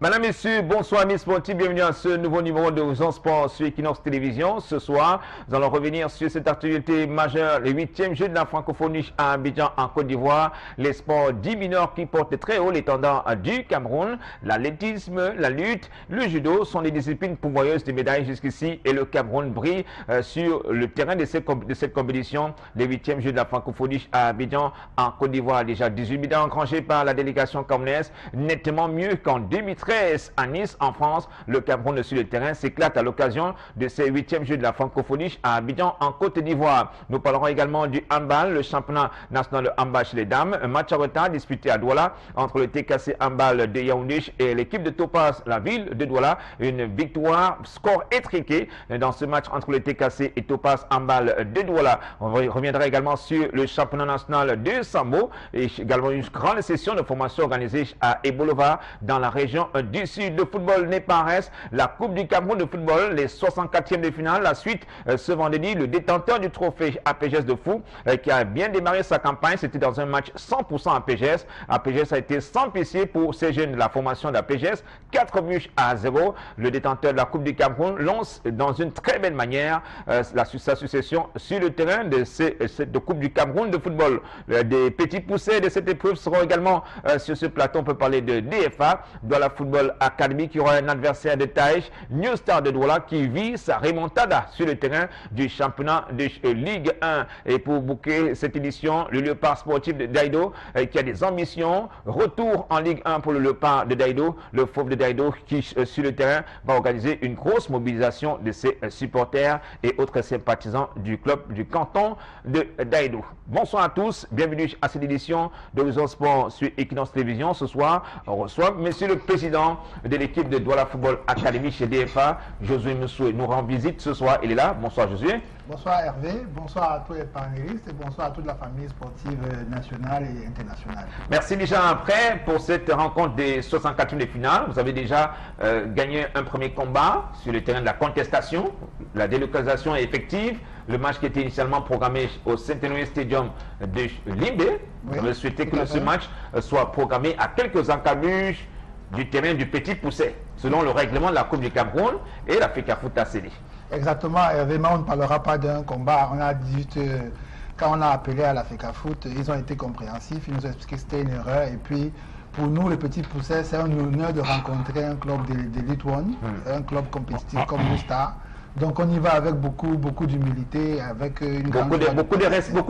Madame, Messieurs, bonsoir amis sportifs, bienvenue à ce nouveau numéro de Zone Sport sur Equinox Télévision. Ce soir, nous allons revenir sur cette actualité majeure, les 8e Jeux de la francophonie à Abidjan en Côte d'Ivoire, les sports dits mineurs qui portent très haut l'étendard du Cameroun, l'athlétisme, la lutte, le judo sont les disciplines pourvoyeuses de médailles jusqu'ici et le Cameroun brille sur le terrain de cette compétition, les 8e Jeux de la francophonie à Abidjan en Côte d'Ivoire. Déjà 18 médailles engrangées par la délégation camerounaise, nettement mieux qu'en 2013 à Nice en France. Le Cameroun sur le terrain s'éclate à l'occasion de ces 8e Jeux de la francophonie à Abidjan en Côte d'Ivoire. Nous parlerons également du handball, le championnat national de handball chez les dames, un match à retard disputé à Douala entre le TKC handball de Yaoundé et l'équipe de Topaz, la ville de Douala. Une victoire, score étriqué dans ce match entre le TKC et Topaz handball de Douala. On reviendra également sur le championnat national de Sambo et également une grande session de formation organisée à Ebolova dans la région du Sud. Le football n'est pas en reste. La Coupe du Cameroun de football, les 64e de finale. La suite ce vendredi, le détenteur du trophée APGS de fou qui a bien démarré sa campagne. C'était dans un match 100% APGS. APGS a été sans pitié pour ces jeunes de la formation d'APGS. 4 buts à 0. Le détenteur de la Coupe du Cameroun lance dans une très belle manière sa succession sur le terrain de Coupe du Cameroun de football. Des petits poussés de cette épreuve seront également sur ce plateau. On peut parler de DFA, de la Football Academy, qui aura un adversaire de taille, New Star de Douala, qui vit sa remontada sur le terrain du championnat de Ligue 1. Et pour boucler cette édition, le Léopard sportif de Daïdo, qui a des ambitions, retour en Ligue 1 pour le Léopard de Daïdo, le Fauve de Daïdo, qui sur le terrain va organiser une grosse mobilisation de ses supporters et autres sympathisants du club du canton de Daïdo. Bonsoir à tous, bienvenue à cette édition de Zone Sport sur Equinox Télévision. Ce soir, on reçoit Monsieur le Président de l'équipe de Douala Football Academy chez DFA, Josué Moussoué, nous rend visite ce soir. Il est là. Bonsoir Josué. Bonsoir Hervé, bonsoir à tous les panélistes et bonsoir à toute la famille sportive nationale et internationale. Merci déjà après pour cette rencontre des 64e de finale. Vous avez déjà gagné un premier combat sur le terrain de la contestation. La délocalisation est effective. Le match qui était initialement programmé au Centenary Stadium de Limbé. Vous avez souhaité que ce match soit programmé à quelques encablures du terrain du Petit Pousset, selon le règlement de la Coupe du Cameroun et la FECAFOOT ACD. Exactement, Hervé, mais on ne parlera pas d'un combat. On a dit, quand on a appelé à la FECAFOOT, ils ont été compréhensifs, ils nous ont expliqué que c'était une erreur. Et puis, pour nous, les Petits Poussets, c'est un honneur de rencontrer un club d'Elite One, un club compétitif comme le Star. Donc on y va avec beaucoup d'humilité, avec beaucoup de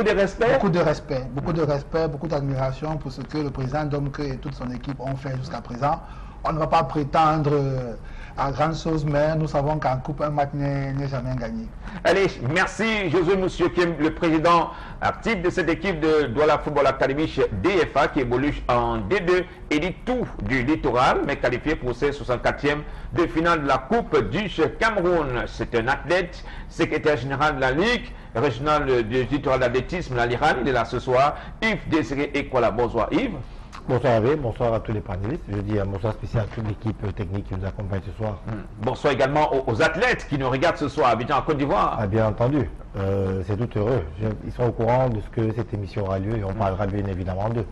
respect, beaucoup d'admiration pour ce que le président Domke et toute son équipe ont fait jusqu'à présent. On ne va pas prétendre à grandes choses, mais nous savons qu'en coupe, un match n'est jamais gagné. Allez, merci Josué Monsieur, qui est le président actif de cette équipe de Douala Football Academy chez DFA, qui évolue en D2 et dit tout du littoral, mais qualifié pour ses 64e de finale de la Coupe du Cameroun. C'est un athlète, secrétaire général de la Ligue régionale du littoral d'athlétisme, la LIRAN. Il est là ce soir. Yves Désiré Ekwala. Bonsoir Yves. Bonsoir Hervé, bonsoir à tous les panélistes. Je dis un bonsoir spécial à toute l'équipe technique qui nous accompagne ce soir. Bonsoir également aux athlètes qui nous regardent ce soir à Abidjan, en Côte d'Ivoire. Ah, bien entendu, c'est tout heureux. Ils sont au courant de ce que cette émission aura lieu et on parlera bien évidemment d'eux.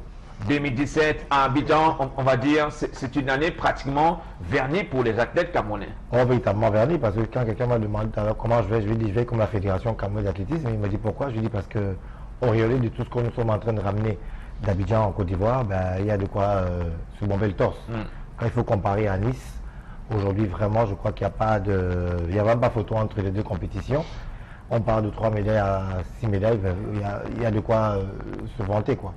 2017 à Abidjan, on va dire, c'est une année pratiquement vernie pour les athlètes camerounais. Oh, véritablement vernie, parce que quand quelqu'un m'a demandé alors comment je vais, je lui ai dit je vais comme la Fédération camerounaise d'athlétisme. Il m'a dit pourquoi, je lui ai dit parce que auréolé de tout ce que nous sommes en train de ramener d'Abidjan en Côte d'Ivoire, il y a de quoi se bomber le torse. Quand il faut comparer à Nice, aujourd'hui vraiment je crois qu'il n'y a pas il n'y a même pas photo entre les deux compétitions. On parle de 3 médailles à 6 médailles, il y a de quoi se vanter quoi.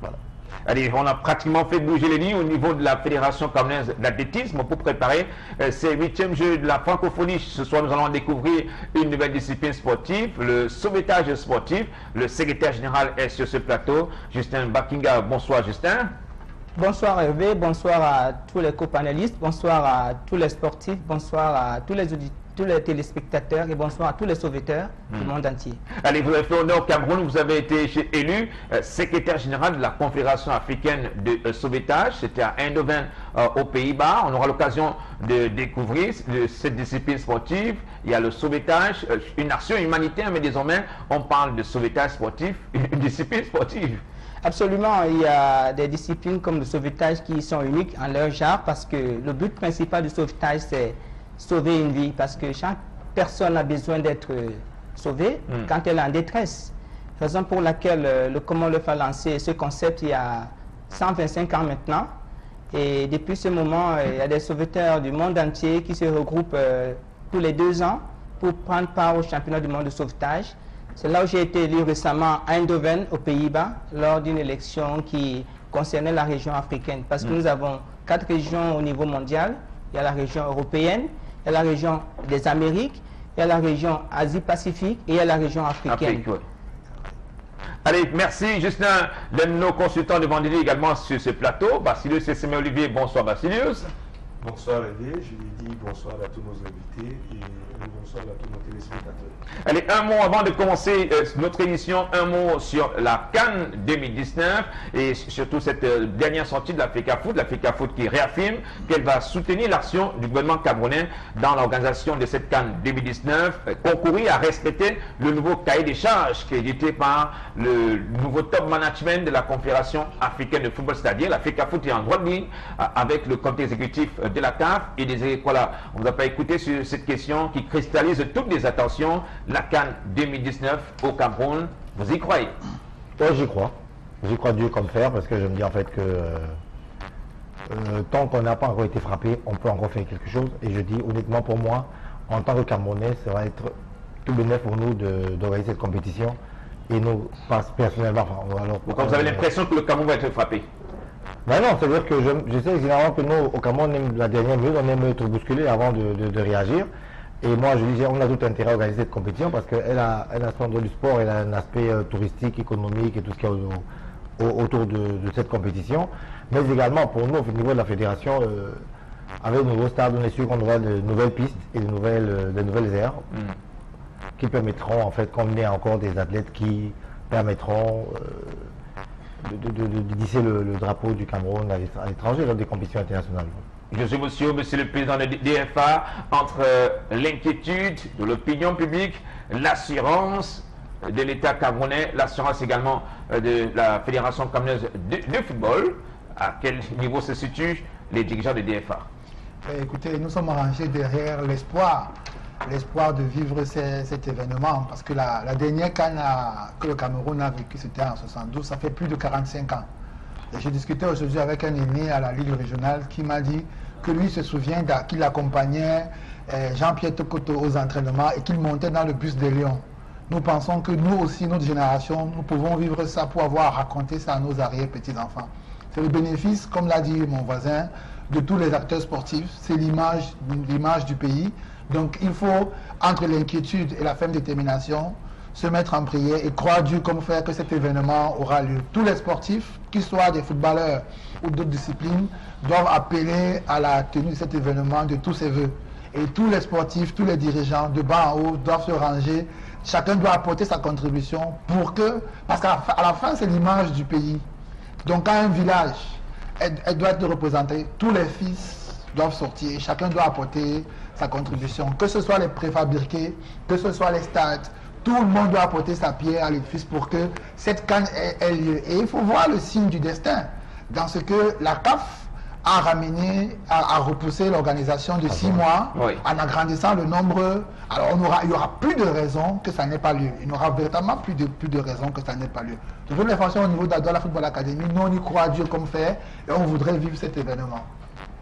Voilà. Allez, on a pratiquement fait bouger les lignes au niveau de la Fédération camerounaise d'athlétisme pour préparer ces 8e Jeux de la francophonie. Ce soir, nous allons découvrir une nouvelle discipline sportive, le sauvetage sportif. Le secrétaire général est sur ce plateau, Justin Bakinga. Bonsoir Justin. Bonsoir Hervé, bonsoir à tous les copanélistes, bonsoir à tous les sportifs, bonsoir à tous les auditeurs, tous les téléspectateurs et bonsoir à tous les sauveteurs du monde entier. Allez, vous avez fait honneur au Cameroun, vous avez été élu secrétaire général de la Confédération africaine de sauvetage, c'était à Eindhoven aux Pays-Bas. On aura l'occasion de découvrir cette discipline sportive. Il y a le sauvetage, une action humanitaire, mais désormais on parle de sauvetage sportif, une discipline sportive. Absolument, il y a des disciplines comme le sauvetage qui sont uniques en leur genre parce que le but principal du sauvetage, c'est sauver une vie parce que chaque personne a besoin d'être sauvée quand elle est en détresse. Raison pour laquelle le Commonwealth a lancé ce concept il y a 125 ans maintenant. Et depuis ce moment, il y a des sauveteurs du monde entier qui se regroupent tous les 2 ans pour prendre part au championnat du monde de sauvetage. C'est là où j'ai été élu récemment à Eindhoven, aux Pays-Bas, lors d'une élection qui concernait la région africaine. Parce que nous avons 4 régions au niveau mondial. Il y a la région européenne, il y a la région des Amériques, il y a la région Asie-Pacifique et il y a la région africaine. Allez, merci Justin, l'un de nos consultants de vendredi également sur ce plateau. Basilius et Sémé Olivier, bonsoir Basilius. Bonsoir Hervé, je lui dis bonsoir à tous nos invités et bonsoir à tous nos téléspectateurs. Allez, un mot avant de commencer notre émission, un mot sur la CAN 2019 et surtout cette dernière sortie de la FECAFOOT qui réaffirme qu'elle va soutenir l'action du gouvernement camerounais dans l'organisation de cette CAN 2019, concourir à respecter le nouveau cahier des charges qui est édité par le nouveau top management de la Confédération africaine de football, c'est-à-dire la FECAFOOT est en droite ligne avec le comité exécutif de la CAF et des voilà, on ne va pas écouter sur cette question qui cristallise toutes les attentions, la CAN 2019 au Cameroun. Vous y croyez? Moi j'y crois. J'y crois Dieu comme fer parce que je me dis en fait que tant qu'on n'a pas encore été frappé, on peut encore faire quelque chose. Et je dis honnêtement pour moi, en tant que Camerounais, ça va être tout bénéfice pour nous d'organiser cette compétition. Et nous, personnellement, enfin, alors, donc vous avez l'impression que le Cameroun va être frappé? Ben non, c'est-à-dire que je sais généralement que nous, au Cameroun, on aime la dernière minute, on aime être bousculé avant de réagir. Et moi, je dis, on a tout intérêt à organiser cette compétition parce qu'elle a un aspect du sport, elle a un aspect touristique, économique et tout ce qu'il y a autour de cette compétition. Mais également, pour nous, au niveau de la fédération, avec le nouveau stade, on est sûr qu'on aura de nouvelles pistes et de nouvelles aires qui permettront, en fait, d'emmener encore des athlètes qui permettront de hisser le drapeau du Cameroun à l'étranger lors des compétitions internationales. Je suis monsieur le président de DFA, entre l'inquiétude de l'opinion publique, l'assurance de l'État camerounais, l'assurance également de la Fédération camerounaise de football, à quel niveau se situent les dirigeants de DFA? Écoutez, nous sommes rangés derrière l'espoir de vivre cet événement, parce que la dernière CAN que le Cameroun a vécu, c'était en 72, ça fait plus de 45 ans. Et j'ai discuté aujourd'hui avec un aîné à la Ligue régionale qui m'a dit que lui se souvient qu'il accompagnait Jean-Pierre Tokoto aux entraînements et qu'il montait dans le bus des Lions. Nous pensons que nous aussi, notre génération, nous pouvons vivre ça pour avoir raconté ça à nos arrière-petits-enfants. C'est le bénéfice, comme l'a dit mon voisin, de tous les acteurs sportifs, c'est l'image du pays. Donc il faut, entre l'inquiétude et la ferme détermination, se mettre en prière et croire Dieu comme faire que cet événement aura lieu. Tous les sportifs, qu'ils soient des footballeurs ou d'autres disciplines, doivent appeler à la tenue de cet événement de tous ses voeux. Et tous les sportifs, tous les dirigeants de bas en haut doivent se ranger. Chacun doit apporter sa contribution pour que, parce qu'à la fin c'est l'image du pays. Donc quand un village, elle doit être représentée, tous les fils doivent sortir, chacun doit apporter sa contribution, que ce soit les préfabriqués, que ce soit les stades, tout le monde doit apporter sa pierre à l'édifice pour que cette CAN ait lieu. Et il faut voir le signe du destin dans ce que la CAF a ramené, a repoussé l'organisation de 6 mois, en agrandissant le nombre. Alors il n'y aura plus de raison que ça n'ait pas lieu. Il n'y aura véritablement plus de raison que ça n'ait pas lieu. De toute façon, au niveau de la Football Academy, nous on y croit à Dieu comme fait et on voudrait vivre cet événement.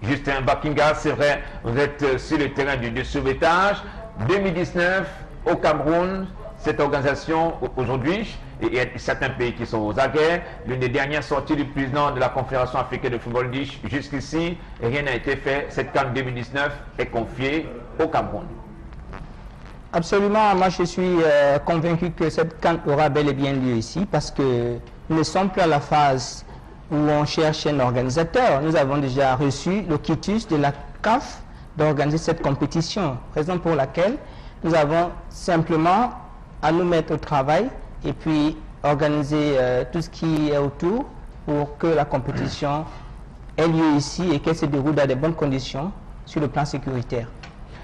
Justin Bakinga, c'est vrai, vous êtes sur le terrain du sauvetage. 2019 au Cameroun, cette organisation aujourd'hui, et il y a certains pays qui sont aux aguets. L'une des dernières sorties du président de la Confédération africaine de football dit jusqu'ici, rien n'a été fait. Cette CAN 2019 est confiée au Cameroun. Absolument, moi je suis convaincu que cette CAN aura bel et bien lieu ici parce que nous ne sommes plus à la phase où on cherche un organisateur. Nous avons déjà reçu le quitus de la CAF d'organiser cette compétition, raison pour laquelle nous avons simplement à nous mettre au travail et puis organiser tout ce qui est autour pour que la compétition ait lieu ici et qu'elle se déroule dans de bonnes conditions sur le plan sécuritaire.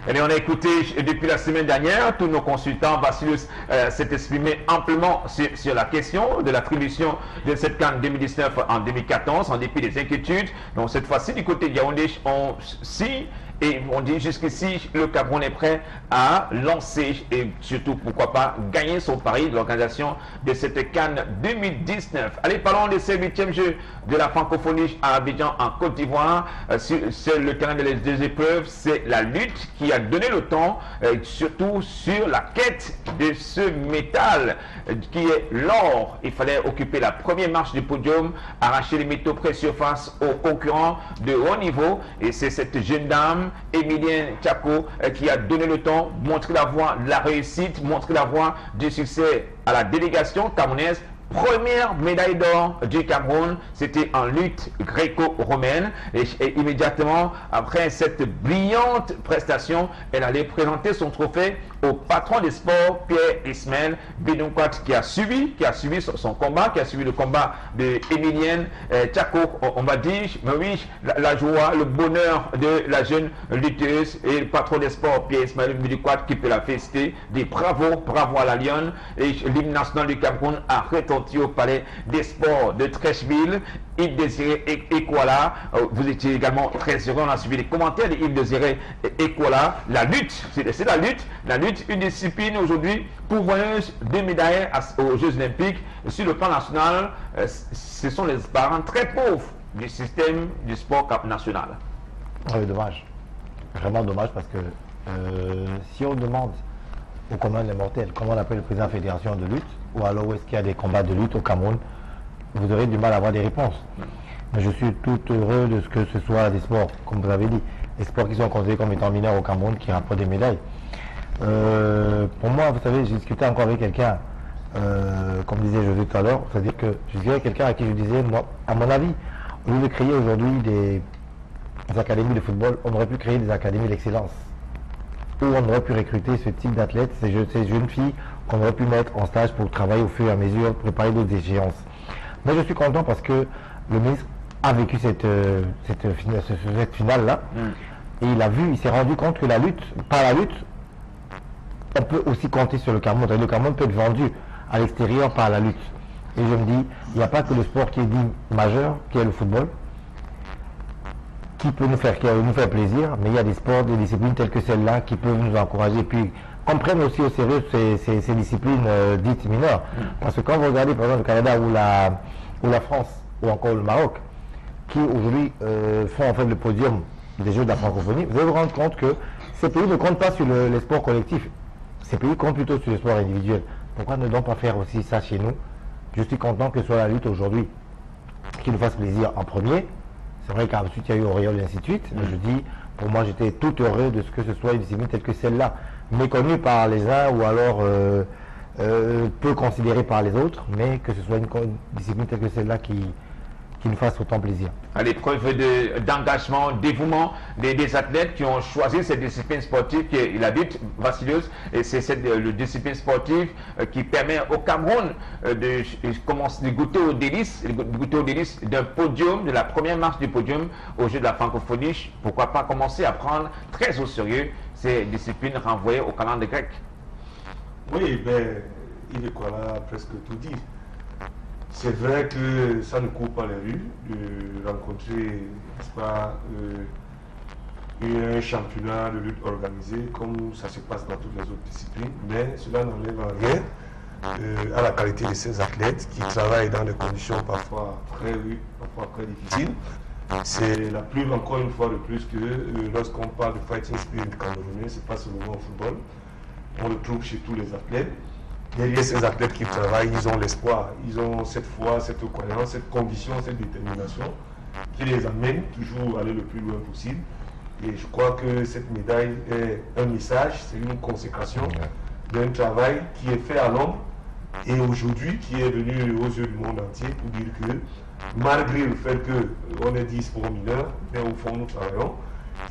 Et on a écouté depuis la semaine dernière, tous nos consultants, Vassilios s'est exprimé amplement sur la question de l'attribution de cette CAN 2019 en 2014, en dépit des inquiétudes. Donc cette fois-ci, du côté de Yaoundé, et on dit jusqu'ici, le Cameroun est prêt à lancer et surtout, pourquoi pas, gagner son pari de l'organisation de cette CAN 2019. Allez, parlons de ce 8e jeu de la francophonie à Abidjan en Côte d'Ivoire. C'est le terrain des deux épreuves, c'est la lutte qui a donné le temps, surtout sur la quête de ce métal qui est l'or. Il fallait occuper la première marche du podium, arracher les métaux précieux face aux concurrents de haut niveau. Et c'est cette jeune dame, Emilien Tchako, qui a donné le temps, montré la voie de la réussite, montré la voie du succès à la délégation camerounaise. Première médaille d'or du Cameroun, c'était en lutte gréco-romaine. Et immédiatement après cette brillante prestation, elle allait présenter son trophée au patron des sports, Pierre Ismaël Bédoukwat, qui a suivi son combat, qui a suivi le combat de Emilienne Tchako. On va dire, mais oui, la joie, le bonheur de la jeune lutteuse et le patron des sports, Pierre Ismaël Bédoukwat, qui peut la féliciter. Des bravo à la Lionne. Et l'hymne national du Cameroun a retenti au palais des sports de Trècheville. Yves Désiré Ekwala, vous étiez également très heureux, on a suivi les commentaires de Yves Désiré Ekwala. La lutte, c'est la lutte, une discipline aujourd'hui pourvoyeuse de médailles aux Jeux Olympiques. Sur le plan national, ce sont les parents très pauvres du système du sport national. Oui, dommage. Vraiment dommage parce que si on demande au commun des mortels comment on appelle le président de la fédération de lutte, ou alors où est-ce qu'il y a des combats de lutte au Cameroun, vous aurez du mal à avoir des réponses. Mais je suis tout heureux de ce que ce soit des sports, comme vous avez dit, des sports qui sont considérés comme étant mineurs au Cameroun, qui rapportent des médailles. Pour moi, vous savez, j'ai discuté encore avec quelqu'un, comme disait José tout à l'heure, c'est-à-dire que je disais à quelqu'un à qui je disais, moi, à mon avis, au lieu de créer aujourd'hui des académies de football, on aurait pu créer des académies d'excellence, où on aurait pu recruter ce type d'athlètes, ces jeunes filles qu'on aurait pu mettre en stage pour travailler au fur et à mesure, préparer d'autres échéances. Mais je suis content parce que le ministre a vécu cette finale-là, et il s'est rendu compte que par la lutte, on peut aussi compter sur le Cameroun. Le Cameroun peut être vendu à l'extérieur par la lutte. Et je me dis, il n'y a pas que le sport qui est dit majeur, qui est le football, qui peut nous faire plaisir, mais il y a des sports, des disciplines telles que celle-là qui peuvent nous encourager, puis qu'on prenne aussi au sérieux ces disciplines dites mineures. Parce que quand vous regardez par exemple le Canada ou la France ou encore le Maroc, qui aujourd'hui font en fait le podium des Jeux de la francophonie, vous allez vous rendre compte que ces pays ne comptent pas sur les sports collectifs. Ces pays comptent plutôt sur les sports individuels. Pourquoi ne donc pas faire aussi ça chez nous? Je suis content que ce soit la lutte aujourd'hui qui nous fasse plaisir en premier. C'est vrai qu'ensuite il y a eu Auréole et ainsi de suite, mais je dis, pour moi j'étais tout heureux de ce que ce soit une discipline telle que celle-là, méconnue par les uns ou alors peu considérée par les autres, mais que ce soit une discipline telle que celle-là qui nous fasse autant plaisir. À l'épreuve d'engagement, dévouement des athlètes qui ont choisi cette discipline sportive qui est la lutte, Vassilios, et c'est cette discipline sportive qui permet au Cameroun de goûter au délice d'un podium, de la première marche du podium au jeu de la francophonie. Pourquoi pas commencer à prendre très au sérieux ces disciplines renvoyées au calendrier grec? Oui, il est quoi là, presque tout dit. C'est vrai que ça ne court pas les rues de rencontrer, n'est-ce pas, un championnat de lutte organisé comme ça se passe dans toutes les autres disciplines, mais cela n'enlève rien à la qualité de ces athlètes qui travaillent dans des conditions parfois très difficiles. C'est la preuve encore une fois de plus que lorsqu'on parle de fighting spirit camerounais, ce n'est pas seulement au football, on le trouve chez tous les athlètes. Derrière ces athlètes qui travaillent, ils ont l'espoir, ils ont cette foi, cette croyance, cette conviction, cette détermination qui les amène toujours à aller le plus loin possible. Et je crois que cette médaille est un message, c'est une consécration d'un travail qui est fait à l'ombre et aujourd'hui qui est venu aux yeux du monde entier pour dire que malgré le fait qu'on est dit sport mineur, mais au fond nous travaillons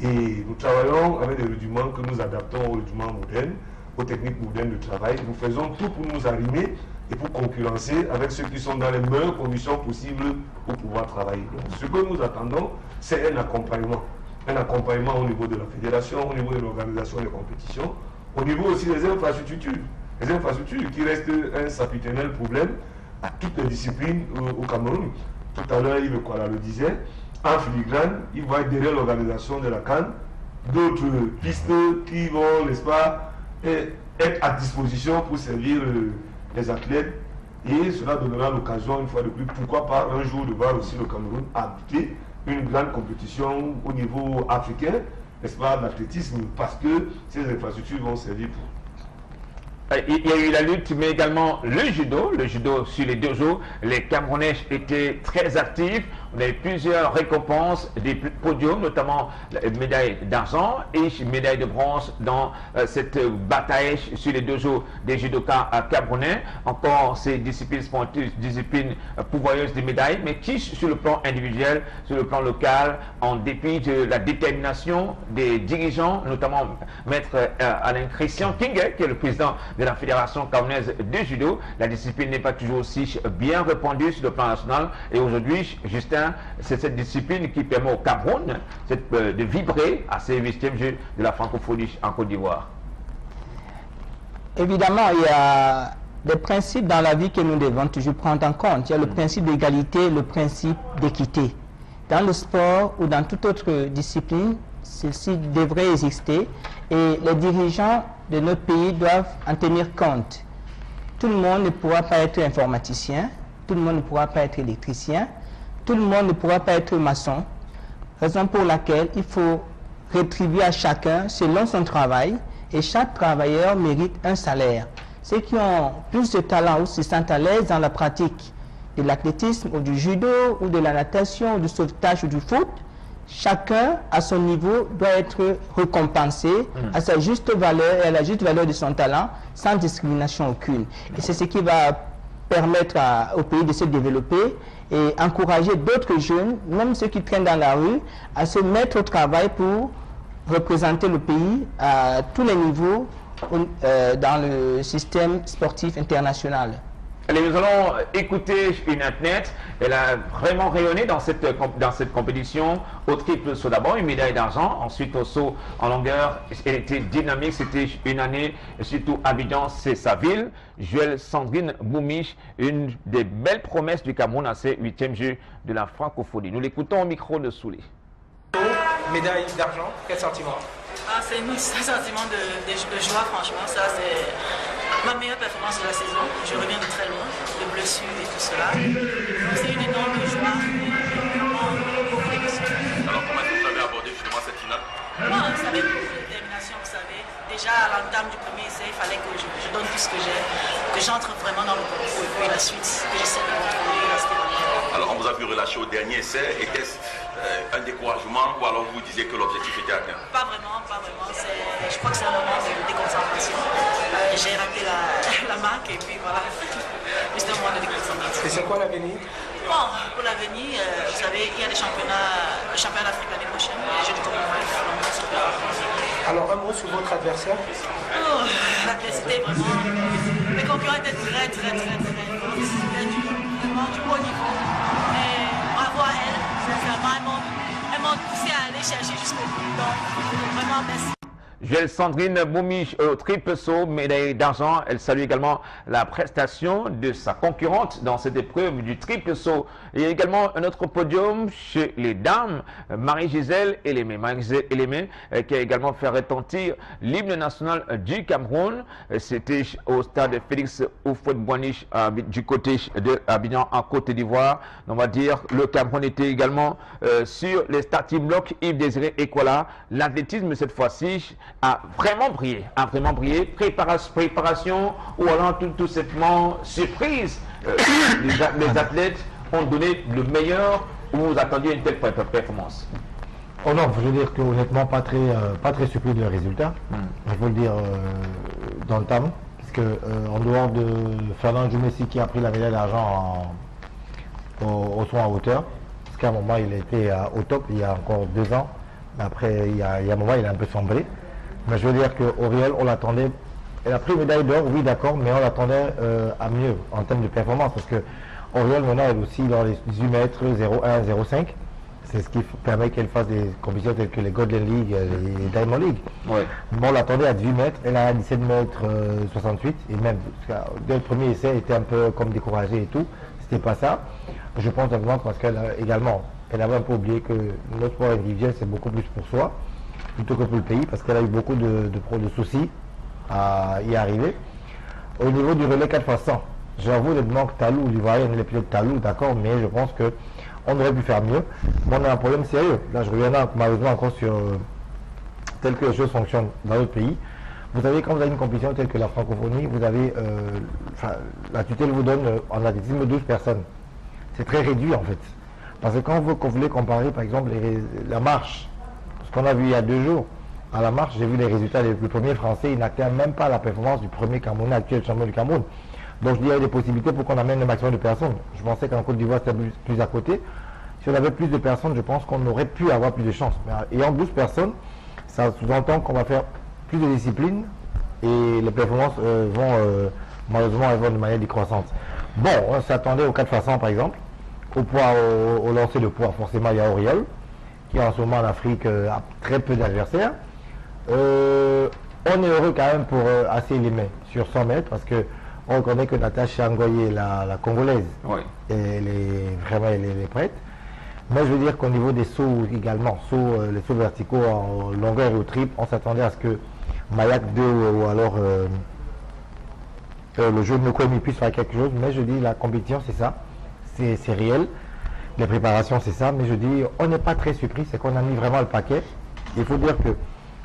et nous travaillons avec des rudiments que nous adaptons aux rudiments modernes, aux techniques modernes de travail. Nous faisons tout pour nous arrimer et pour concurrencer avec ceux qui sont dans les meilleures conditions possibles pour pouvoir travailler. Donc, ce que nous attendons, c'est un accompagnement. un accompagnement au niveau de la fédération, au niveau de l'organisation des compétitions, au niveau aussi des infrastructures. Les infrastructures qui restent un sapiternel problème à toutes les disciplines au Cameroun. Tout à l'heure, Yves Kwala le disait, en filigrane, il va être derrière l'organisation de la CAN d'autres pistes qui vont, n'est-ce pas, être à disposition pour servir les athlètes. Et cela donnera l'occasion, une fois de plus, pourquoi pas un jour de voir aussi le Cameroun habiter une grande compétition au niveau africain, n'est-ce pas, d'athlétisme, parce que ces infrastructures vont servir pour. Il y a eu la lutte, mais également le judo sur les 2 jours. Les Camerounais étaient très actifs. On a eu plusieurs récompenses, des podiums, notamment la médaille d'argent et médaille de bronze dans cette bataille sur les 2 jours des judokas camerounais. Encore ces disciplines sportives, disciplines pourvoyeuses des médailles, mais qui, sur le plan individuel, sur le plan local, en dépit de la détermination des dirigeants, notamment Maître Alain Christian Kinguet, qui est le président de la Fédération camerounaise de judo. La discipline n'est pas toujours aussi bien répandue sur le plan national. Et aujourd'hui, Justin, c'est cette discipline qui permet au Cameroun de vibrer à ces 8e Jeux de la francophonie en Côte d'Ivoire. Évidemment, il y a des principes dans la vie que nous devons toujours prendre en compte. Il y a le principe d'égalité, le principe d'équité. Dans le sport ou dans toute autre discipline, ceci devrait exister et les dirigeants de notre pays doivent en tenir compte. Tout le monde ne pourra pas être informaticien, tout le monde ne pourra pas être électricien, tout le monde ne pourra pas être maçon, raison pour laquelle il faut rétribuer à chacun selon son travail et chaque travailleur mérite un salaire. Ceux qui ont plus de talent ou se sentent à l'aise dans la pratique de l'athlétisme ou du judo ou de la natation ou du sauvetage ou du foot, chacun à son niveau doit être récompensé à sa juste valeur et à la juste valeur de son talent sans discrimination aucune. Et c'est ce qui va permettre au pays de se développer et encourager d'autres jeunes, même ceux qui traînent dans la rue, à se mettre au travail pour représenter le pays à tous les niveaux dans le système sportif international. Allez, nous allons écouter une athlète. Elle a vraiment rayonné dans cette compétition au triple saut. D'abord une médaille d'argent, ensuite au saut en longueur. Elle était dynamique, c'était une année, et surtout Abidjan, c'est sa ville. Joël Sandrine Boumich, une des belles promesses du Cameroun à ces 8e Jeux de la francophonie. Nous l'écoutons au micro de Soulé. Médaille d'argent, quel sentiment? C'est un sentiment de joie, franchement. Ça, c'est ma meilleure performance de la saison. Je reviens de très loin, de blessures et tout cela. C'est une énorme joie et beaucoup d'émotion. Alors, comment est-ce que vous avez abordé justement cette finale? Bon, ça avait beaucoup de détermination, vous savez. Déjà, à l'entame du premier essai, il fallait que je donne tout ce que j'ai, que j'entre vraiment dans le concours et puis la suite, que j'essaie de contrôler et rester dans le jeu. Alors, on vous a vu relâcher au dernier essai. Était-ce un découragement ou alors vous disiez que l'objectif était atteint? Pas vraiment, pas vraiment. Je crois que c'est un moment de déconcentration. J'ai raté la marque et puis voilà. Juste un moment de déconcentration. Et c'est quoi l'avenir? Bon, pour l'avenir, vous savez, il y a des championnats d'Afrique l'année prochaine, les Jeux du Commonwealth. Alors un mot sur votre adversaire? L'adversité, vraiment. Les concurrents étaient très forts. C'était vraiment du haut niveau. Et bravo à elle. Sincèrement, elles m'ont poussé à aller chercher jusqu'au bout. Donc, vraiment, merci. Joël Sandrine Boumich au triple saut, médaille d'argent. Elle salue également la prestation de sa concurrente dans cette épreuve du triple saut. Il y a également un autre podium chez les dames, Marie-Gisèle Elémé. Marie-Gisèle Elémé qui a également fait retentir l'hymne national du Cameroun. C'était au stade Félix Houphouët-Boigny du côté de Abidjan en Côte d'Ivoire. On va dire le Cameroun était également sur les starting blocks. Yves Désiré Ekwala. L'athlétisme cette fois-ci a vraiment brillé, préparation ou alors tout simplement surprise. Les athlètes ont donné le meilleur ou vous attendiez une telle performance? Oh non, je veux dire que honnêtement pas très surpris de résultat. Il faut le dire dans le temps, parce que en dehors de Fernand Joumessi qui a pris la médaille d'argent au saut en hauteur, parce qu'à un moment il était au top il y a encore 2 ans, mais après il y a un moment il a un peu sombré. Mais je veux dire qu'Auriel, on l'attendait, elle a pris une médaille d'or, oui d'accord, mais on l'attendait à mieux en termes de performance, parce que Auriel maintenant elle aussi dans les 18 mètres, 0,1, 0,5, C'est ce qui permet qu'elle fasse des compétitions telles que les Golden League, les Diamond League. Ouais. Bon, on l'attendait à 18 mètres, elle a 17 mètres 68, et même dès le premier essai, elle était un peu comme découragée et tout. C'était pas ça. Je pense simplement parce qu'elle également, elle avait un peu oublié que notre sport individuel, c'est beaucoup plus pour soi, plutôt que pour le pays, parce qu'elle a eu beaucoup de soucis à y arriver. Au niveau du relais 4x100, j'avoue, le manque Talou, l'Ivoirien, les pilotes Talou, d'accord, mais je pense que on aurait pu faire mieux. Mais on a un problème sérieux. Là, je reviens malheureusement encore sur tel que les choses fonctionnent dans notre pays. Vous savez, quand vous avez une compétition telle que la francophonie, vous avez, la tutelle vous donne en athlétisme 12 personnes. C'est très réduit en fait. Parce que quand vous voulez comparer par exemple la marche, ce qu'on a vu il y a 2 jours, à la marche, j'ai vu les résultats, le premier français, il n'atteint même pas la performance du premier Camerounais actuel champion du Cameroun. Donc je dis, il y a des possibilités pour qu'on amène le maximum de personnes. Je pensais qu'en Côte d'Ivoire, c'était plus à côté. Si on avait plus de personnes, je pense qu'on aurait pu avoir plus de chance. Mais ayant 12 personnes, ça sous-entend qu'on va faire plus de disciplines et les performances malheureusement, elles vont de manière décroissante. Bon, on s'attendait au 4x100 par exemple, au poids, au lancer de poids, forcément il y a Auriol, qui en ce moment en Afrique a très peu d'adversaires. On est heureux quand même pour assez les mains sur 100 mètres parce que on reconnaît que Natacha Ngoye, la Congolaise, Oui. elle est prête. Mais je veux dire qu'au niveau des sauts également, les sauts verticaux en longueur et au triple, on s'attendait à ce que Mayak 2 ou alors le jeu de Nokomi puisse faire quelque chose. Mais je dis la compétition c'est ça, c'est réel. Les préparations c'est ça. Mais je dis on n'est pas très surpris, c'est qu'on a mis vraiment le paquet. Il faut dire que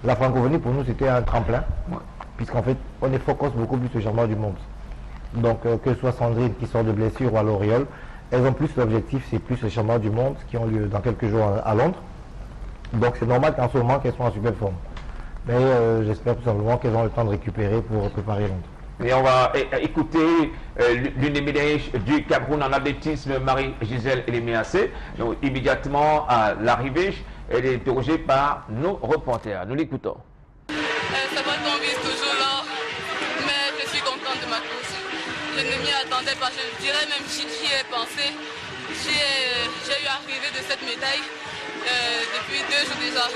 la francophonie pour nous c'était un tremplin, puisqu'en fait on est focus beaucoup plus sur le championnat du monde. Donc que ce soit Sandrine qui sort de blessure ou à l'Oriole, elles ont plus l'objectif, c'est plus les championnats du monde qui ont lieu dans quelques jours à Londres. Donc c'est normal qu'en ce moment qu'elles soient en super forme. Mais j'espère tout simplement qu'elles ont le temps de récupérer pour préparer Londres. Et on va écouter l'une des médailles du Cameroun en athlétisme, Marie-Gisèle Eléméacé. Donc immédiatement à l'arrivée, elle est interrogée par nos reporters. Nous l'écoutons. Ça va tomber toujours là, mais je suis contente de ma course. Je ne m'y attendais pas, je dirais même j'y ai pensé. J'ai eu arrivé de cette médaille depuis 2 jours déjà.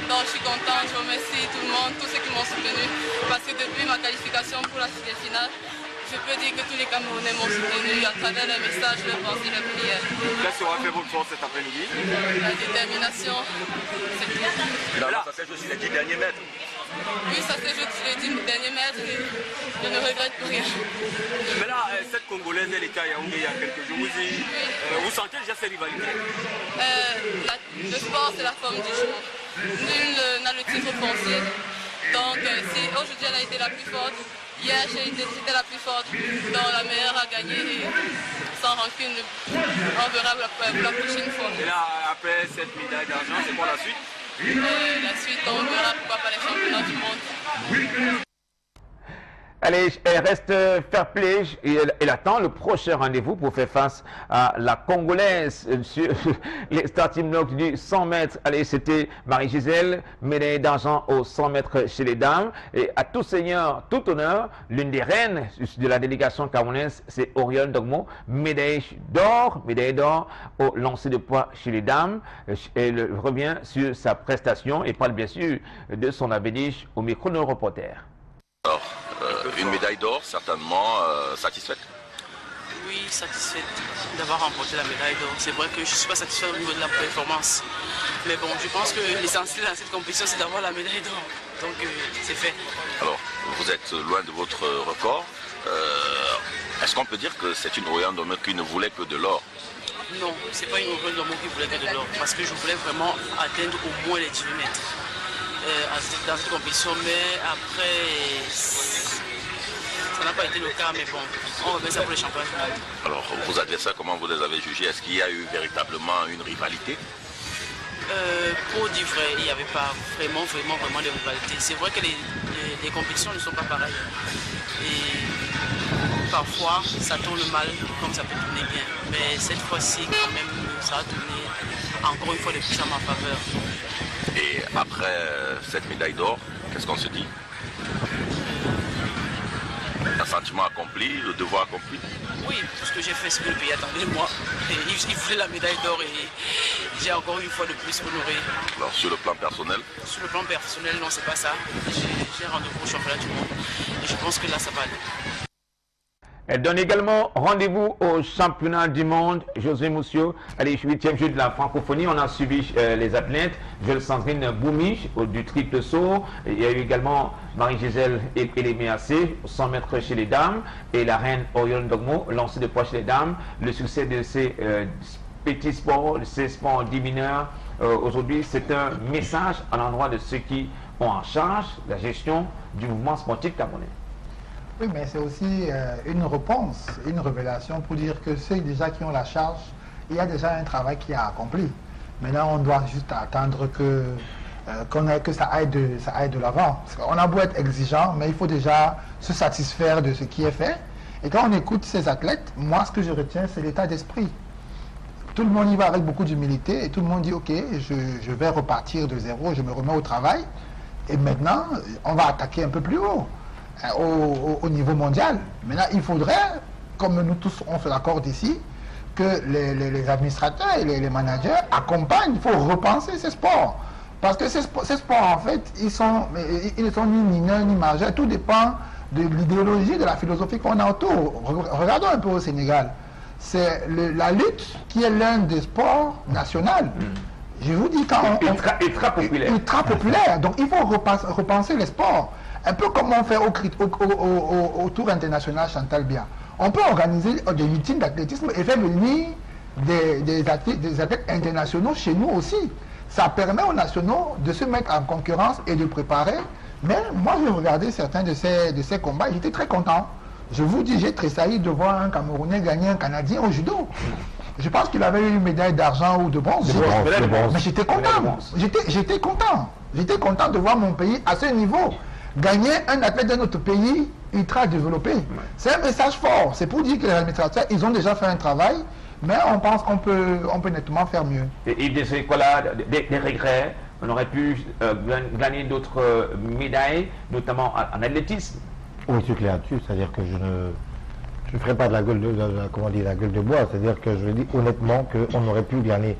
Donc je suis contente, je remercie tout le monde, tous ceux qui m'ont soutenu. Parce que depuis ma qualification pour la finale, je peux dire que tous les Camerounais m'ont soutenu à travers les messages, leurs pensées, leurs prières. Qu'est-ce qui aura fait votre force cet après-midi? La détermination, c'est tout. Là, ça s'est joué sur les 10 derniers mètres. Oui, ça s'est joué sur les 10 derniers mètres et je ne regrette plus rien. Mais là, cette Congolaise, elle était à Yaoundé il y a quelques jours. Vous sentez déjà ces rivalités? Le sport, c'est la forme du jour. Nul n'a le titre foncier. Donc, si aujourd'hui elle a été la plus forte, hier j'étais la plus forte, donc la meilleure a gagné et sans rancune, on verra la prochaine fois. Et là, après cette médaille d'argent, c'est quoi la suite? La suite, on verra pourquoi pas les championnats du monde. Allez, elle reste fair play et elle attend le prochain rendez-vous pour faire face à la Congolaise sur les starting blocks du 100 mètres. Allez, c'était Marie-Gisèle, médaille d'argent au 100 mètres chez les dames. Et à tout seigneur, tout honneur, l'une des reines de la délégation camerounaise, c'est Auriol Dogmo, médaille d'or au lancer de poids chez les dames. Elle revient sur sa prestation et parle bien sûr de son avenir au micro de nos reporters. Alors, une médaille d'or, certainement satisfaite? Oui, satisfaite d'avoir remporté la médaille d'or. C'est vrai que je ne suis pas satisfaite au niveau de la performance. Mais bon, je pense que l'essentiel dans cette compétition, c'est d'avoir la médaille d'or. Donc, c'est fait. Alors, vous êtes loin de votre record. Est-ce qu'on peut dire que c'est une Auriol Dogmo qui ne voulait que de l'or? Non, ce n'est pas une Auriol Dogmo qui voulait que de l'or. Parce que je voulais vraiment atteindre au moins les 18 mètres. Dans cette compétition, mais après ça n'a pas été le cas, mais bon, on remet ça pour les championnats du monde. Alors, vos adversaires, comment vous les avez jugés? Est-ce qu'il y a eu véritablement une rivalité? Pour dire vrai, il n'y avait pas vraiment de rivalité. C'est vrai que les compétitions ne sont pas pareilles. Et parfois, ça tourne mal, comme ça peut tourner bien. Mais cette fois-ci, quand même, ça a tourné encore une fois de plus à ma faveur. Et après cette médaille d'or, qu'est-ce qu'on se dit? Un sentiment accompli, le devoir accompli? Oui, tout ce que j'ai fait, c'est que le pays attendait de moi. Et il voulait la médaille d'or et j'ai encore une fois de plus honoré. Alors sur le plan personnel? Sur le plan personnel, non, c'est pas ça. J'ai rendez-vous au championnat du monde et je pense que là, ça va aller. Elle donne également rendez-vous au championnat du monde. José Moussio, allez, 8e jeu de la francophonie. On a suivi les athlètes. Joël Sandrine Boumich du triple saut. Il y a eu également Marie-Gisèle Eléméacé, 100 mètres chez les dames. Et la reine Orion Dogmo, lancée de poids chez les dames. Le succès de ces petits sports, de ces sports dits mineurs, aujourd'hui, c'est un message à l'endroit de ceux qui ont en charge la gestion du mouvement sportif camerounais. Oui, mais c'est aussi une réponse, une révélation pour dire que ceux déjà qui ont la charge, il y a déjà un travail qui est accompli. Maintenant, on doit juste attendre que ça aille de l'avant. On a beau être exigeant, mais il faut déjà se satisfaire de ce qui est fait. Et quand on écoute ces athlètes, moi, ce que je retiens, c'est l'état d'esprit. Tout le monde y va avec beaucoup d'humilité et tout le monde dit, OK, je vais repartir de zéro, je me remets au travail. Et maintenant, on va attaquer un peu plus haut. Au niveau mondial. Maintenant, il faudrait, comme nous tous on se l'accorde ici, que les administrateurs et les managers accompagnent. Il faut repenser ces sports. Parce que ces sports, en fait, ils ne sont ni mineurs ni majeurs. Tout dépend de l'idéologie, de la philosophie qu'on a autour. Regardons un peu au Sénégal. C'est la lutte qui est l'un des sports nationaux. Je vous dis, quand ultra populaire. Ultra populaire. Donc, il faut repenser les sports. Un peu comme on fait au Tour international Chantal Bia. On peut organiser des meetings d'athlétisme et faire venir des athlètes internationaux chez nous aussi. Ça permet aux nationaux de se mettre en concurrence et de préparer. Mais moi, j'ai regardé certains de ces combats et j'étais très content. Je vous dis, j'ai tressailli de voir un Camerounais gagner un Canadien au judo. Je pense qu'il avait eu une médaille d'argent ou de bronze. Mais j'étais content. J'étais content. J'étais content de voir mon pays à ce niveau. Gagner un athlète d'un autre pays ultra développé. C'est un message fort. C'est pour dire que les administrateurs, ils ont déjà fait un travail, mais on pense qu'on peut nettement faire mieux. Et des regrets, on aurait pu gagner d'autres médailles, notamment en athlétisme. Oui, c'est clair là-dessus. C'est-à-dire que je ne ferai pas de la gueule de bois. C'est-à-dire que je dis honnêtement qu'on aurait pu gagner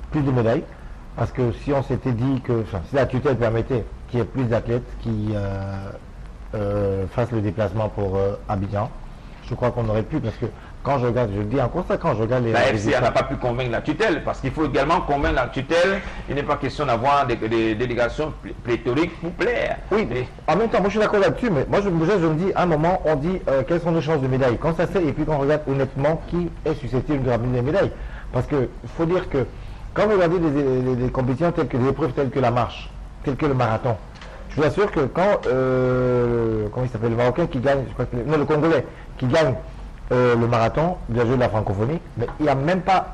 plus de médailles. Parce que si on s'était dit que, si la tutelle permettait qu'il y ait plus d'athlètes qui fassent le déplacement pour Abidjan, je crois qu'on aurait pu, parce que quand je regarde, je dis en constat, quand je regarde les... La FCA n'a pas pu convaincre la tutelle, parce qu'il faut également convaincre la tutelle. Il n'est pas question d'avoir des délégations pléthoriques pour plaire. Oui, mais en même temps, moi je suis d'accord là-dessus, mais moi je me dis, à un moment, on dit quelles sont nos chances de médailles. Quand ça c'est, et puis quand on regarde honnêtement qui est susceptible de ramener des médailles. Parce qu'il faut dire que quand vous regardez des compétitions telles que des épreuves telles que la marche, telles que le marathon, je vous assure que quand, comment il s'appelle, le Marocain qui gagne, je crois que, non, le Congolais qui gagne le marathon, bien joué de la francophonie, mais il n'y a même pas,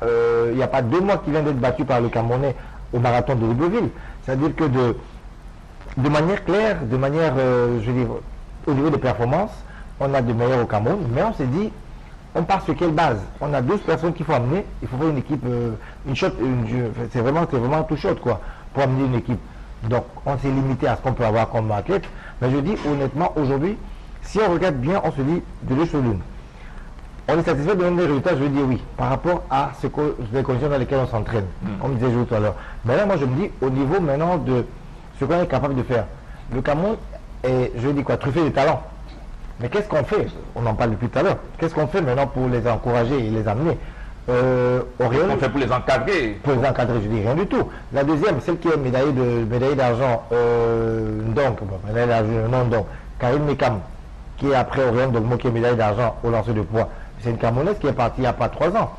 il n'y a pas 2 mois qu'il vient d'être battu par le Camerounais au marathon de Libreville. C'est-à-dire que de manière claire, de manière, je veux dire, au niveau des performances, on a des meilleurs au Cameroun, mais on s'est dit, on part sur quelle base? On a 12 personnes qu'il faut amener, il faut faire une équipe, c'est vraiment tout shot quoi, pour amener une équipe. Donc on s'est limité à ce qu'on peut avoir comme athlète, mais je dis honnêtement, aujourd'hui, si on regarde bien, on se dit de deux choses l'une. On est satisfait de donner des résultats, je veux dire oui, par rapport à les conditions dans lesquelles on s'entraîne, comme disait tout à l'heure. Mais là, moi je me dis, au niveau maintenant de ce qu'on est capable de faire, le Cameroun est, je veux dire quoi, truffé de talents. Mais qu'est-ce qu'on fait? On en parle depuis tout à l'heure. Qu'est-ce qu'on fait maintenant pour les encourager et les amener? On fait pour les encadrer. Pour les encadrer, je dis rien du tout. La deuxième, celle qui est médaillée d'argent, Karine Mekam, qui est après Orion Dogmo, qui est médaille d'argent au lancer de poids. C'est une Camerounaise qui est partie il n'y a pas 3 ans.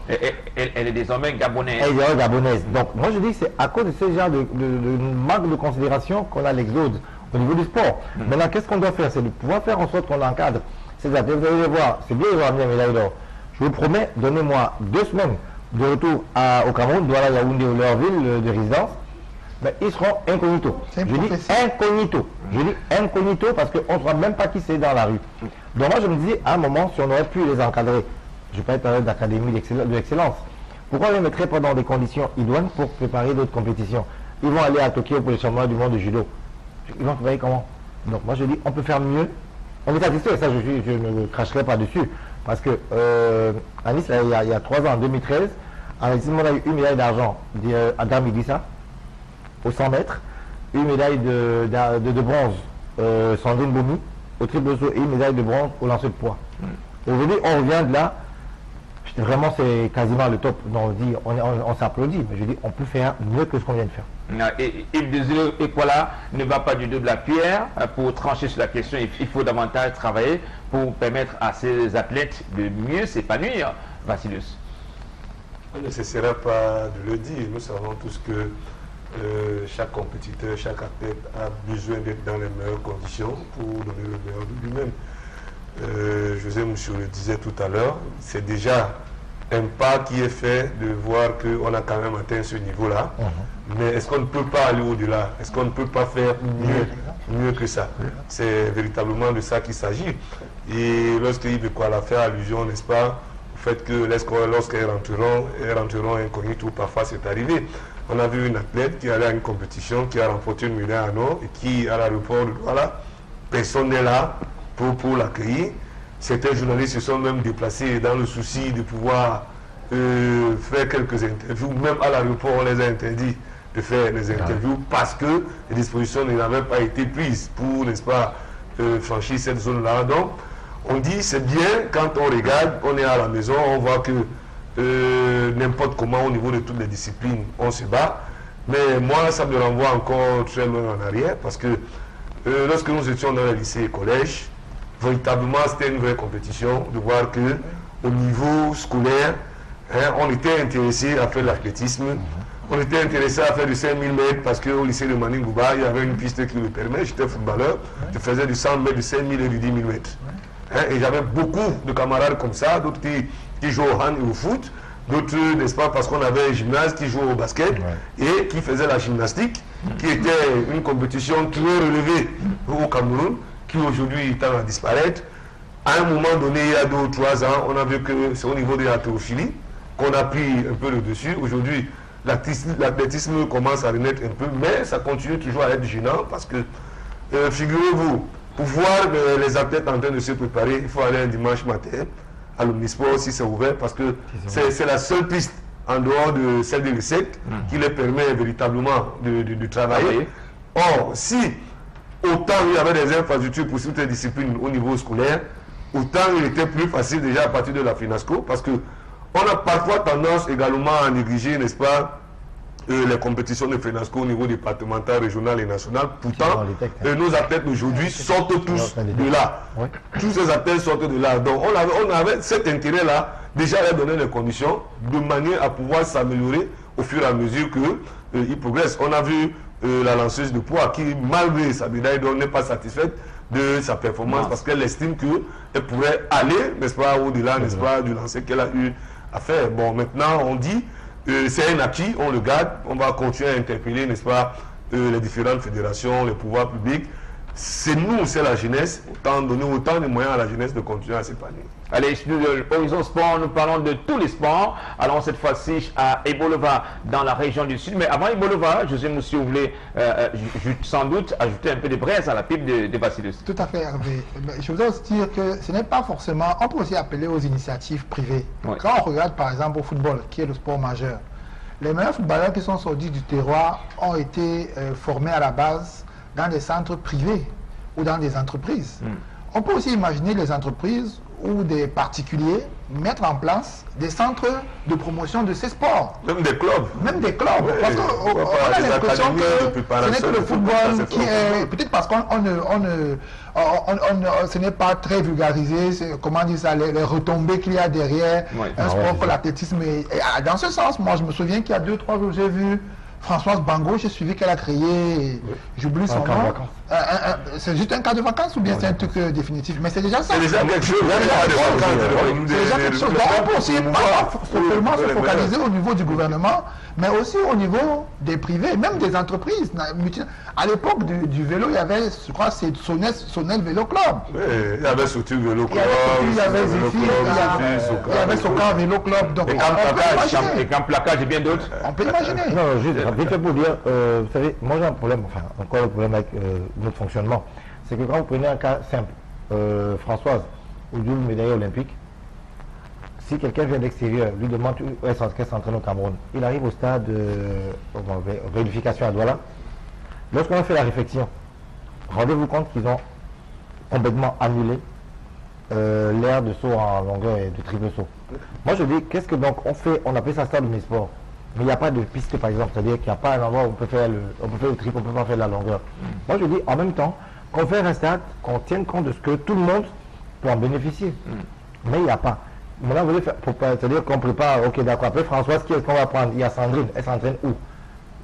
Elle est désormais gabonaise. Elle est gabonaise. Donc moi je dis que c'est à cause de ce genre de manque de considération qu'on a l'exode au niveau du sport. Maintenant, qu'est-ce qu'on doit faire? C'est de pouvoir faire en sorte qu'on encadre ces athlètes. Vous allez voir, c'est bien, ils vont amener la médaille d'or. Je vous promets, donnez-moi 2 semaines de retour au Cameroun, Douala, Yaoundé ou leur ville de résidence. Mais ils seront incognito. Je dis incognito. Je dis incognito parce qu'on ne saura même pas qui c'est dans la rue. Donc moi je me dis, à un moment, si on aurait pu les encadrer, je ne vais pas être d'académie de l'excellence, pourquoi on les mettrait pas dans des conditions idoines pour préparer d'autres compétitions? Ils vont aller à Tokyo pour les championnats du monde de judo. Ils vont travailler comment? Donc moi je dis, on peut faire mieux. On est satisfait, ça je ne cracherai pas dessus. Parce que à Nice, il y a 3 ans, en 2013, En athlétisme, on a eu une médaille d'argent d'Adam Idrissa au 100 mètres, une médaille de bronze Sandrine Bomi au triple saut et une médaille de bronze au lancer de poids. Aujourd'hui, on revient de là. Vraiment, c'est quasiment le top. Donc, on s'applaudit, mais je dis, on peut faire mieux que ce qu'on vient de faire. Et Yves Désiré Ekwala ne va pas du dos de la pierre pour trancher sur la question. Il faut davantage travailler pour permettre à ces athlètes de mieux s'épanouir. Vassilus. On ne cessera pas de le dire. Nous savons tous que chaque compétiteur, chaque athlète a besoin d'être dans les meilleures conditions pour donner le meilleur de lui-même. José Monsieur le disait tout à l'heure, c'est déjà un pas qui est fait de voir qu'on a quand même atteint ce niveau-là. Mais est-ce qu'on ne peut pas aller au-delà? Est-ce qu'on ne peut pas faire mieux que ça? C'est véritablement de ça qu'il s'agit. Et lorsque Yves Ekwala fait allusion, n'est-ce pas, au fait que lorsqu'elles rentreront incognito, parfois c'est arrivé. On a vu une athlète qui allait à une compétition, qui a remporté une médaille en or et qui, à l'aéroport de Douala, personne n'est là pour l'accueillir. Certains journalistes se sont même déplacés dans le souci de pouvoir faire quelques interviews. Même à l'aéroport, on les a interdits de faire les interviews parce que les dispositions n'avaient pas été prises pour, n'est-ce pas, franchir cette zone-là. Donc, on dit c'est bien quand on regarde, on est à la maison, on voit que n'importe comment au niveau de toutes les disciplines, on se bat. Mais moi, ça me renvoie encore très loin en arrière parce que lorsque nous étions dans les lycées et collèges, véritablement, c'était une vraie compétition de voir que au niveau scolaire, on était intéressé à faire de l'athlétisme. On était intéressé à faire du 5000 mètres parce qu'au lycée de Maningouba, il y avait une piste qui le permet. J'étais footballeur, je faisais du 100 mètres, du 5000 et du 10 000 mètres. Et j'avais beaucoup de camarades comme ça, d'autres qui jouent au hand et au foot, d'autres, n'est-ce pas, parce qu'on avait un gymnase qui jouait au basket et qui faisait la gymnastique, qui était une compétition très relevée au Cameroun, qui aujourd'hui tend à disparaître. À un moment donné, il y a 2 ou 3 ans, on a vu que c'est au niveau de l'haltérophilie qu'on a pris un peu le dessus. Aujourd'hui, l'athlétisme commence à renaître un peu, mais ça continue toujours à être gênant parce que, figurez-vous, pour voir les athlètes en train de se préparer, il faut aller un dimanche matin à l'Omnisport si c'est ouvert parce que c'est la seule piste en dehors de celle de l'ESSEC qui les permet véritablement de travailler. Or, si autant il y avait des infrastructures pour toutes les disciplines au niveau scolaire, autant il était plus facile déjà à partir de la FINASCO parce que on a parfois tendance également à négliger, n'est-ce pas, les compétitions de FINASCO au niveau départemental, régional et national. Pourtant, nos athlètes aujourd'hui sortent tous de là. Tous ces athlètes sortent de là. Donc on avait cet intérêt-là déjà à donner les conditions de manière à pouvoir s'améliorer au fur et à mesure qu'ils progressent. On a vu la lanceuse de poids qui, malgré sa médaille d'or, n'est pas satisfaite de sa performance parce qu'elle estime qu'elle pourrait aller, n'est-ce pas, au-delà, n'est-ce pas, du lancer qu'elle a eu à faire. Bon, maintenant, on dit, c'est un acquis, on le garde, on va continuer à interpeller, n'est-ce pas, les différentes fédérations, les pouvoirs publics. C'est nous, c'est la jeunesse, autant donner autant de moyens à la jeunesse de continuer à s'épanouir. Allez, Horizon Sport, nous parlons de tous les sports. Allons cette fois-ci à Ebolova, dans la région du Sud. Mais avant Ebolova, José Moussi voulait sans doute ajouter un peu de braise à la pipe de Vassilus. Tout à fait, Hervé. Je voudrais aussi dire que ce n'est pas forcément... On peut aussi appeler aux initiatives privées. Quand on regarde par exemple au football, qui est le sport majeur, les meilleurs footballeurs qui sont sortis du terroir ont été formés à la base dans des centres privés ou dans des entreprises. On peut aussi imaginer les entreprises ou des particuliers mettre en place des centres de promotion de ces sports. Même des clubs. Même des clubs. Oui, parce qu'on a l'impression que ce n'est que le football qui est... Peut-être parce qu'on ce n'est pas très vulgarisé, comment dire ça, les retombées qu'il y a derrière un sport comme l'athlétisme. Dans ce sens, moi je me souviens qu'il y a 2-3 jours, j'ai vu Françoise Bango, j'ai suivi qu'elle a créé, j'oublie son nom. C'est juste un cas de vacances ou bien c'est un truc définitif? Mais c'est déjà ça. C'est déjà quelque chose. C'est déjà quelque chose. Donc on peut aussi pas seulement se focaliser au niveau du gouvernement, mais aussi au niveau des privés, même des entreprises. À l'époque du vélo, il y avait, je crois, c'est Sonel Vélo Club. Oui, il y avait surtout Vélo Club. Il y avait Zéphyr, il y avait Soka Vélo Club. Donc et Camp Placage et bien d'autres. On peut imaginer. Non, juste vite fait pour dire, vous savez, moi j'ai un problème, enfin, encore le problème avec notre fonctionnement, c'est que quand vous prenez un cas simple, Françoise, ou double médaille olympique, si quelqu'un vient d'extérieur, lui demande où est-ce qu'elle s'entraîne au Cameroun, il arrive au stade de vérification à Douala. Lorsqu'on a fait la réflexion, rendez-vous compte qu'ils ont complètement annulé l'aire de saut en longueur et de triple saut. Moi je dis, qu'est-ce que donc on fait? On appelle ça stade de omnisport, mais il n'y a pas de piste par exemple, c'est-à-dire qu'il n'y a pas un endroit où on peut faire le triple, on peut pas faire la longueur. Moi je dis, en même temps, qu'on fait un stade, qu'on tienne compte de ce que tout le monde peut en bénéficier. Mais il n'y a pas. Maintenant vous voulez faire, c'est-à-dire qu'on prépare, ok d'accord, après Françoise, qui est-ce qu'on va prendre? Il y a Sandrine, elle s'entraîne où?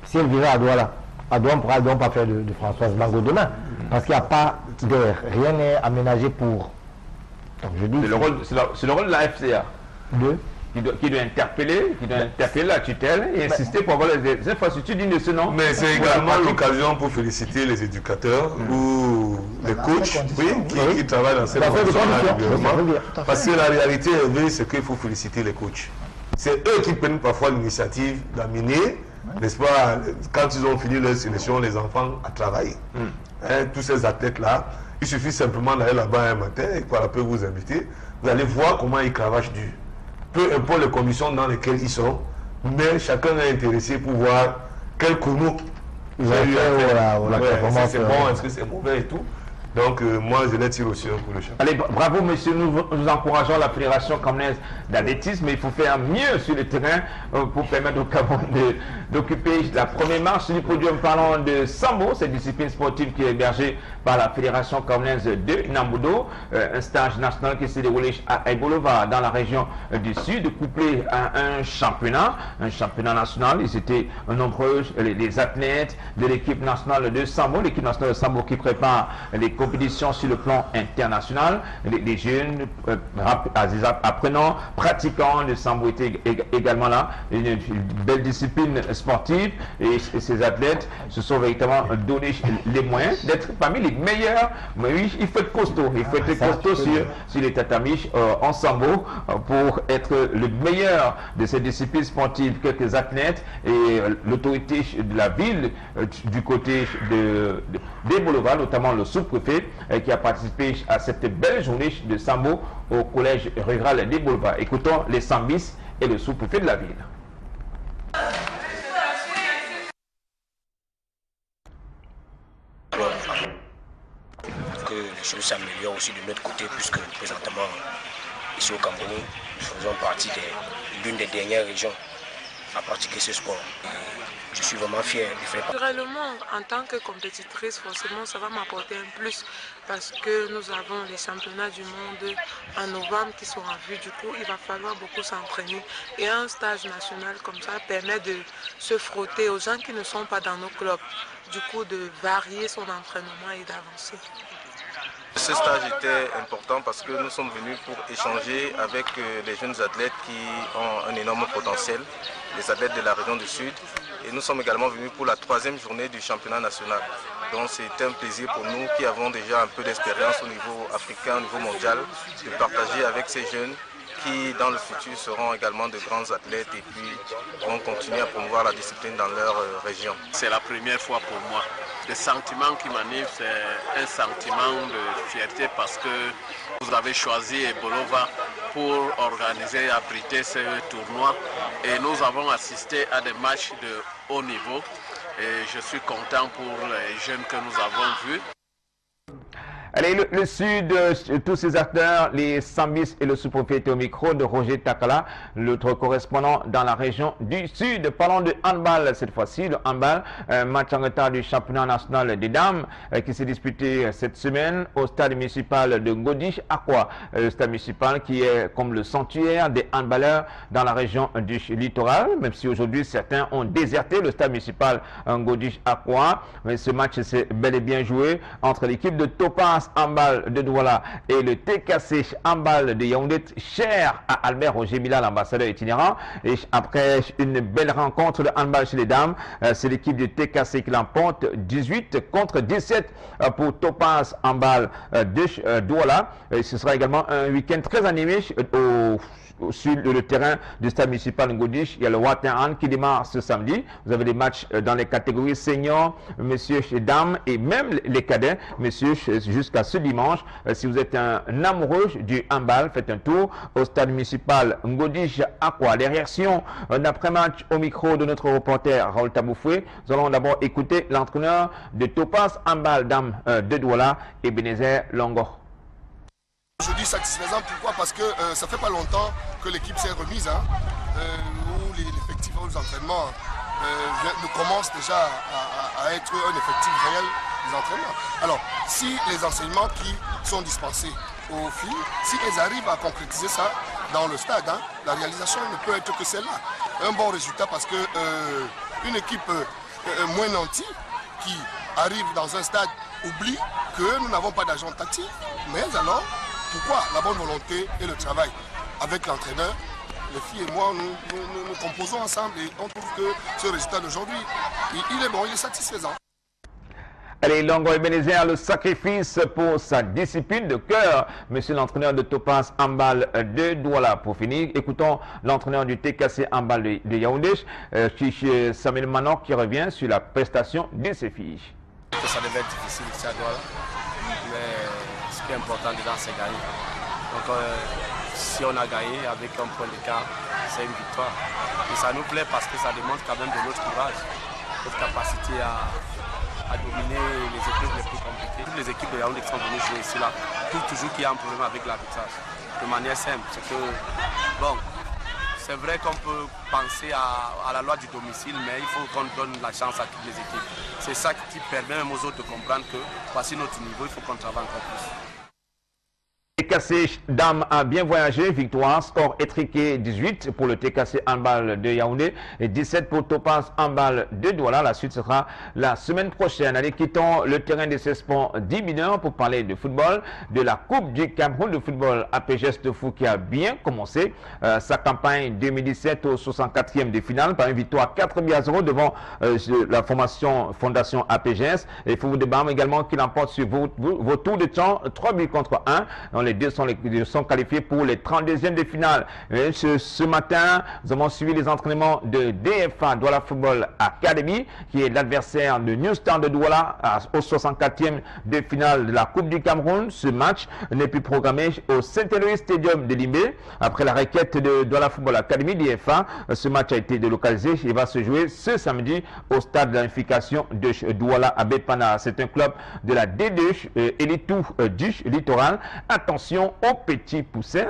Si elle vivait à Douala, on ne pourra donc pas faire de Françoise Bango demain, parce qu'il n'y a pas d'air, rien n'est aménagé pour. Donc je dis. C'est le rôle de la FCA. Qui doit interpeller la tutelle et insister pour avoir les infrastructures dignes de ce nom. Mais c'est également l'occasion pour féliciter les éducateurs ou les coachs qui travaillent dans cette condition. Parce que la réalité, c'est qu'il faut féliciter les coachs. C'est eux qui prennent parfois l'initiative d'amener, n'est-ce pas, quand ils ont fini leur sélection, les enfants à travailler. Tous ces athlètes-là, il suffit simplement d'aller là-bas un matin et qu'on peut vous inviter. Vous allez voir comment ils cravachent dur. Peu importe les conditions dans lesquelles ils sont, mais chacun est intéressé pour voir quel chrono ils ont eu à faire. C'est bon, est-ce que c'est mauvais et tout. Donc moi je les tire aussi pour le champ. Allez, bravo monsieur, nous encourageons la Fédération camerounaise d'athlétisme, mais il faut faire mieux sur le terrain pour permettre au Cameroun d'occuper la première marche du podium. Parlons de Sambo, cette discipline sportive qui est hébergée par la Fédération camerounaise de Nambudo, un stage national qui s'est déroulé à Ebolova dans la région du Sud, couplé à un championnat national. Ils étaient nombreux, les athlètes de l'équipe nationale de Sambo, l'équipe nationale de Sambo qui prépare les compétitions sur le plan international. Les jeunes apprenants, pratiquants de Sambo étaient également là. Une belle discipline sportive et ces athlètes se sont véritablement donné les moyens d'être parmi les meilleurs. Mais oui, il faut être costaud. Il faut être costaud sur les tatamis en Sambo pour être le meilleur de ces disciplines sportives. Quelques athlètes et l'autorité de la ville du côté d'Ebolova, notamment le sous-préfet qui a participé à cette belle journée de Sambo au collège rural d'Ebolova. Écoutons les Sambis et le sous-préfet de la ville. Que les choses s'améliorent aussi de notre côté, puisque présentement, ici au Cameroun, nous faisons partie de l'une des dernières régions à pratiquer ce sport. Je suis vraiment fier de faire partie. Naturellement, en tant que compétitrice, forcément, ça va m'apporter un plus parce que nous avons les championnats du monde en novembre qui sont en vue. Du coup, il va falloir beaucoup s'entraîner. Et un stage national comme ça permet de se frotter aux gens qui ne sont pas dans nos clubs. Du coup, de varier son entraînement et d'avancer. Ce stage était important parce que nous sommes venus pour échanger avec les jeunes athlètes qui ont un énorme potentiel, les athlètes de la région du Sud. Et nous sommes également venus pour la 3e journée du championnat national. Donc c'est un plaisir pour nous qui avons déjà un peu d'expérience au niveau africain, au niveau mondial, de partager avec ces jeunes qui dans le futur seront également de grands athlètes et puis vont continuer à promouvoir la discipline dans leur région. C'est la première fois pour moi. Le sentiment qui m'anime, c'est un sentiment de fierté parce que vous avez choisi Ebolova pour organiser et abriter ce tournoi et nous avons assisté à des matchs de haut niveau et je suis content pour les jeunes que nous avons vus. Allez, le Sud, tous ces acteurs, les Sambis et le sous-préfet au micro de Roger Takala, l'autre correspondant dans la région du Sud. Parlons de handball cette fois-ci, le handball, match en retard du championnat national des dames qui s'est disputé cette semaine au stade municipal de Ngodish Akwa. Le stade municipal qui est comme le sanctuaire des handballeurs dans la région du littoral, même si aujourd'hui certains ont déserté le stade municipal Ngodish Akwa. Mais ce match s'est bel et bien joué entre l'équipe de Topaz handball de Douala et le TKC handball de Yaoundé, cher à Albert Roger Mila, l'ambassadeur itinérant. Et après une belle rencontre de handball chez les dames, c'est l'équipe du TKC qui l'emporte 18 contre 17 pour Topaz handball de Douala. Et ce sera également un week-end très animé sur le terrain du stade municipal Ngodish. Il y a le Waterhan qui démarre ce samedi. Vous avez des matchs dans les catégories seniors, messieurs et dames, et même les cadets, messieurs jusqu'à jusqu'à ce dimanche. Si vous êtes un amoureux du handball, faites un tour au stade municipal Ngodish Aqua. Les réactions d'après-match au micro de notre reporter Raoul Taboufoué. Nous allons d'abord écouter l'entraîneur de Topaz Handball Dame de Douala, Ebenezer Longo. Je dis satisfaisant, pourquoi? Parce que ça fait pas longtemps que l'équipe s'est remise, où l'effectif aux entraînements commence déjà à être un effectif réel des entraînements. Alors, si les enseignements qui sont dispensés aux filles, si elles arrivent à concrétiser ça dans le stade, la réalisation ne peut être que celle-là. Un bon résultat parce que une équipe moins nantie qui arrive dans un stade oublie que nous n'avons pas d'agent tactique, mais alors, pourquoi la bonne volonté et le travail avec l'entraîneur? Les filles et moi, nous composons ensemble et on trouve que ce résultat d'aujourd'hui, il est bon, il est satisfaisant. Allez, Longo Ebenezer, le sacrifice pour sa discipline de cœur. Monsieur l'entraîneur de Topaz Handball de Douala. Pour finir, écoutons l'entraîneur du TKC Handball de Yaoundé, Samuel Manor, qui revient sur la prestation de ses filles. Ça devait être difficile ici à Douala, mais ce qui est important dedans, c'est gagner. Donc, si on a gagné avec un point d'écart, c'est une victoire. Et ça nous plaît parce que ça démontre quand même de notre courage, notre capacité à dominer les équipes les plus compliquées. Toutes les équipes de Yaoundé qui sont venues jouer ici, là, trouvent toujours qu'il y a un problème avec l'arbitrage. De manière simple, c'est que, bon, c'est vrai qu'on peut penser à la loi du domicile, mais il faut qu'on donne la chance à toutes les équipes. C'est ça qui permet même aux autres de comprendre que, voici notre niveau, il faut qu'on travaille encore plus. TKC Dame a bien voyagé, victoire, score étriqué 18 pour le TKC Handball de Yaoundé et 17 pour Topaz Handball de Douala. La suite sera la semaine prochaine. Allez, quittons le terrain de ces sports 10 mineurs pour parler de football, de la Coupe du Cameroun de football APGS de foot qui a bien commencé sa campagne 2017 au 64e de finale par une victoire 4-0 devant la fondation APGS. Et il faut vous débattre également qu'il emporte sur vos tours de temps 3-1. Les deux sont qualifiés pour les 32e de finale. Ce matin, nous avons suivi les entraînements de DFA, Douala Football Academy, qui est l'adversaire de New Star de Douala au 64e de finale de la Coupe du Cameroun. Ce match n'est plus programmé au Saint-Éloi Stadium de Limbé. Après la requête de Douala Football Academy, DFA, ce match a été délocalisé. Il va se jouer ce samedi au stade d'unification de Douala à Bepana. C'est un club de la D2 Elitou du Littoral. Attention aux petits poussets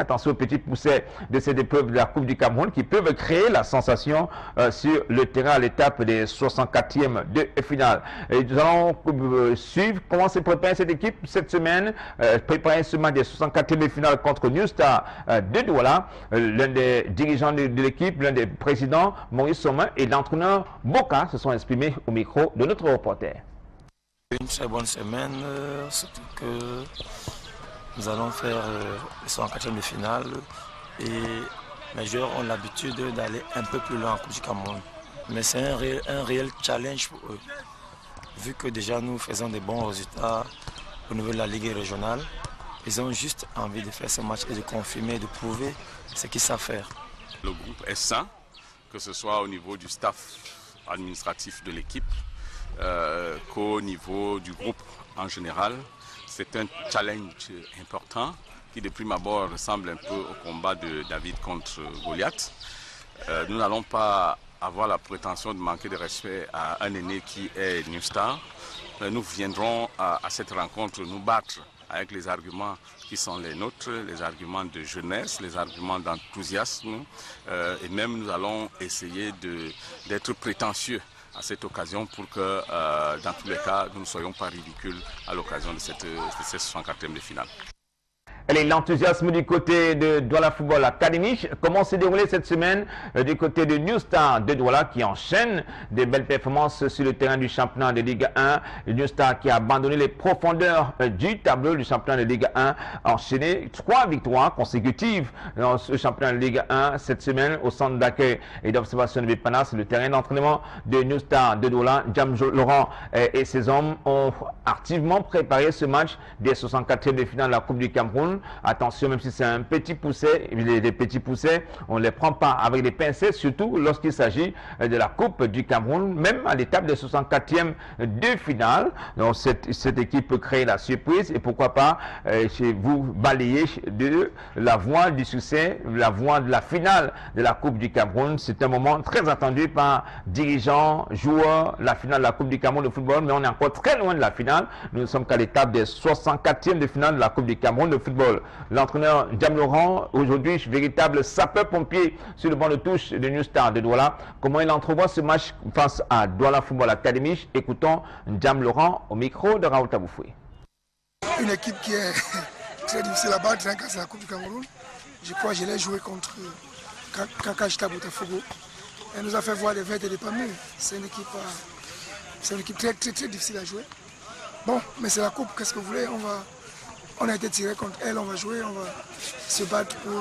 de cette épreuve de la Coupe du Cameroun qui peuvent créer la sensation sur le terrain à l'étape des 64e de finale. Et nous allons suivre comment s'est préparée cette équipe cette semaine, préparer ce match des 64e de finale contre New Star de Douala. L'un des dirigeants de l'équipe, l'un des présidents, Maurice Sommin, et l'entraîneur Boka se sont exprimés au micro de notre reporter. Une très bonne semaine, surtout que nous allons faire le 64e de finale et mes joueurs ont l'habitude d'aller un peu plus loin en Coupe du Cameroun. Mais c'est un réel challenge pour eux, vu que déjà nous faisons des bons résultats au niveau de la Ligue régionale. Ils ont juste envie de faire ce match et de confirmer, de prouver ce qu'ils savent faire. Le groupe est sain, que ce soit au niveau du staff administratif de l'équipe, qu'au niveau du groupe en général. C'est un challenge important qui de prime abord ressemble un peu au combat de David contre Goliath. Nous n'allons pas avoir la prétention de manquer de respect à un aîné qui est New Star. Nous viendrons à cette rencontre nous battre avec les arguments qui sont les nôtres, les arguments de jeunesse, les arguments d'enthousiasme. Et même nous allons essayer d'être prétentieux à cette occasion pour que, dans tous les cas, nous ne soyons pas ridicules à l'occasion de cette 64e de finale. Allez, l'enthousiasme du côté de Douala Football Academy. Comment s'est déroulé cette semaine du côté de New Star de Douala qui enchaîne des belles performances sur le terrain du championnat de Ligue 1. New Star qui a abandonné les profondeurs du tableau du championnat de Ligue 1, a enchaîné 3 victoires consécutives dans ce championnat de Ligue 1 cette semaine au centre d'accueil et d'observation de Bepana. C'est le terrain d'entraînement de New Star de Douala. Jam Laurent et ses hommes ont activement préparé ce match des 64e de finale de la Coupe du Cameroun. Cameroun. Attention, même si c'est un petit pousset, les petits poussets, on ne les prend pas avec des pincettes, surtout lorsqu'il s'agit de la Coupe du Cameroun, même à l'étape de 64e de finale. Donc cette équipe peut créer la surprise et pourquoi pas vous balayer de la voie du succès, la voie de la finale de la Coupe du Cameroun. C'est un moment très attendu par dirigeants, joueurs, la finale de la Coupe du Cameroun de football, mais on est encore très loin de la finale. Nous ne sommes qu'à l'étape des 64e de finale de la Coupe du Cameroun de football. L'entraîneur Ndiam Laurent, aujourd'hui véritable sapeur-pompier sur le banc de touche de New Star de Douala. Comment il entrevoit ce match face à Douala Football Academy? Écoutons Ndiam Laurent au micro de Raoul Taboufoué. Une équipe qui est très difficile à battre, hein, quand c'est la Coupe du Cameroun. Je crois que je l'ai joué contre Kakajta Botafogo. Elle nous a fait voir des vertes et des pas mûres. C'est une équipe très difficile à jouer. Bon, mais c'est la coupe, qu'est-ce que vous voulez? On a été tiré contre elle, on va jouer, on va se battre pour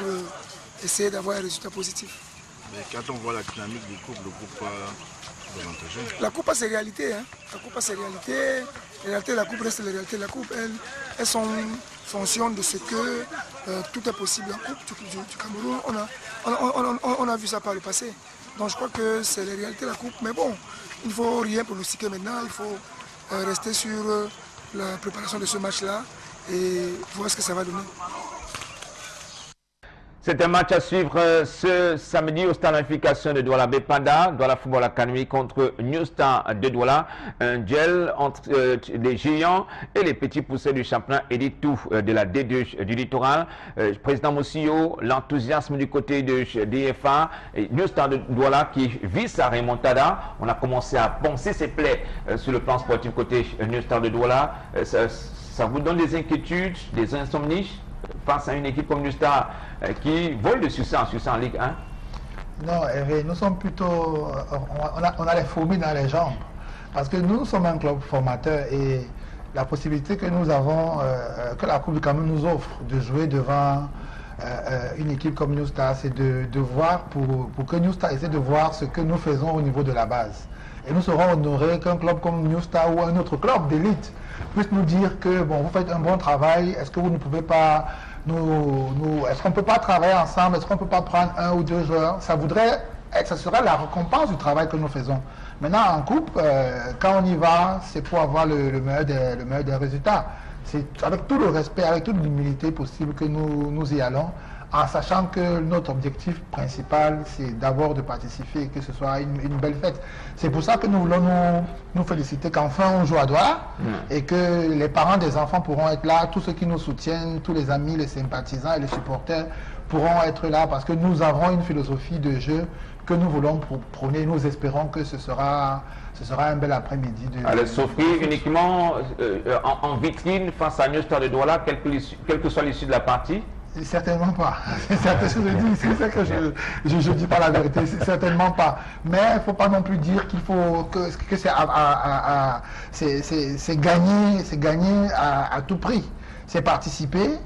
essayer d'avoir un résultat positif. Mais quand on voit la dynamique du couple, le groupe va avantager. La coupe a ses réalités, hein. La coupe a ses réalités. Les réalités de la coupe restent les réalités de la coupe. Elles sont fonction de ce que tout est possible en coupe du Cameroun. On a vu ça par le passé. Donc je crois que c'est les réalités de la coupe. Mais bon, il ne faut rien pronostiquer maintenant. Il faut rester sur la préparation de ce match-là et voir ce que ça va donner. C'est un match à suivre ce samedi au stade d'unification de Douala Bepanda, Douala Football Academy contre New Star de Douala. Un duel entre les géants et les petits poussés du championnat Elite 2 de la D2 du littoral. Président Moussio, l'enthousiasme du côté de DFA, et New Star de Douala qui vit sa remontada. On a commencé à penser ses plaies sur le plan sportif côté New Star de Douala. Ça vous donne des inquiétudes, des insomnies face à une équipe comme New Star qui vole de succès en Ligue 1? Non, Hervé, nous sommes plutôt... On a les fourmis dans les jambes. Parce que nous sommes un club formateur et la possibilité que nous avons, que la Coupe du Cameroun nous offre de jouer devant une équipe comme New Star, c'est de voir, pour que New Star essaie de voir ce que nous faisons au niveau de la base. Et nous serons honorés qu'un club comme New Star ou un autre club d'élite puisse nous dire que bon, vous faites un bon travail, est-ce que vous ne pouvez pas est-ce qu'on ne peut pas travailler ensemble, est-ce qu'on ne peut pas prendre un ou deux joueurs? Ça serait la récompense du travail que nous faisons. Maintenant en coupe, quand on y va, c'est pour avoir le meilleur des résultats. C'est avec tout le respect, avec toute l'humilité possible que nous y allons, en sachant que notre objectif principal, c'est d'abord de participer et que ce soit une belle fête. C'est pour ça que nous voulons nous féliciter qu'enfin on joue à Douala et que les parents des enfants pourront être là, tous ceux qui nous soutiennent, tous les amis, les sympathisants et les supporters pourront être là parce que nous avons une philosophie de jeu que nous voulons prôner. Nous espérons que ce sera un bel après-midi. Allez s'offrir uniquement en vitrine face à New Star de Douala, quelle que soit l'issue de la partie? Certainement pas. C'est que je dis pas la vérité. Certainement pas. Mais il ne faut pas non plus dire qu'il faut que c'est gagner à tout prix. C'est participer,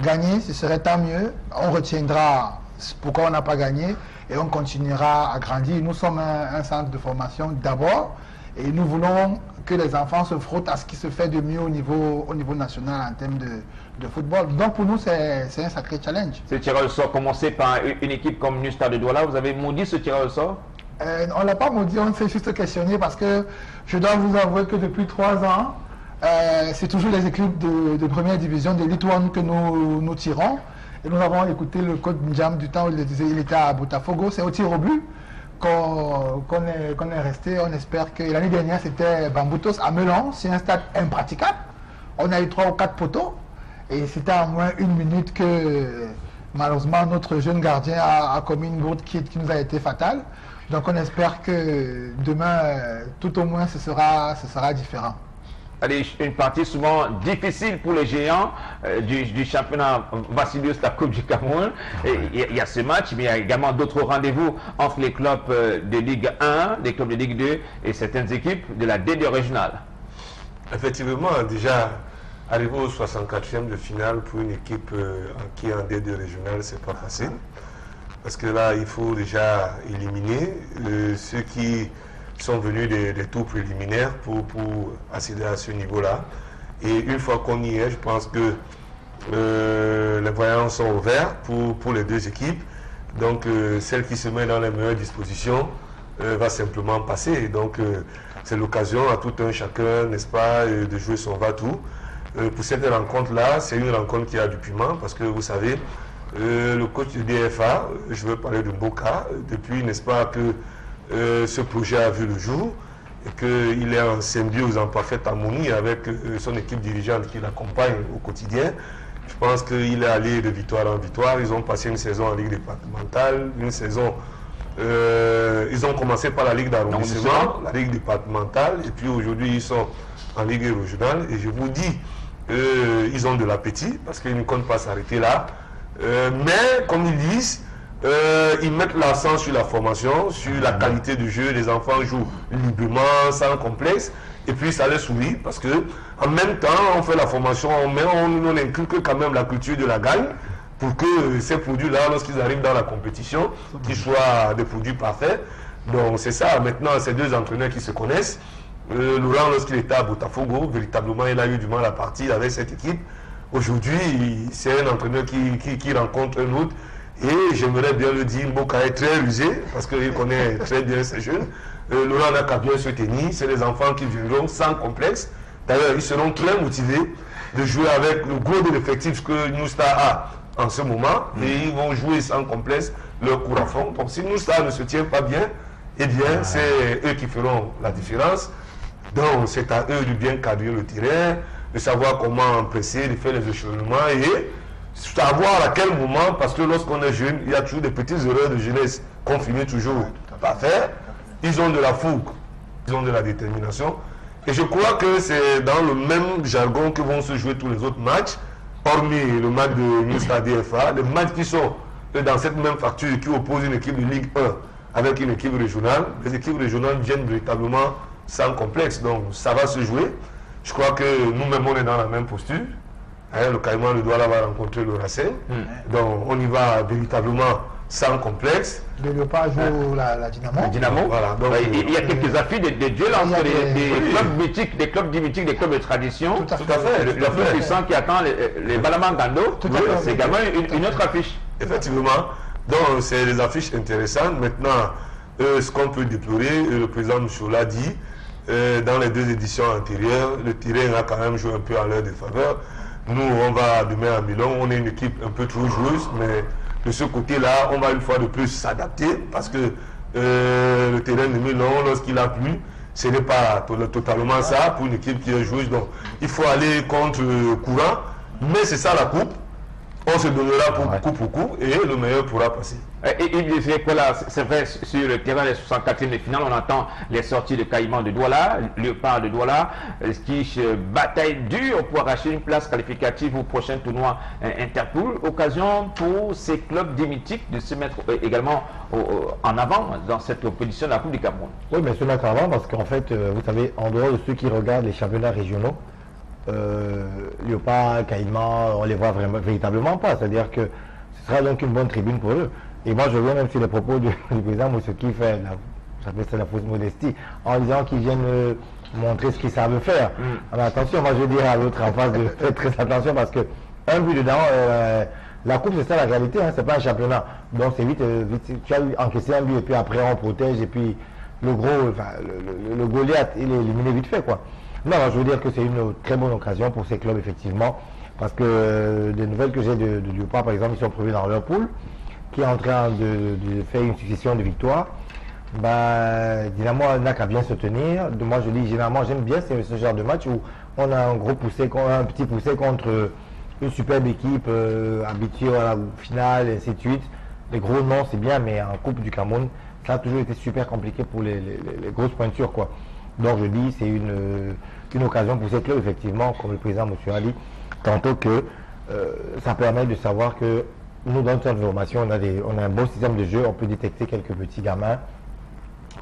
gagner, ce serait tant mieux. On retiendra pourquoi on n'a pas gagné et on continuera à grandir. Nous sommes un centre de formation d'abord et nous voulons que les enfants se frottent à ce qui se fait de mieux au niveau national en termes de football. Donc pour nous, c'est un sacré challenge. Ce tirage au sort commencé par une équipe comme New Star de Douala, vous avez maudit ce tirage au sort? On ne l'a pas maudit, on s'est juste questionné parce que je dois vous avouer que depuis 3 ans, c'est toujours les équipes de première division de Elite 1 que nous tirons. Et nous avons écouté le coach Ndiam du temps où il disait qu'il était à Botafogo, c'est au tir au but qu'on est resté. On espère que l'année dernière c'était Bamboutos à Melon, c'est un stade impraticable. On a eu 3 ou 4 poteaux et c'était en moins 1 minute que malheureusement notre jeune gardien a commis une bourde qui nous a été fatale. Donc on espère que demain, tout au moins, ce sera différent. Allez, une partie souvent difficile pour les géants du championnat Vassilios, la Coupe du Cameroun. Il y a ce match, mais il y a également d'autres rendez-vous entre les clubs de Ligue 1, des clubs de Ligue 2 et certaines équipes de la D2 régionale. Effectivement, déjà, arriver au 64e de finale pour une équipe qui est en D2 régionale, c'est pas facile. Parce que là, il faut déjà éliminer ceux qui sont venus des tours préliminaires pour accéder à ce niveau-là. Et une fois qu'on y est, je pense que les voyants sont ouverts pour les deux équipes. Donc celle qui se met dans les meilleures dispositions va simplement passer. Donc c'est l'occasion à tout un chacun, n'est-ce pas, de jouer son va-tout. Pour cette rencontre-là, c'est une rencontre qui a du piment parce que vous savez, le coach du DFA, je veux parler de Boca, depuis, n'est-ce pas, que ce projet a vu le jour et qu'il est en symbiose, en parfaite harmonie avec son équipe dirigeante qui l'accompagne au quotidien. Je pense qu'il est allé de victoire en victoire. Ils ont passé une saison en Ligue départementale, une saison... ils ont commencé par la Ligue d'arrondissement, la Ligue départementale, et puis aujourd'hui ils sont en Ligue régionale. Et je vous dis, ils ont de l'appétit parce qu'ils ne comptent pas s'arrêter là. Mais comme ils disent, ils mettent l'accent sur la formation, sur la qualité du jeu. Les enfants jouent librement, sans complexe. Et puis ça les sourit parce que en même temps, on fait la formation, on inculque quand même la culture de la gagne pour que ces produits-là, lorsqu'ils arrivent dans la compétition, qu'ils soient des produits parfaits. Donc c'est ça. Maintenant, ces deux entraîneurs qui se connaissent. Laurent, lorsqu'il était à Botafogo, véritablement, il a eu du mal à partir avec cette équipe. Aujourd'hui, c'est un entraîneur qui rencontre un autre. Et j'aimerais bien le dire, Mboka est très rusé parce qu'il connaît très bien ces jeunes. Laurent n'a qu'à bien se tenir. C'est les enfants qui viendront sans complexe. D'ailleurs, ils seront très motivés de jouer avec le gros de l'effectif que New Star a en ce moment. Et ils vont jouer sans complexe leur cours à fond. Donc si New Star ne se tient pas bien, eh bien, c'est eux qui feront la différence. Donc c'est à eux de bien cadrer le terrain, de savoir comment presser, de faire les échelonnements et savoir à quel moment, parce que lorsqu'on est jeune, il y a toujours des petites erreurs de jeunesse qu'on finit toujours par faire. Ils ont de la fougue, ils ont de la détermination. Et je crois que c'est dans le même jargon que vont se jouer tous les autres matchs, hormis le match de New Star DFA, les matchs qui sont dans cette même facture qui opposent une équipe de Ligue 1 avec une équipe régionale. Les équipes régionales viennent véritablement sans complexe, donc ça va se jouer. Je crois que nous-mêmes on est dans la même posture. Le Caïman le Douala va rencontrer le Racing. Donc on y va véritablement sans complexe. Le Léopard joue la Dynamo. La Dynamo. Voilà. Donc, il y a quelques affiches des duels entre des clubs mythiques, des clubs mythiques, des clubs de tradition. Tout à fait. Le plus puissant qui attend les Balamangando, c'est également une autre affiche. Effectivement. Donc c'est des affiches intéressantes. Maintenant, ce qu'on peut déplorer, le président Michel l'a dit, dans les deux éditions antérieures, le terrain a quand même joué un peu en leur défaveur. Nous, on va demain à Milan, on est une équipe un peu trop joueuse, mais de ce côté-là, on va une fois de plus s'adapter parce que le terrain de Milan, lorsqu'il a plu, ce n'est pas totalement ça pour une équipe qui est joueuse. Donc, il faut aller contre courant, mais c'est ça la coupe. On se donnera pour coup et le meilleur pourra passer. Et il disait que là, c'est vrai, sur le terrain des 64e de finale, on entend les sorties de Caïman de Douala, Léopard de Douala, qui se bataille dure pour arracher une place qualificative au prochain tournoi Interpool. Occasion pour ces clubs mythiques de se mettre également en avant dans cette compétition de la Coupe du Cameroun. Oui, mais se mettre en avant parce qu'en fait, vous savez, en dehors de ceux qui regardent les championnats régionaux, Léopard, Caïman, on les voit vraiment, véritablement pas. C'est-à-dire que ce sera donc une bonne tribune pour eux. Et moi, je reviens même sur les propos du président Moussouki fait, j'appelle ça la fausse modestie, en disant qu'ils viennent montrer ce qu'ils savent faire. Alors attention, moi je vais dire à l'autre en face de faire très attention parce que un but dedans, la coupe c'est ça la réalité, hein, c'est pas un championnat. Donc c'est vite, tu as encaissé un but et puis après on protège et puis le gros, le Goliath il est éliminé vite fait quoi. Non, je veux dire que c'est une très bonne occasion pour ces clubs effectivement parce que des nouvelles que j'ai de Léopard par exemple, ils sont premiers dans leur poule, qui est en train de faire une succession de victoires. Dynamo n'a qu'à bien se tenir. Moi je dis généralement j'aime bien ce genre de match où on a un petit poussé contre une superbe équipe habituée à la finale et ainsi de suite. Les gros noms c'est bien, mais en Coupe du Cameroun ça a toujours été super compliqué pour les grosses pointures quoi. Donc je dis c'est une occasion pour ces clubs effectivement, comme le président monsieur a dit tantôt, que ça permet de savoir que nous, dans notre formation, on a un bon système de jeu, on peut détecter quelques petits gamins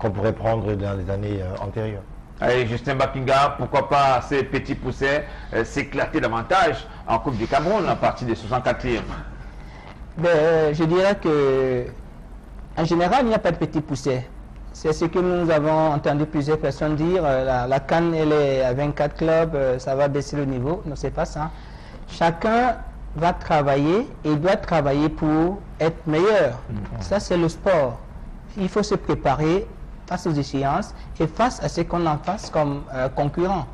qu'on pourrait prendre dans les années antérieures. Allez, Justin Bakinga, pourquoi pas ces petits poussets s'éclater davantage en Coupe du Cameroun à partir des 64e? Je dirais que en général, il n'y a pas de petits poussets. C'est ce que nous avons entendu plusieurs personnes dire. La CAN, elle est à 24 clubs, ça va baisser le niveau. Non, c'est pas ça. Chacun va travailler et doit travailler pour être meilleur. Ça, c'est le sport. Il faut se préparer face aux échéances et face à ce qu'on en face comme concurrent.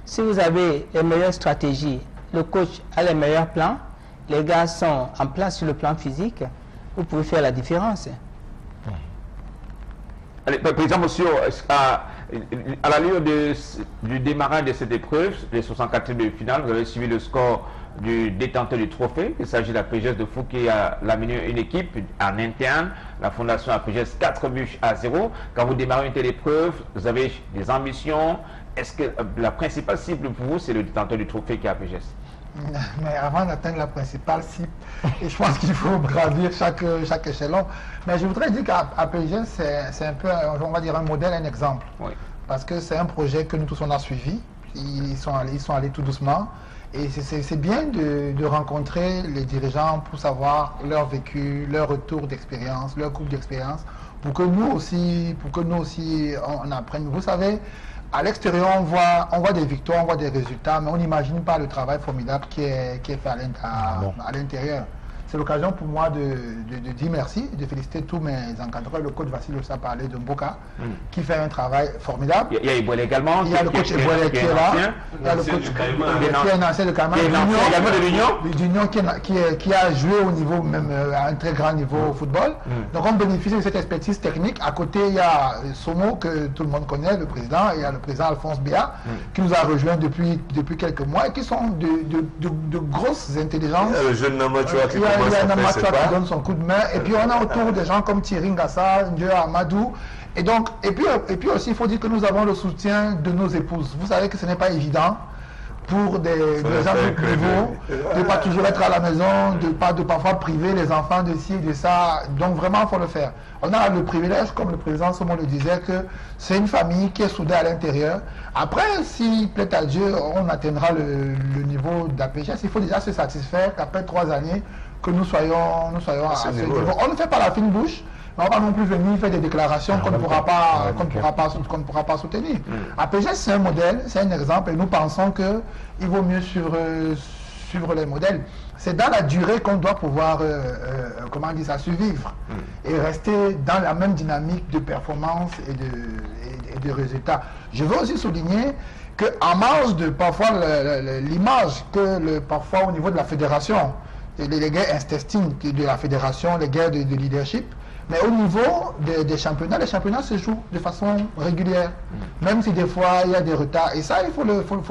Si vous avez les meilleures stratégies, le coach a les meilleurs plans, les gars sont en place sur le plan physique, vous pouvez faire la différence. Allez, président monsieur, à l'allure du démarrage de cette épreuve, les 64e de finale, vous avez suivi le score du détenteur du trophée. Il s'agit de la PGS de Fou qui a laminé une équipe en interne, la fondation APGS 4-0. Quand vous démarrez une telle épreuve, vous avez des ambitions. Est-ce que la principale cible pour vous, c'est le détenteur du trophée qui est APGS? Mais avant d'atteindre la principale cible, et je pense qu'il faut gravir chaque échelon. Mais je voudrais dire qu'APGS, c'est un peu, on va dire, un modèle, un exemple. Oui. Parce que c'est un projet que nous tous on a suivi. Ils sont allés tout doucement. Et c'est bien de rencontrer les dirigeants pour savoir leur vécu, leur retour d'expérience, leur coupe d'expérience, pour que nous aussi on apprenne. Vous savez, à l'extérieur, on voit des victoires, on voit des résultats, mais on n'imagine pas le travail formidable qui est fait à l'intérieur. C'est l'occasion pour moi de dire merci, de féliciter tous mes encadreurs. Le coach Vassile aussi a parlé de Mboka, qui fait un travail formidable. Il y a Eboile également. Il y a le coach Eboile qui est là. Il y a le coach qui est un ancien de Caïman. L'Union qui a joué au niveau, même à un très grand niveau au football. Donc on bénéficie de cette expertise technique. À côté, il y a Somo, que tout le monde connaît, le président. Il y a le président Alphonse Béa, qui nous a rejoints depuis quelques mois et qui sont de grosses intelligences. Il y a le jeune Namachua qui il y a un amateur qui donne son coup de main. Et puis on a autour des gens comme Thierry Ngassa, Ndieu Amadou. Et puis aussi, il faut dire que nous avons le soutien de nos épouses. Vous savez que ce n'est pas évident pour des gens de niveau, de ne pas toujours être à la maison, de parfois priver les enfants de ci et de ça. Donc vraiment, il faut le faire. On a le privilège, comme le président Somo le disait, que c'est une famille qui est soudée à l'intérieur. Après, s'il plaît à Dieu, on atteindra le niveau d'APGS. Il faut déjà se satisfaire qu'après 3 années, que nous soyons à ce niveau. On ne fait pas la fine bouche, mais on va non plus venir faire des déclarations qu'on ne pourra pas soutenir. APGS, c'est un modèle, c'est un exemple, et nous pensons qu'il vaut mieux suivre les modèles. C'est dans la durée qu'on doit pouvoir, survivre et rester dans la même dynamique de performance et de résultats. Je veux aussi souligner qu'en marge de parfois l'image que parfois au niveau de la fédération, les guerres intestines de la fédération, les guerres de leadership, mais au niveau des championnats, les championnats se jouent de façon régulière, même si des fois il y a des retards. Et ça, il faut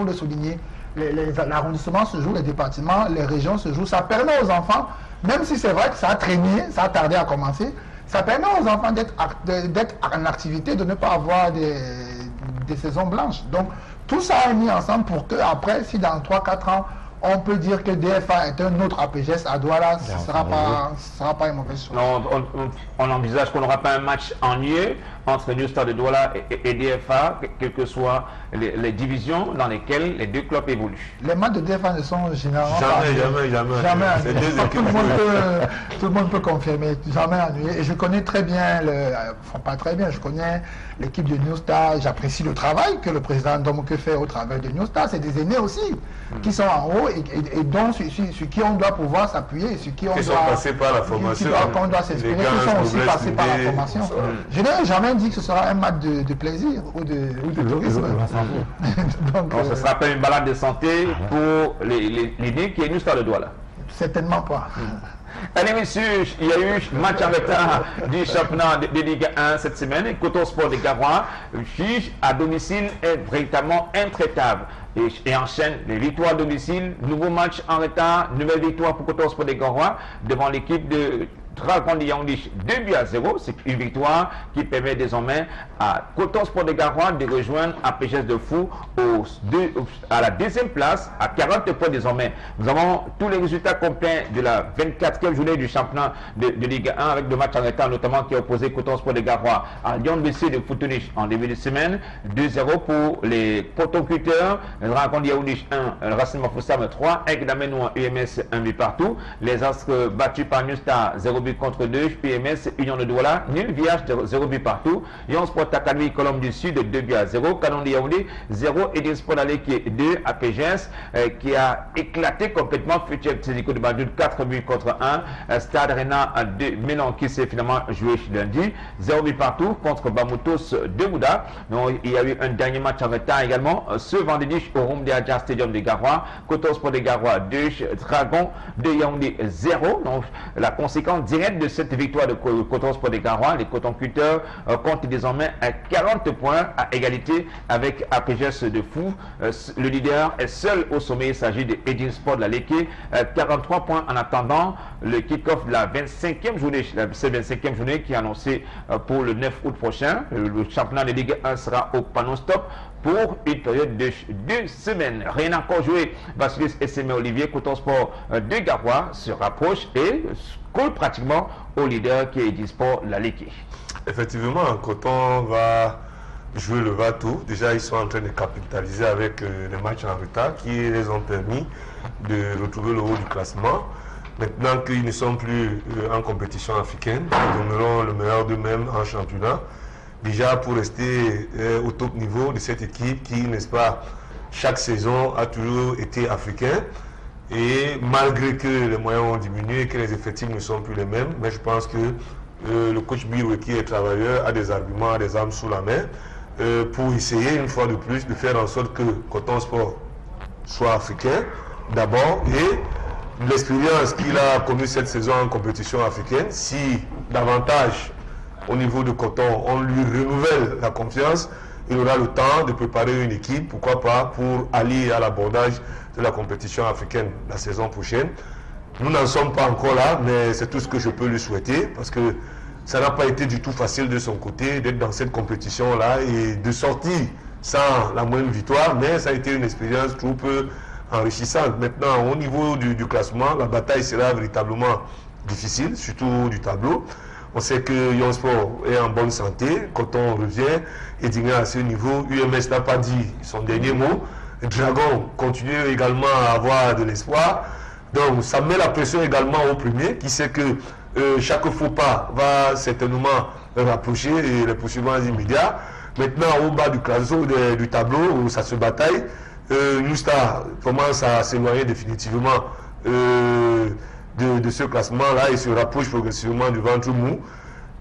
le souligner. L'arrondissement se joue, les départements, les régions se jouent. Ça permet aux enfants, même si c'est vrai que ça a traîné, ça a tardé à commencer, ça permet aux enfants d'être en activité, de ne pas avoir des saisons blanches. Donc tout ça est mis ensemble pour que après, si dans 3-4 ans, on peut dire que DFA est un autre APGS à Douala, ce ne sera pas une mauvaise chose. Non, on envisage qu'on n'aura pas un match ennuyeux entre New Star de Douala et DFA, quelles que soient les divisions dans lesquelles les deux clubs évoluent. Les matchs de DFA ne sont généralement jamais tout le monde peut confirmer, jamais ennuyé. Et je connais très bien, pas très bien, je connais l'équipe de New Star, j'apprécie le travail que le président Domoke fait au travers de New Star. C'est des aînés aussi qui sont en haut et dont sur qui on doit pouvoir s'appuyer, sur qui on doit passer par la formation, qu'on doit s'inspirer, qui sont aussi passés par la formation. Je n'ai jamais dit que ce sera un match de plaisir ou de tourisme. Donc, ce ne sera pas une balade de santé pour l'idée qui est New Star de Douala. Certainement pas. Allez messieurs, il y a eu match en retard du championnat de Ligue 1 cette semaine. Coton Sport de Garoua, juge à domicile, est véritablement intraitable. Et enchaîne les victoires à domicile, nouveau match en retard, nouvelle victoire pour Coton Sport de Garoua devant l'équipe de Dragon de Yanglish 2-0. C'est une victoire qui permet désormais à Coton Sport de Garoua de rejoindre APGS de Fou à la 2e place à 40 points désormais. Nous avons tous les résultats complets de la 24e journée du championnat de Ligue 1 avec deux matchs en retard notamment qui a opposé Coton Sport de Garoua à Lyon BC de Foutoniche en début de semaine. 2-0 pour les Coton-Cutters, Dragon de Yanglish 1, Racine Mafoussam 3, Aigle d'Amenoua UMS 1 but partout. Les Astres battus par New Star 0 buts contre 2. PMS Union de Douala, nul vierge de 0 buts partout. Yon Sport Academy Colombe du Sud 2 buts à 0. Canon de Yaoundé 0. Edin Sport Aleki 2 à PGS qui a éclaté complètement Futur Sédico de Bandoud 4 buts contre 1. Stade Rena 2. Ménon qui s'est finalement joué lundi 0 buts partout contre Bamoutos de Mouda. Donc il y a eu un dernier match en retard également ce vendredi au Roum de Adja Stadium de Garoua. Coton Sport de Garoua 2. Dragon de Yaoundé 0. Donc la conséquence directe de cette victoire de Coton Sport de Garoua, les Coton Cutters comptent désormais à 40 points à égalité avec APGS de Fou. Le leader est seul au sommet. Il s'agit de Edin Sport de la Leke, 43 points en attendant le kick-off de la 25e journée, cette 25e journée qui est annoncée pour le 9 août prochain. Le championnat de Ligue 1 sera au panneau stop pour une période de 2 semaines. Rien encore joué. Basilis SM Olivier, Coton Sport de Garoua se rapproche et colle pratiquement au leader qui est Edin Sport la Leke. Effectivement, Coton va jouer le va-tout. Déjà, ils sont en train de capitaliser avec les matchs en retard qui les ont permis de retrouver le haut du classement. Maintenant qu'ils ne sont plus en compétition africaine, ils donneront le meilleur d'eux-mêmes en championnat. Déjà pour rester au top niveau de cette équipe qui, n'est-ce pas, chaque saison a toujours été africain. Et malgré que les moyens ont diminué, que les effectifs ne sont plus les mêmes, mais je pense que le coach Birou, qui est travailleur, a des arguments, a des armes sous la main pour essayer une fois de plus de faire en sorte que Coton Sport soit africain d'abord, et l'expérience qu'il a connue cette saison en compétition africaine, si davantage au niveau de Coton on lui renouvelle la confiance, il aura le temps de préparer une équipe, pourquoi pas, pour aller à l'abordage de la compétition africaine la saison prochaine. Nous n'en sommes pas encore là, mais c'est tout ce que je peux lui souhaiter, parce que ça n'a pas été du tout facile de son côté d'être dans cette compétition-là et de sortir sans la moindre victoire, mais ça a été une expérience trop peu enrichissante. Maintenant, au niveau du classement, la bataille sera véritablement difficile, surtout du tableau. On sait que Yon Sport est en bonne santé. Quand on revient et dit à ce niveau, UMS n'a pas dit son dernier mot. Dragon continue également à avoir de l'espoir. Donc ça met la pression également au premier, qui sait que chaque faux pas va certainement rapprocher et les poursuivants immédiats. Maintenant, au bas du classement du tableau, où ça se bataille, Nusta commence à s'éloigner définitivement de ce classement-là et se rapproche progressivement du ventre mou.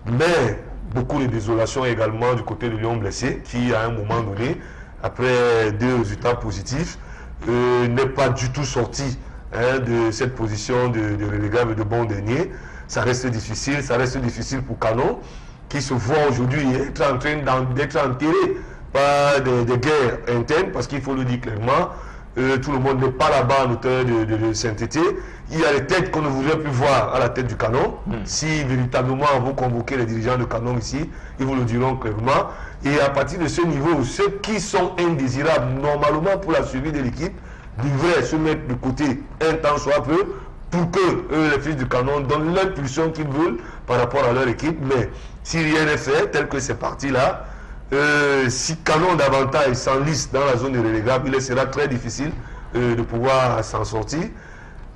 Mais beaucoup de désolation également du côté de Lyon Blessé, qui à un moment donné, après 2 résultats positifs, n'est pas du tout sorti de cette position de relégable de bon dernier. Ça reste difficile pour Canon, qui se voit aujourd'hui être en train d'être enterré par des guerres internes, parce qu'il faut le dire clairement, tout le monde n'est pas là-bas en hauteur de sainteté. Il y a des têtes qu'on ne voudrait plus voir à la tête du Canon. Si véritablement vous convoquez les dirigeants de Canon ici, ils vous le diront clairement. Et à partir de ce niveau, ceux qui sont indésirables normalement pour la survie de l'équipe devraient se mettre de côté un temps soit peu pour que les fils du Canon donnent l'impulsion qu'ils veulent par rapport à leur équipe. Mais si rien n'est fait, tel que c'est parti là, si Canon davantage s'enlise dans la zone relégable, il sera très difficile de pouvoir s'en sortir.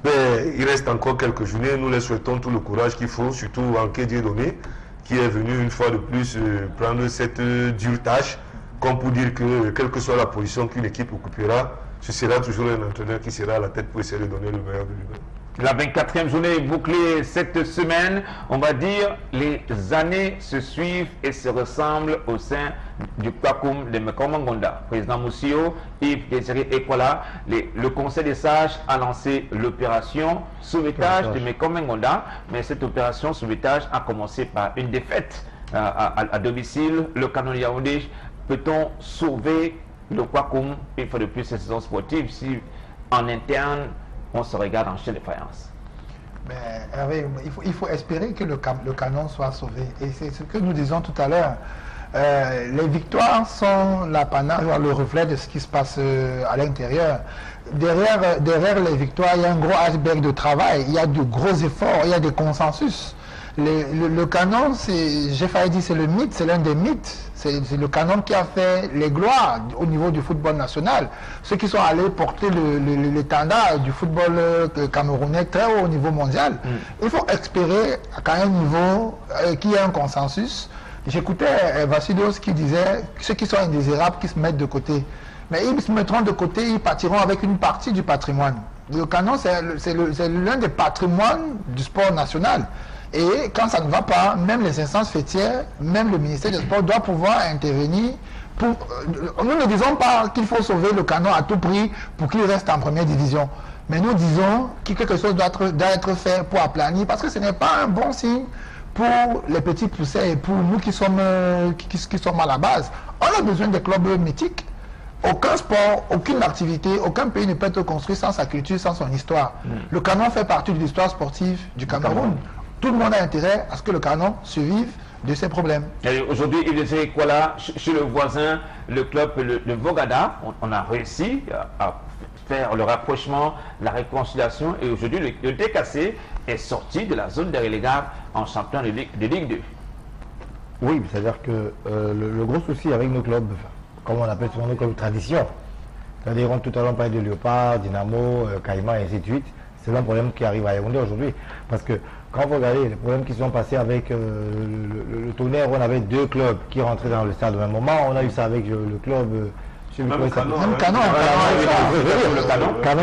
Mais il reste encore quelques journées. Nous les souhaitons tout le courage qu'il faut, surtout en Kédié Domé, qui est venu une fois de plus prendre cette dure tâche, comme pour dire que quelle que soit la position qu'une équipe occupera, ce sera toujours un entraîneur qui sera à la tête pour essayer de donner le meilleur de lui-même. La 24e journée est bouclée cette semaine. On va dire les années se suivent et se ressemblent au sein du Kwakum de Mekomangonda. Président Moussio, Yves Désiré Ekola, le Conseil des sages a lancé l'opération sauvetage de Mekomangonda. Mais cette opération sauvetage a commencé par une défaite à domicile. Le Canon Yaoundé, peut-on sauver le Kwakum une fois de plus cette saison sportive si en interne on se regarde en chaîne de faïence? Hervé, il faut espérer que le Canon soit sauvé. Et c'est ce que nous disons tout à l'heure. Les victoires sont l'apanage, le reflet de ce qui se passe à l'intérieur. Derrière les victoires, il y a un gros iceberg de travail, il y a de gros efforts, il y a des consensus. Le canon, j'ai failli dire c'est le mythe, c'est l'un des mythes. C'est le canon qui a fait les gloires au niveau du football national. Ceux qui sont allés porter l'étendard du football camerounais très haut au niveau mondial. Il faut espérer qu'à un niveau qu'il y ait un consensus. J'écoutais Vassilios qui disait ceux qui sont indésirables qui se mettent de côté. Mais ils se mettront de côté, ils partiront avec une partie du patrimoine. Le canon, c'est l'un des patrimoines du sport national. Et quand ça ne va pas, même les instances fêtières, même le ministère des Sports doit pouvoir intervenir. Nous ne disons pas qu'il faut sauver le canon à tout prix pour qu'il reste en première division. Mais nous disons que quelque chose doit être fait pour aplanir, parce que ce n'est pas un bon signe pour les petits poussets et pour nous qui sommes à la base. On a besoin des clubs mythiques. Aucun sport, aucune activité, aucun pays ne peut être construit sans sa culture, sans son histoire. Le canon fait partie de l'histoire sportive du Cameroun. Tout le monde a intérêt à ce que le canon survive de ses problèmes. Aujourd'hui, il disait quoi là, chez le voisin, le club, le Vogada, on a réussi à faire le rapprochement, la réconciliation, et aujourd'hui, le DKC est sorti de la zone des relégables en champion de Ligue 2. Oui, c'est-à-dire que le gros souci avec nos clubs, comme on appelle souvent nos clubs de tradition, c'est-à-dire tout à l'heure on parlait de Léopard, Dynamo, Caïman et ainsi de suite, c'est le problème qui arrive à Yaoundé aujourd'hui. Parce que quand vous regardez les problèmes qui sont passés avec le Tonnerre, on avait deux clubs qui rentraient dans le stade au même moment, on a eu ça avec le club... Canon est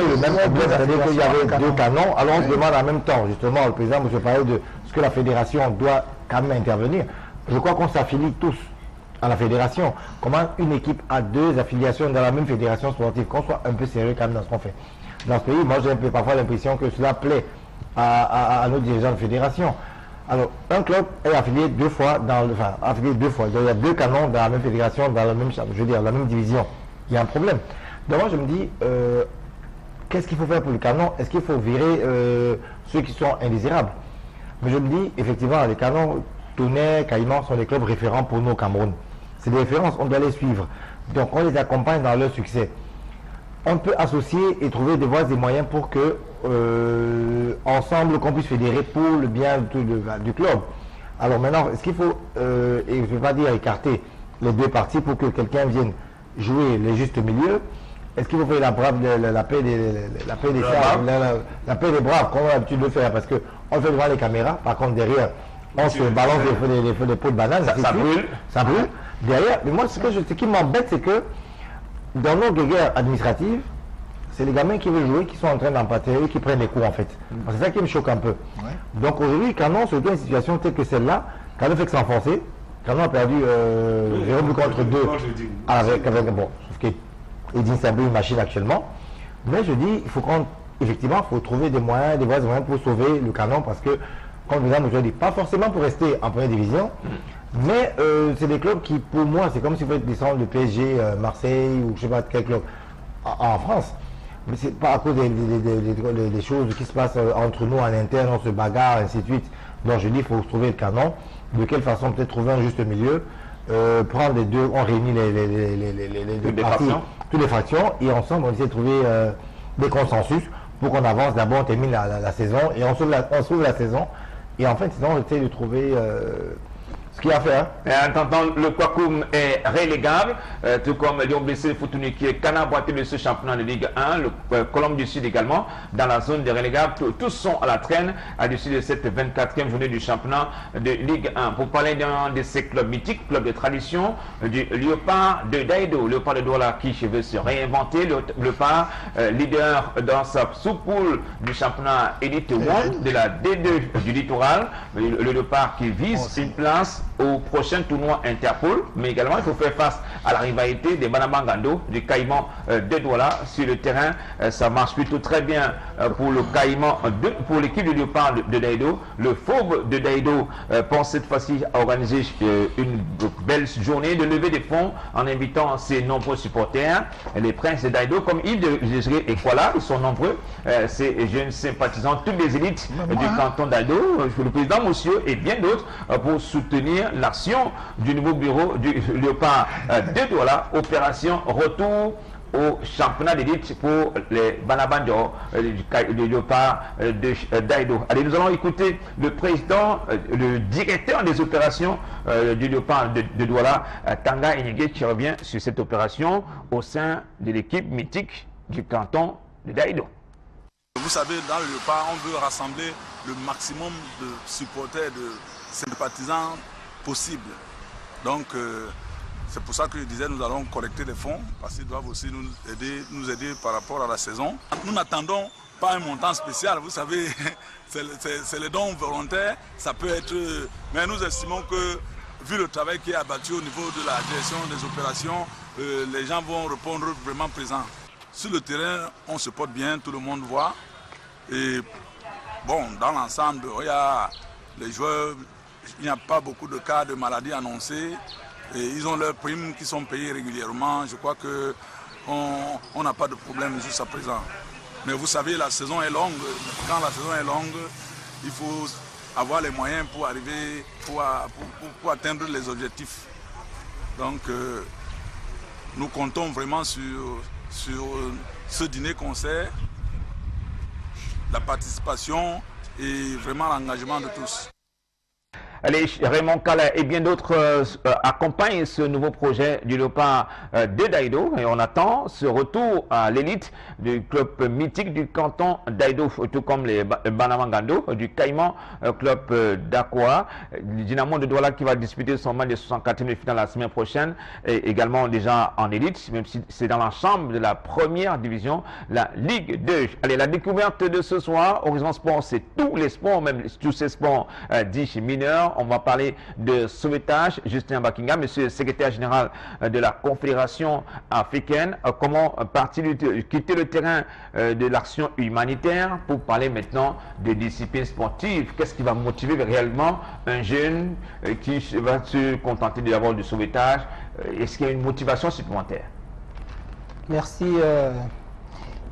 le même problème, c'est-à-dire qu'il y avait deux canons. Alors on se demande en même temps, justement, le président M. parlait de ce que la fédération doit quand même intervenir. Je crois qu'on s'affilie tous à la fédération. Comment une équipe a deux affiliations dans la même fédération sportive, qu'on soit un peu sérieux quand même dans ce qu'on fait. Dans ce pays, moi j'ai parfois l'impression que cela plaît à nos dirigeants de fédération. Alors, un club est affilié deux fois, il y a deux canons dans la même fédération, dans la même, la même division. Il y a un problème. Donc moi je me dis, qu'est-ce qu'il faut faire pour le canon? Est-ce qu'il faut virer ceux qui sont indésirables? Mais je me dis, effectivement, les canons, Tonnerre, Caïman sont des clubs référents pour nous au Cameroun. C'est des références, on doit les suivre. Donc on les accompagne dans leur succès. On peut associer et trouver des voies et moyens pour que, ensemble, qu'on puisse fédérer pour le bien du club. Alors maintenant, est-ce qu'il faut, et je ne veux pas dire écarter les deux parties pour que quelqu'un vienne jouer les justes milieux? Est-ce qu'il faut faire la paix des braves, comme on a l'habitude de faire? Parce qu'on le fait devant les caméras, par contre derrière, on se balance des pots de banane, ça brûle. Derrière, mais moi ce qui m'embête, c'est que dans nos guerres administratives, c'est les gamins qui veulent jouer, qui sont en train d'empâter, qui prennent des coups en fait. C'est ça qui me choque un peu. Donc aujourd'hui, Canon se retrouve dans une situation telle que celle-là, Canon fait que s'enfoncer. Canon a perdu 0 contre 2 avec bon, sauf qu'Edine c'est un peu une machine actuellement. Mais je dis, il faut effectivement, il faut trouver des moyens, des voies pour sauver le Canon, parce que, comme je dis, pas forcément pour rester en première division, mais c'est des clubs qui, pour moi, c'est comme si vous descendre de PSG, Marseille, ou je sais pas quel club, en France. Mais c'est pas à cause des choses qui se passent entre nous en interne, on se bagarre, ainsi de suite. Donc je dis, il faut trouver le Canon. De quelle façon peut-être trouver un juste milieu, prendre les deux, on réunit les deux parties, toutes les fractions, et ensemble on essaie de trouver des consensus pour qu'on avance. D'abord on termine la saison et on sauve la saison, et en fait sinon on essaie de trouver ce qu'il y a à faire. En attendant, le Kwakoum est relégable, tout comme Lyon Blessé Foutouni qui est canaboité de ce championnat de Ligue 1, le Colombe du Sud également, dans la zone des relégables. Tous sont à la traîne à l'issue de cette 24e journée du championnat de Ligue 1. Pour parler d'un de ces clubs mythiques, club de tradition, du Léopard de Daïdo. Léopard de Douala qui veut se réinventer, le Léopard leader dans sa sous-poule du championnat Elite One de la D2 du littoral. Le Léopard qui vise une place au prochain tournoi Interpol, mais également il faut faire face à la rivalité des Banamangando, du Caïman de Douala sur le terrain. Ça marche plutôt très bien pour le Caïman, pour l'équipe du Léopard de Daïdo. Le Fauve de Daïdo pense cette fois-ci à organiser une belle journée de levée des fonds en invitant ses nombreux supporters. Les Princes de Daïdo, comme Yves de Gégé et Kuala, ils sont nombreux, ces jeunes sympathisants, toutes les élites du canton d'Daïdo, le président Monsieur et bien d'autres, pour soutenir l'action du nouveau bureau du Léopard de Douala, opération retour au championnat d'élite pour les Banabanjo du Léopard de Daido. Allez, nous allons écouter le président, le directeur des opérations du Léopard de Douala, Tanga Enyege, qui revient sur cette opération au sein de l'équipe mythique du canton de Daido. Vous savez, dans le Léopard, on veut rassembler le maximum de supporters, de sympathisants possible. Donc, c'est pour ça que je disais, nous allons collecter les fonds, parce qu'ils doivent aussi nous aider par rapport à la saison. Nous n'attendons pas un montant spécial, vous savez, c'est les dons volontaires, ça peut être... Mais nous estimons que, vu le travail qui est abattu au niveau de la direction des opérations, les gens vont répondre vraiment présents. Sur le terrain, on se porte bien, tout le monde voit. Et bon, dans l'ensemble, il y a les joueurs, il n'y a pas beaucoup de cas de maladies annoncés. Et ils ont leurs primes qui sont payées régulièrement. Je crois qu'on n'a pas de problème jusqu'à présent. Mais vous savez, la saison est longue. Quand la saison est longue, il faut avoir les moyens pour arriver, pour atteindre les objectifs. Donc, nous comptons vraiment sur ce dîner-concert, la participation et vraiment l'engagement de tous. Allez, Raymond Kala et bien d'autres accompagnent ce nouveau projet du Léopard de Daido et on attend ce retour à l'élite du club mythique du canton Daido, tout comme les Banamangando du Caïman, club d'Aqua, le Dynamo de Douala qui va disputer son match de 64e finale la semaine prochaine et également déjà en élite, même si c'est dans l'ensemble de la première division, la Ligue 2. Allez, la découverte de ce soir, Horizon Sport, c'est tous les sports, même tous ces sports dits mineurs. On va parler de sauvetage. Justin Bakinga, monsieur le secrétaire général de la Confédération africaine, comment partir quitter le terrain de l'action humanitaire pour parler maintenant de discipline sportive. Qu'est-ce qui va motiver réellement un jeune qui va se contenter d'avoir du sauvetage? Est-ce qu'il y a une motivation supplémentaire? Merci.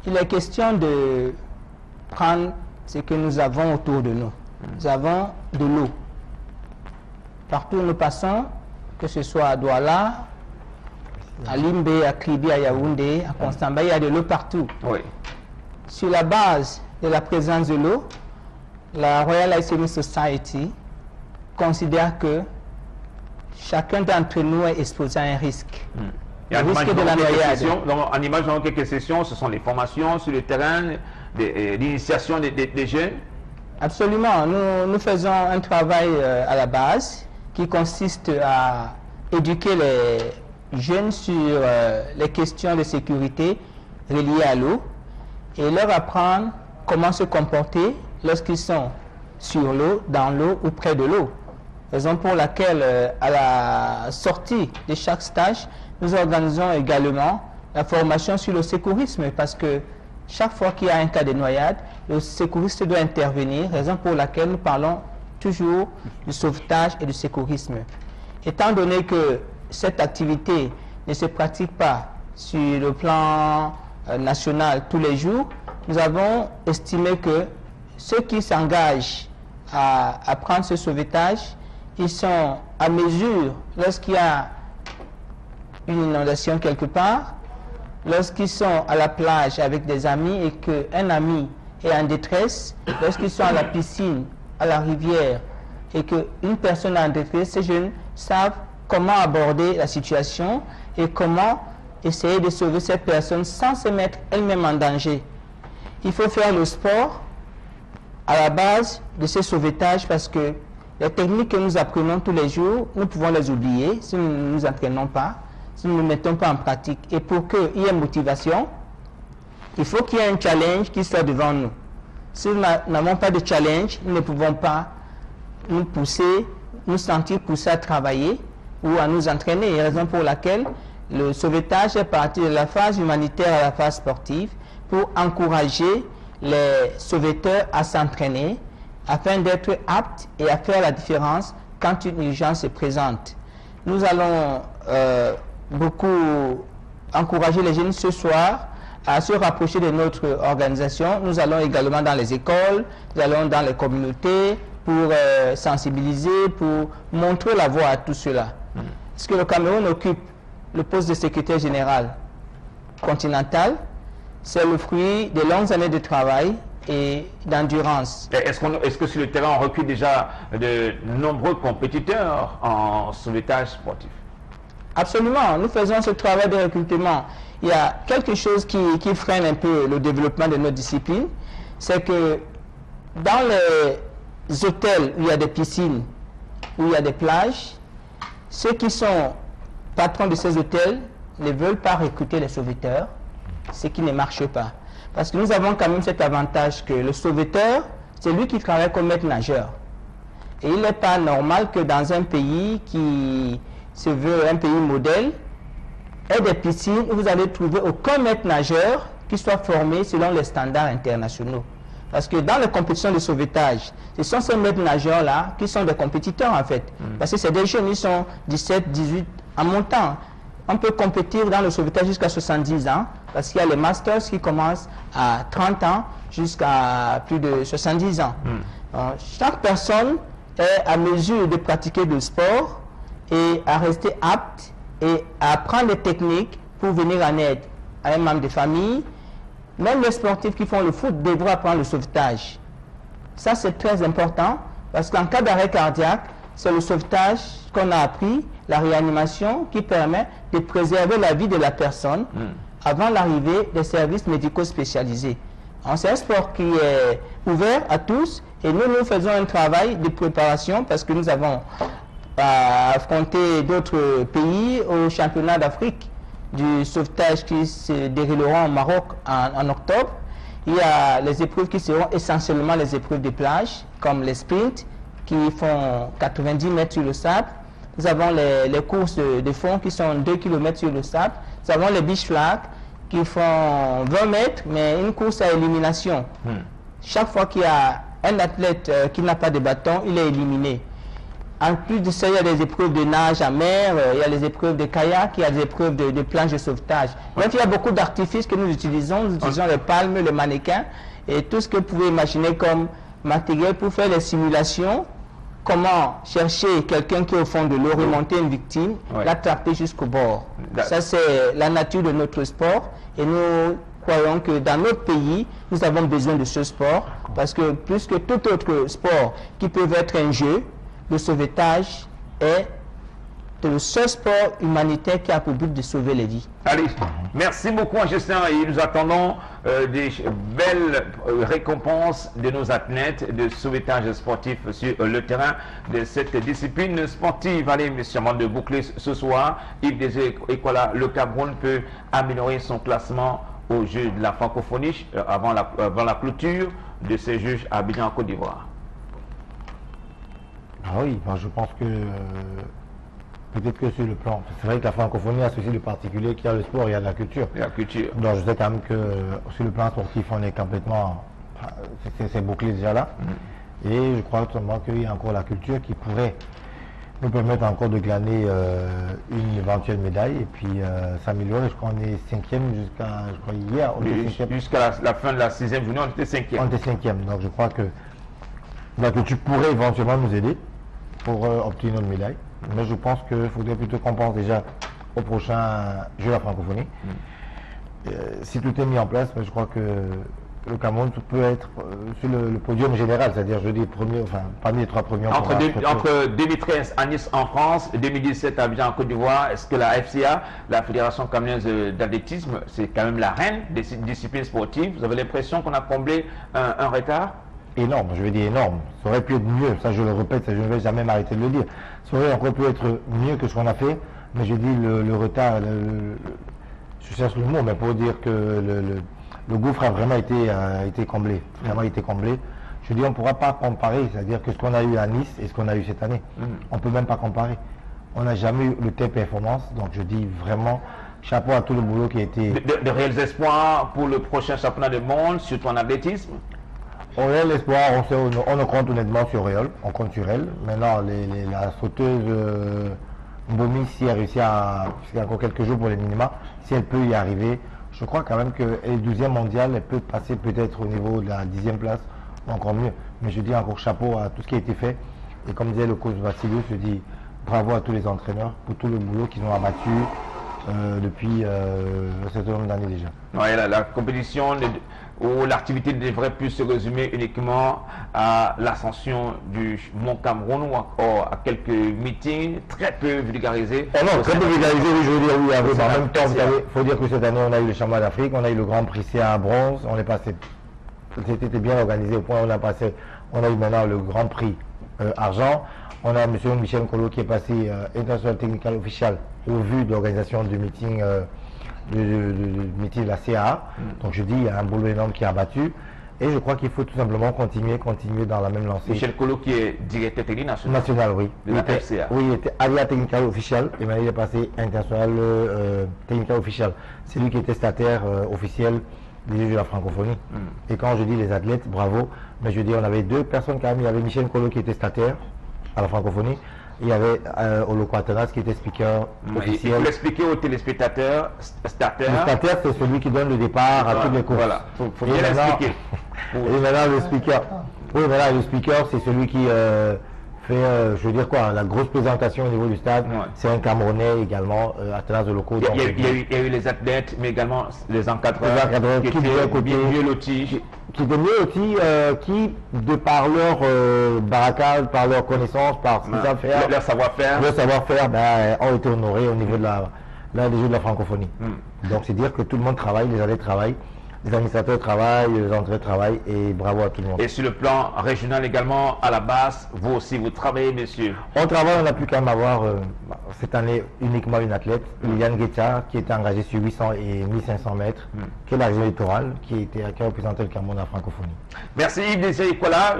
Il est question de prendre ce que nous avons autour de nous. Nous avons de l'eau. Partout où nous passons, que ce soit à Douala, à Limbe, à Kribi, à Yaoundé, à Constamba, il y a de l'eau partout. Oui. Sur la base de la présence de l'eau, la Royal Life Saving Society considère que chacun d'entre nous est exposé à un risque. Et en risque de la noyade. En imaginant quelques sessions, ce sont les formations sur le terrain, l'initiation des jeunes. Absolument. Nous faisons un travail à la base qui consiste à éduquer les jeunes sur les questions de sécurité reliées à l'eau et leur apprendre comment se comporter lorsqu'ils sont sur l'eau, dans l'eau ou près de l'eau. Raison pour laquelle, à la sortie de chaque stage, nous organisons également la formation sur le secourisme parce que chaque fois qu'il y a un cas de noyade, le secouriste doit intervenir, raison pour laquelle nous parlons toujours du sauvetage et du secourisme. Étant donné que cette activité ne se pratique pas sur le plan national tous les jours, nous avons estimé que ceux qui s'engagent à prendre ce sauvetage, ils sont à mesure, lorsqu'il y a une inondation quelque part, lorsqu'ils sont à la plage avec des amis et qu'un ami est en détresse, lorsqu'ils sont à la piscine, à la rivière, et qu'une personne est en détresse, ces jeunes savent comment aborder la situation et comment essayer de sauver cette personne sans se mettre elle-même en danger. Il faut faire le sport à la base de ce sauvetage parce que les techniques que nous apprenons tous les jours, nous pouvons les oublier si nous ne nous entraînons pas, si nous ne mettons pas en pratique. Et pour qu'il y ait motivation, il faut qu'il y ait un challenge qui soit devant nous. Si nous n'avons pas de challenge, nous ne pouvons pas nous pousser, nous sentir poussés à travailler ou à nous entraîner. Raison pour laquelle le sauvetage est parti de la phase humanitaire à la phase sportive pour encourager les sauveteurs à s'entraîner afin d'être aptes et à faire la différence quand une urgence se présente. Nous allons beaucoup encourager les jeunes ce soir à se rapprocher de notre organisation. Nous allons également dans les écoles, nous allons dans les communautés pour sensibiliser, pour montrer la voie à tout cela. Parce que le Cameroun occupe le poste de secrétaire général continentale, c'est le fruit de longues années de travail et d'endurance. Est-ce que sur le terrain, on recrute déjà de nombreux compétiteurs en sauvetage sportif? Absolument, nous faisons ce travail de recrutement. Il y a quelque chose qui freine un peu le développement de notre discipline, c'est que dans les hôtels où il y a des piscines, où il y a des plages, ceux qui sont patrons de ces hôtels ne veulent pas recruter les sauveteurs, ce qui ne marche pas. Parce que nous avons quand même cet avantage que le sauveteur, c'est lui qui travaille comme maître nageur. Et il n'est pas normal que dans un pays qui se veut un pays modèle, ait des piscines où vous allez trouver aucun maître nageur qui soit formé selon les standards internationaux. Parce que dans les compétitions de sauvetage, ce sont ces maîtres nageurs-là qui sont des compétiteurs en fait. Parce que c'est des jeunes, ils sont 17, 18 en montant. On peut compétir dans le sauvetage jusqu'à 70 ans, parce qu'il y a les masters qui commencent à 30 ans jusqu'à plus de 70 ans. Donc, chaque personne est à mesure de pratiquer le sport et à rester apte et à apprendre les techniques pour venir en aide à un membre de famille. Même les sportifs qui font le foot devront apprendre le sauvetage. Ça, c'est très important parce qu'en cas d'arrêt cardiaque, c'est le sauvetage qu'on a appris, la réanimation qui permet de préserver la vie de la personne avant l'arrivée des services médicaux spécialisés. C'est un sport qui est ouvert à tous et nous faisons un travail de préparation parce que nous avons affronté d'autres pays au championnat d'Afrique du sauvetage qui se déroulera au Maroc en octobre. Il y a les épreuves qui seront essentiellement les épreuves de plage, comme les sprints qui font 90 mètres sur le sable. Nous avons les courses de fond qui sont 2 km sur le sable. Nous avons les beach flags qui font 20 mètres, mais une course à élimination. Chaque fois qu'il y a un athlète qui n'a pas de bâton, il est éliminé. En plus de ça, il y a des épreuves de nage à mer, il y a les épreuves de kayak, il y a des épreuves de planches de sauvetage. Donc il y a beaucoup d'artifices que nous utilisons les palmes, les mannequins et tout ce que vous pouvez imaginer comme matériel pour faire les simulations. Comment chercher quelqu'un qui est au fond de l'eau, remonter une victime, l'attraper jusqu'au bord. Ça, c'est la nature de notre sport et nous croyons que dans notre pays, nous avons besoin de ce sport parce que plus que tout autre sport qui peut être un jeu, le sauvetage est le seul sport humanitaire qui a pour but de sauver les vies. Allez, merci beaucoup Justin et nous attendons des belles récompenses de nos athlètes de sauvetage sportif sur le terrain de cette discipline sportive. Allez, monsieur, avant de boucler ce soir, Yves Désiré Ekola, le Cameroun peut améliorer son classement aux Jeux de la francophonie avant la clôture de ces Jeux à Abidjan, en Côte d'Ivoire. Ah oui, ben je pense que peut-être que sur le plan, c'est vrai que la francophonie a ceci de particulier qu'il y a le sport, il y a la culture. La culture. Donc je sais quand même que sur le plan sportif, on est complètement, c'est bouclé déjà là. Et je crois seulement qu'il y a encore la culture qui pourrait nous permettre encore de glaner une éventuelle médaille et puis s'améliorer. Je crois qu'on est 5e jusqu'à, je crois hier, on était 5e. Jusqu'à la fin de la 6e journée, on était 5e. On était 5e, donc je crois que la culture pourrait éventuellement nous aider pour obtenir une médaille. Mais je pense qu'il faudrait plutôt qu'on pense déjà au prochain Jeu de la francophonie. Si tout est mis en place, je crois que le Cameroun peut être sur le podium général, c'est-à-dire je dis premier, enfin parmi les 3 premiers. Entre 2013 à Nice en France et 2017 à Abidjan en Côte d'Ivoire, est-ce que la FCA, la Fédération camerounaise d'athlétisme, c'est quand même la reine des disciplines sportives? Vous avez l'impression qu'on a comblé un retard? Énorme, je vais dire énorme. Ça aurait pu être mieux, ça je le répète, ça je ne vais jamais m'arrêter de le dire. Ça aurait encore pu être mieux que ce qu'on a fait, mais je dis le retard, je cherche le mot, mais pour dire que le gouffre a vraiment été comblé. Vraiment été comblé. Je dis on ne pourra pas comparer, c'est-à-dire que ce qu'on a eu à Nice et ce qu'on a eu cette année, on ne peut même pas comparer. On n'a jamais eu le telle performance, donc je dis vraiment chapeau à tout le boulot qui a été... De réels espoirs pour le prochain championnat du monde, surtout en athlétisme? On a l'espoir, on compte honnêtement sur Réol, on compte sur elle. Maintenant, la sauteuse Mbomi, si elle réussit puisqu'il y a encore quelques jours pour les minima, si elle peut y arriver, je crois quand même qu'elle est 12e mondiale, elle peut passer peut-être au niveau de la 10e place, ou encore mieux. Mais je dis encore chapeau à tout ce qui a été fait. Et comme disait le coach Vassiliou, je dis bravo à tous les entraîneurs pour tout le boulot qu'ils ont abattu depuis un certain nombre d'années déjà. Ouais, la compétition où l'activité ne devrait plus se résumer uniquement à l'ascension du Mont Cameroun ou encore à quelques meetings très peu vulgarisés. Oh non, très peu vulgarisés, oui, je veux dire, oui, en même temps, il faut dire que cette année, on a eu le championnat d'Afrique, on a eu le Grand Prix CA à bronze, on est passé, c'était bien organisé au point où on a eu maintenant le Grand Prix argent, on a M. Michel Nkolo qui est passé International Technical Official au vu de l'organisation du meeting de la CA. Donc je dis, il y a un boulot énorme qui est abattu. Et je crois qu'il faut tout simplement continuer dans la même lancée. Michel Nkolo qui est directeur technique national. Oui. De la FCA. Oui, il était Alia Technical Official et maintenant il est passé International Technical Official. C'est lui qui était stataire officiel des Jeux de la francophonie. Et quand je dis les athlètes, bravo, mais je dis on avait deux personnes quand même. Il y avait Michel Nkolo qui était stataire à la francophonie. Il y avait Oloko Atanas qui était speaker officiel. Il faut l'expliquer aux téléspectateurs. Le stateur, c'est celui qui donne le départ à tous les courses. Voilà, il faut bien l'expliquer. Et maintenant, le speaker, le speaker, c'est celui qui fait, je veux dire quoi, la grosse présentation au niveau du stade. C'est un Camerounais également, Atanas Oloko. Il y a eu les athlètes, mais également les encadreurs qui étaient mieux lotis. Qui étaient mieux lotis, qui, de par leur barricade, par leur connaissance, par ce qu'ils savent faire, leur savoir-faire, ont été honorés au niveau des Jeux de la francophonie. Donc c'est dire que tout le monde travaille, les athlètes travaillent, les administrateurs travaillent, les entraîneurs travaillent, et bravo à tout le monde. Et sur le plan régional également, à la base, vous aussi, vous travaillez, messieurs? On travaille, on a pu quand même avoir cette année uniquement une athlète, Liliane Guetta, qui était engagée sur 800 et 1500 mètres, qui est la région littorale, qui a représenté le Cameroun en francophonie. Merci Yves Désiré Kola,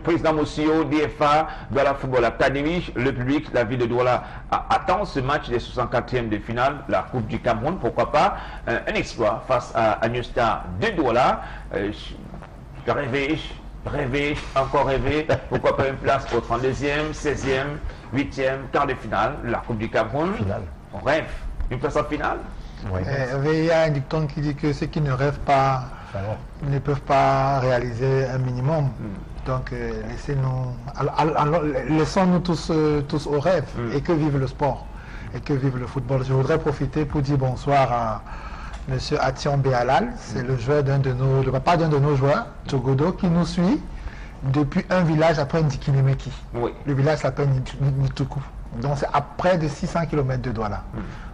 président Mossio, DFA, Douala Football Academy. Le public, la ville de Douala attend ce match des 64e de finale, la Coupe du Cameroun, pourquoi pas, un exploit face à New Star de Douala. Rêver, encore rêver, pourquoi pas une place au 32e, 16e, 8e, quart de finale, la Coupe du Cameroun. On rêve, une place en finale. Il y a un dicton qui dit que ceux qui ne rêvent pas ne peuvent pas réaliser un minimum. Donc laissons-nous tous au rêve et que vive le sport et que vive le football. Je voudrais profiter pour dire bonsoir à M. Ation Béalal, c'est le papa d'un de nos joueurs, Togodo, qui nous suit depuis un village après Ndikinemeki. Le village s'appelle Nituku. Donc c'est à près de 600 km de Douala.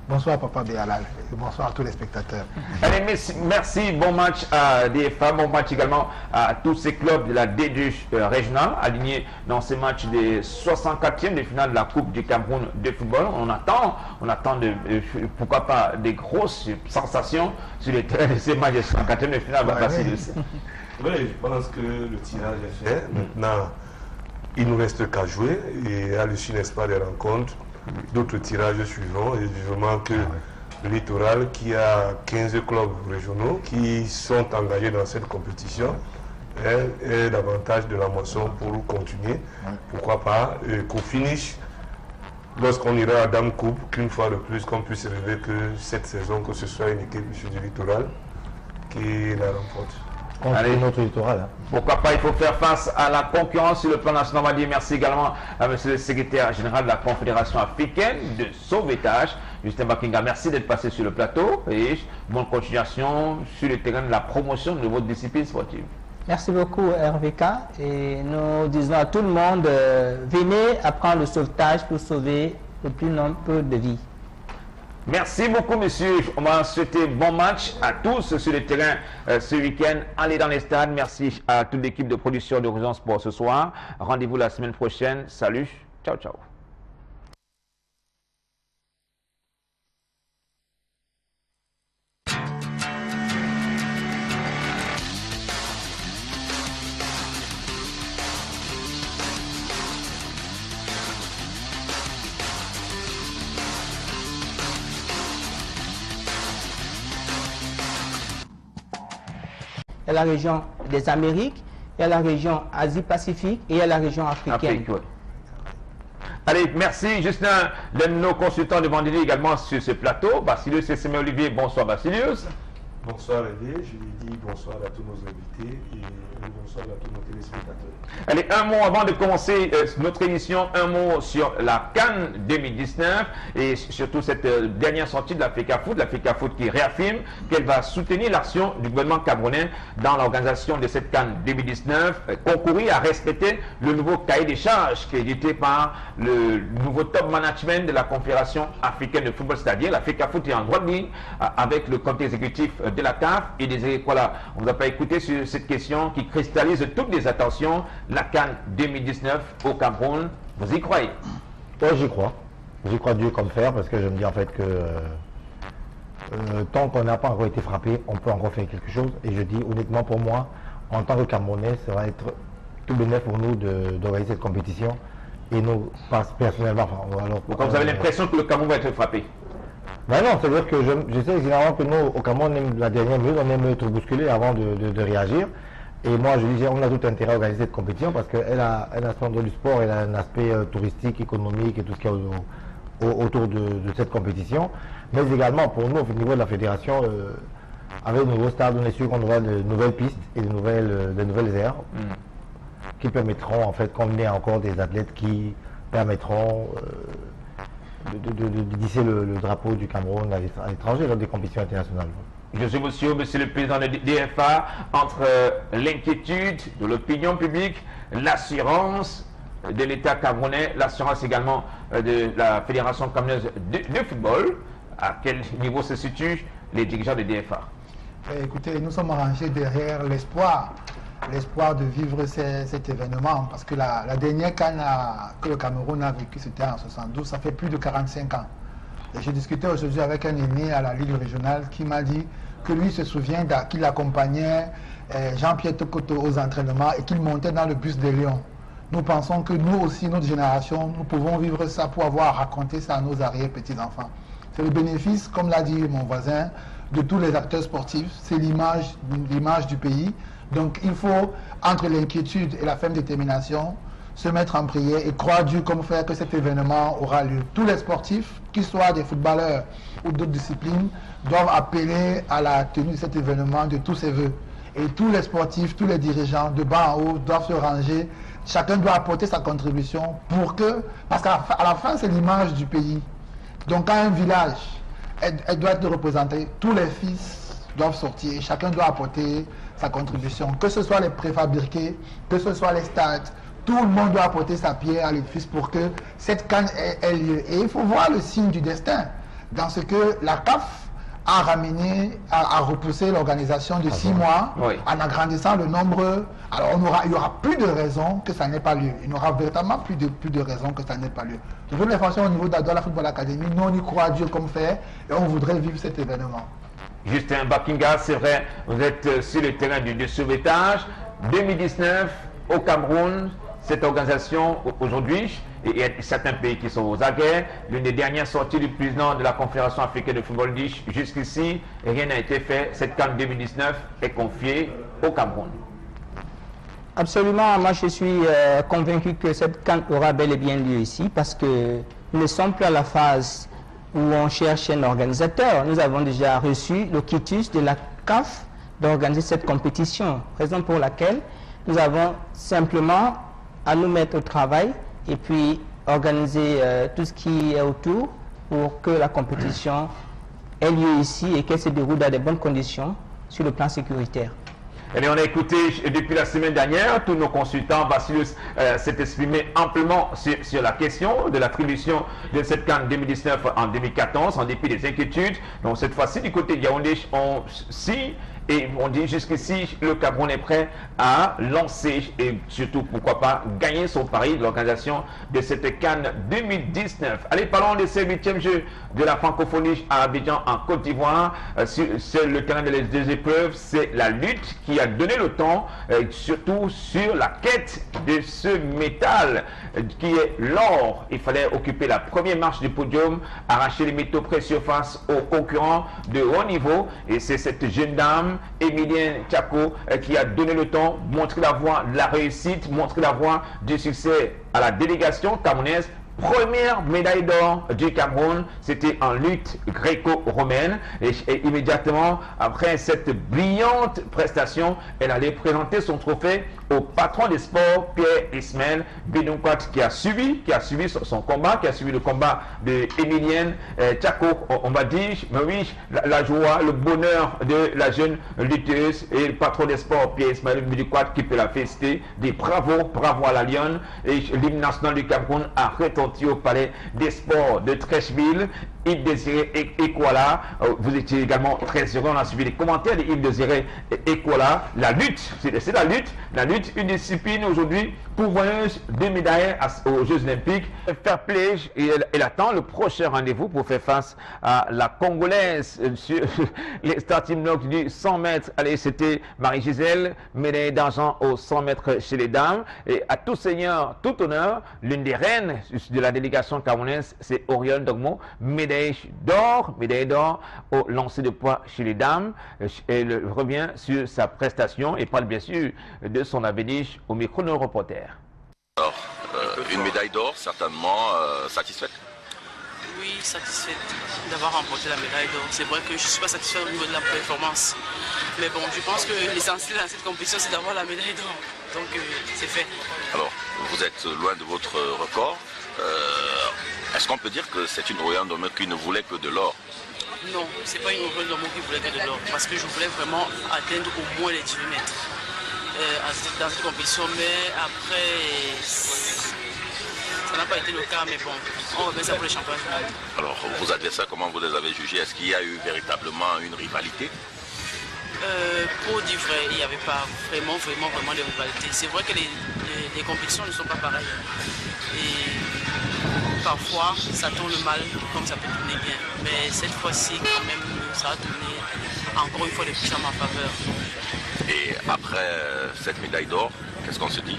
Bonsoir Papa Béalal et bonsoir à tous les spectateurs. Allez, merci, bon match à DFA, bon match également à tous ces clubs de la D2 régionale alignés dans ces matchs des 64e de finale de la Coupe du Cameroun de football. On attend pourquoi pas des grosses sensations sur les terrains de ces matchs des 64e de finale. Oui, je pense que le tirage est fait. Maintenant, il nous reste qu'à jouer et à l'issue, n'est-ce pas, des rencontres, d'autres tirages suivants. Et vivement que le littoral, qui a 15 clubs régionaux qui sont engagés dans cette compétition, ait davantage de la moisson pour continuer. Pourquoi pas qu'au finish, lorsqu'on ira à Dame Coupe, qu'une fois de plus, qu'on puisse rêver que cette saison, que ce soit une équipe du littoral qui la remporte. Allez, notre littoral. Pourquoi pas, il faut faire face à la concurrence sur le plan national. On va dire merci également à monsieur le secrétaire général de la Confédération africaine de sauvetage, Justin Bakinga. Merci d'être passé sur le plateau et bonne continuation sur le terrain de la promotion de votre discipline sportive. Merci beaucoup RVK et nous disons à tout le monde, venez apprendre le sauvetage pour sauver le plus nombreux de vies. Merci beaucoup, messieurs. On va souhaiter bon match à tous sur le terrain ce week-end. Allez dans les stades. Merci à toute l'équipe de production d'Horizon Sport ce soir. Rendez-vous la semaine prochaine. Salut. Ciao, ciao. Il y a la région des Amériques, il y a la région Asie-Pacifique et il y a la région africaine. Allez, merci Justin, l'un de nos consultants de vendredi également sur ce plateau. Basilius et Sémé Olivier, bonsoir Basilius. Bonsoir Révé, je lui dis bonsoir à tous nos invités et bonsoir à tous nos téléspectateurs. Allez, un mot avant de commencer notre émission, un mot sur la CAN 2019 et surtout cette dernière sortie de la FECAFOOT qui réaffirme qu'elle va soutenir l'action du gouvernement camerounais dans l'organisation de cette CAN 2019, concourir à respecter le nouveau cahier des charges qui est édité par le nouveau top management de la Confédération africaine de football, c'est-à-dire la FECAFOOT est en droite ligne avec le comité exécutif de la CAF et des voilà, on ne va pas écouter sur cette question qui cristallise toutes les attentions, la CAN 2019 au Cameroun. Vous y croyez? Oui, j'y crois. J'y crois Dieu comme fer parce que je me dis en fait que tant qu'on n'a pas encore été frappé, on peut encore faire quelque chose. Et je dis honnêtement pour moi, en tant que Camerounais, ça va être tout bénéfique pour nous d'organiser cette compétition. Et nous, personnellement, alors, donc vous avez l'impression que le Cameroun va être frappé? Ben non, c'est-à-dire que je sais généralement que nous, au Cameroun, on aime la dernière minute, on aime être bousculé avant de réagir. Et moi, je dis, on a tout intérêt à organiser cette compétition parce qu'elle a un aspect du sport, elle a un aspect touristique, économique et tout ce qu'il y a autour de cette compétition. Mais également, pour nous, au niveau de la fédération, avec le nouveau stade, on est sûr qu'on aura de nouvelles pistes et de nouvelles aires qui permettront, en fait, combiner encore des athlètes qui permettront de hisser le drapeau du Cameroun à l'étranger lors des compétitions internationales. Je suis monsieur le président de DFA, entre l'inquiétude de l'opinion publique, l'assurance de l'État camerounais, l'assurance également de la Fédération camerounaise de football, à quel niveau se situent les dirigeants de DFA? Écoutez, nous sommes rangés derrière l'espoir de vivre cet événement, parce que la dernière CAN que le Cameroun a vécu, c'était en 72, ça fait plus de 45 ans. Et j'ai discuté aujourd'hui avec un aîné à la Ligue régionale qui m'a dit que lui se souvient qu'il accompagnait Jean-Pierre Tokoto aux entraînements et qu'il montait dans le bus des Lions. Nous pensons que nous aussi, notre génération, nous pouvons vivre ça pour avoir raconté ça à nos arrière-petits-enfants. C'est le bénéfice, comme l'a dit mon voisin, de tous les acteurs sportifs, c'est l'image du pays. Donc il faut, entre l'inquiétude et la ferme détermination, se mettre en prière et croire Dieu comme faire que cet événement aura lieu. Tous les sportifs, qu'ils soient des footballeurs ou d'autres disciplines, doivent appeler à la tenue de cet événement de tous ses voeux. Et tous les sportifs, tous les dirigeants, de bas en haut, doivent se ranger. Chacun doit apporter sa contribution pour que... Parce qu'à la fin, c'est l'image du pays. Donc, quand un village, elle doit être représentée, tous les fils doivent sortir. Chacun doit apporter sa contribution. Que ce soit les préfabriqués, que ce soit les stades, tout le monde doit apporter sa pierre à l'édifice pour que cette CAN ait lieu. Et il faut voir le signe du destin. Dans ce que la CAF a ramené, a repoussé l'organisation de 6 mois, en agrandissant le nombre. Alors il n'y aura plus de raison que ça n'ait pas lieu. Il n'y aura véritablement plus de raison que ça n'ait pas lieu. De toute façon, au niveau de la Football Academy, nous on y croit à Dieu comme fait et on voudrait vivre cet événement. Justin Bakinga, c'est vrai, vous êtes sur le terrain du sauvetage. 2019 au Cameroun, cette organisation aujourd'hui, et il y a certains pays qui sont aux aguets. L'une des dernières sorties du président de la Confédération africaine de football dit jusqu'ici, rien n'a été fait. Cette CAN 2019 est confiée au Cameroun. Absolument, moi je suis convaincu que cette CAN aura bel et bien lieu ici parce que nous ne sommes plus à la phase où on cherche un organisateur. Nous avons déjà reçu le quitus de la CAF d'organiser cette compétition, raison pour laquelle nous avons simplement à nous mettre au travail et puis organiser tout ce qui est autour pour que la compétition ait lieu ici et qu'elle se déroule dans de bonnes conditions sur le plan sécuritaire. Et on a écouté depuis la semaine dernière, tous nos consultants, Bacillus s'est exprimé amplement sur la question de l'attribution de cette CAN 2019 en 2014, en dépit des inquiétudes. Donc cette fois-ci, du côté de Yaoundé, et on dit jusqu'ici, le Cameroun est prêt à lancer et surtout, pourquoi pas, gagner son pari de l'organisation de cette CAN 2019. Allez, parlons de ce 8e jeu de la francophonie à Abidjan en Côte d'Ivoire. C'est le terrain des deux épreuves, c'est la lutte qui a donné le temps, surtout sur la quête de ce métal qui est l'or. Il fallait occuper la première marche du podium, arracher les métaux précieux face aux concurrents de haut niveau. Et c'est cette jeune dame, Emilien Tchako, qui a donné le temps, montré la voie de la réussite, montré la voie du succès à la délégation camerounaise Première médaille d'or du Cameroun, c'était en lutte gréco-romaine. Et immédiatement après cette brillante prestation, elle allait présenter son trophée au patron des sports, Pierre Ismaël Bédonquat, qui a suivi son combat, qui a suivi le combat de Emilienne Tchako, on va dire, mais oui, la joie, le bonheur de la jeune lutteuse, et le patron des sports, Pierre Ismaël Bédonquat, qui peut la féliciter, des bravo à la Lionne. Et l'hymne national du Cameroun a retenti au palais des sports de Trècheville. Yves Désiré Ekwala, vous étiez également très heureux, on a suivi les commentaires de Yves Désiré Ekwala. La lutte, c'est la lutte, une discipline aujourd'hui pourvoyeuse de médailles aux Jeux Olympiques. Fair play, elle attend le prochain rendez-vous pour faire face à la Congolaise sur les starting blocks du 100 mètres. Allez, c'était Marie-Gisèle, médaille d'argent aux 100 mètres chez les dames. Et à tout seigneur, tout honneur, l'une des reines de la délégation camerounaise, c'est Orion Dogmo, médaille d'or au lancer de poids chez les dames. Elle revient sur sa prestation et parle bien sûr de son avenir au micro de nos reporters. Alors, une médaille d'or, certainement satisfaite? Oui, satisfaite d'avoir remporté la médaille d'or. C'est vrai que je ne suis pas satisfaite au niveau de la performance. Mais bon, je pense que l'essentiel dans cette compétition, c'est d'avoir la médaille d'or. Donc, c'est fait. Alors, vous êtes loin de votre record. Est-ce qu'on peut dire que c'est une Orion Dogmo qui ne voulait que de l'or? Non, c'est pas une Orion Dogmo qui voulait que de l'or, parce que je voulais vraiment atteindre au moins les 18 mètres dans cette compétition, mais après, ça n'a pas été le cas, mais bon, on remet ça pour les championnats du monde. Alors, vos adversaires, comment vous les avez jugés? Est-ce qu'il y a eu véritablement une rivalité? Pour dire vrai, il n'y avait pas vraiment de rivalité. C'est vrai que les compétitions ne sont pas pareilles. Et parfois, ça tourne mal comme ça peut tourner bien. Mais cette fois-ci, quand même, ça a tourné encore une fois de plus à ma faveur. Et après cette médaille d'or, qu'est-ce qu'on se dit?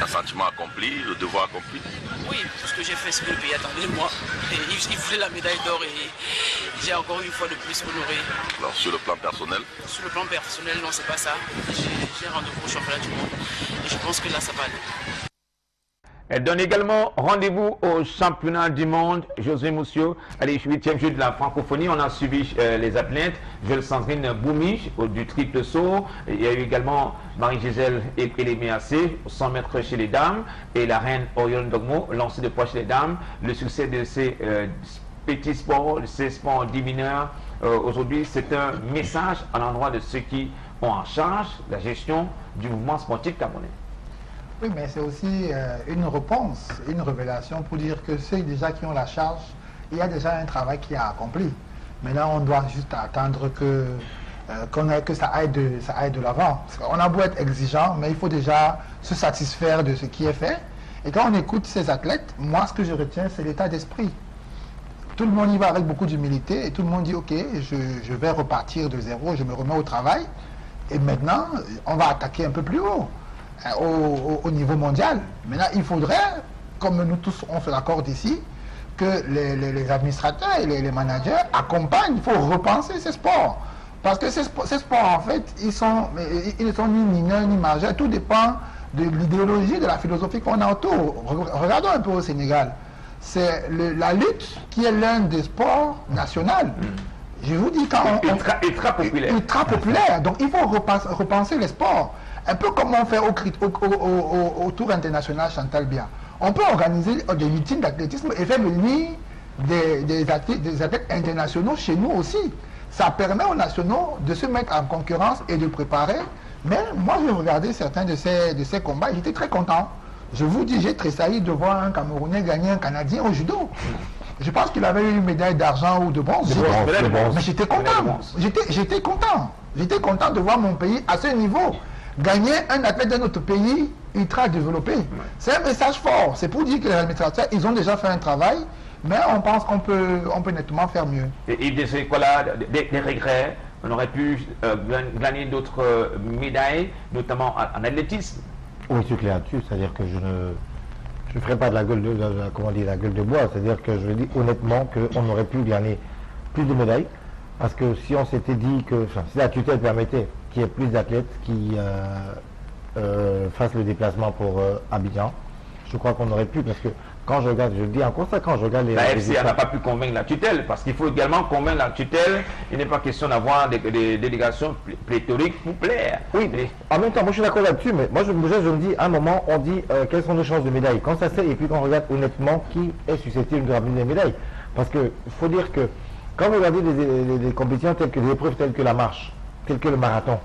Un sentiment accompli, le devoir accompli? Oui, tout ce que j'ai fait, ce que le pays attendait de moi. Et il voulait la médaille d'or et j'ai encore une fois de plus honoré. Alors sur le plan personnel? Sur le plan personnel, non, c'est pas ça. J'ai rendez-vous au championnat du monde et je pense que là, ça va aller. Elle donne également rendez-vous au championnat du monde. José Moussio, allez, 8e jeu de la francophonie. On a suivi les athlètes. Jules Sandrine Boumi du triple saut. Il y a eu également Marie-Gisèle Eléméacé au 100 mètres chez les dames. Et la reine Orion Dogmo, lancée de poids chez les dames. Le succès de ces petits sports, de ces sports dits mineurs, aujourd'hui, c'est un message à l'endroit de ceux qui ont en charge la gestion du mouvement sportif camerounais. Oui, mais c'est aussi une réponse, une révélation pour dire que ceux déjà qui ont la charge, il y a déjà un travail qui est accompli. Maintenant, on doit juste attendre que ça aille de l'avant. On a beau être exigeant, mais il faut déjà se satisfaire de ce qui est fait. Et quand on écoute ces athlètes, moi, ce que je retiens, c'est l'état d'esprit. Tout le monde y va avec beaucoup d'humilité et tout le monde dit, OK, je vais repartir de zéro, je me remets au travail. Et maintenant, on va attaquer un peu plus haut. Au niveau mondial. Maintenant, il faudrait, comme nous tous on se l'accorde ici, que les administrateurs et les managers accompagnent. Il faut repenser ces sports. Parce que ces sports, en fait, ils ne sont ni mineurs ni majeurs. Tout dépend de l'idéologie, de la philosophie qu'on a autour. Regardons un peu au Sénégal. C'est la lutte qui est l'un des sports nationaux. Je vous dis, quand ultra populaire. Ultra populaire. Donc, il faut repenser les sports. Un peu comme on fait au Tour international Chantal Bia. On peut organiser des meetings d'athlétisme et faire venir des athlètes internationaux chez nous aussi. Ça permet aux nationaux de se mettre en concurrence et de préparer. Mais moi, j'ai regardé certains de ces combats et j'étais très content. Je vous dis, j'ai tressailli de voir un Camerounais gagner un Canadien au judo. Je pense qu'il avait eu une médaille d'argent ou de bronze. Mais j'étais content. J'étais content. J'étais content de voir mon pays à ce niveau. Gagner un athlète de notre pays ultra développé. C'est un message fort. C'est pour dire que les administrateurs, ils ont déjà fait un travail, mais on pense qu'on peut nettement faire mieux. Et des regrets, on aurait pu gagner d'autres médailles, notamment en athlétisme. Oui, c'est clair là-dessus. C'est-à-dire que je ne ferai pas de la gueule de bois. C'est-à-dire que je dis honnêtement qu'on aurait pu gagner plus de médailles. Parce que si on s'était dit que, si la tutelle permettait qu'il y ait plus d'athlètes qui fassent le déplacement pour Abidjan, je crois qu'on aurait pu, parce que quand je regarde, je le dis encore ça, quand je regarde les la FC résultats, n'a pas pu convaincre la tutelle, parce qu'il faut également convaincre la tutelle. Il n'est pas question d'avoir des délégations pléthoriques pour plaire. Oui, mais en même temps, moi je suis d'accord là-dessus, mais moi je me dis, à un moment, on dit quelles sont nos chances de médaille. Quand ça c'est, et puis quand on regarde honnêtement qui est susceptible de ramener des médailles. Parce qu'il faut dire que quand vous regardez des compétitions telles que des épreuves telles que la marche, telles que le marathon,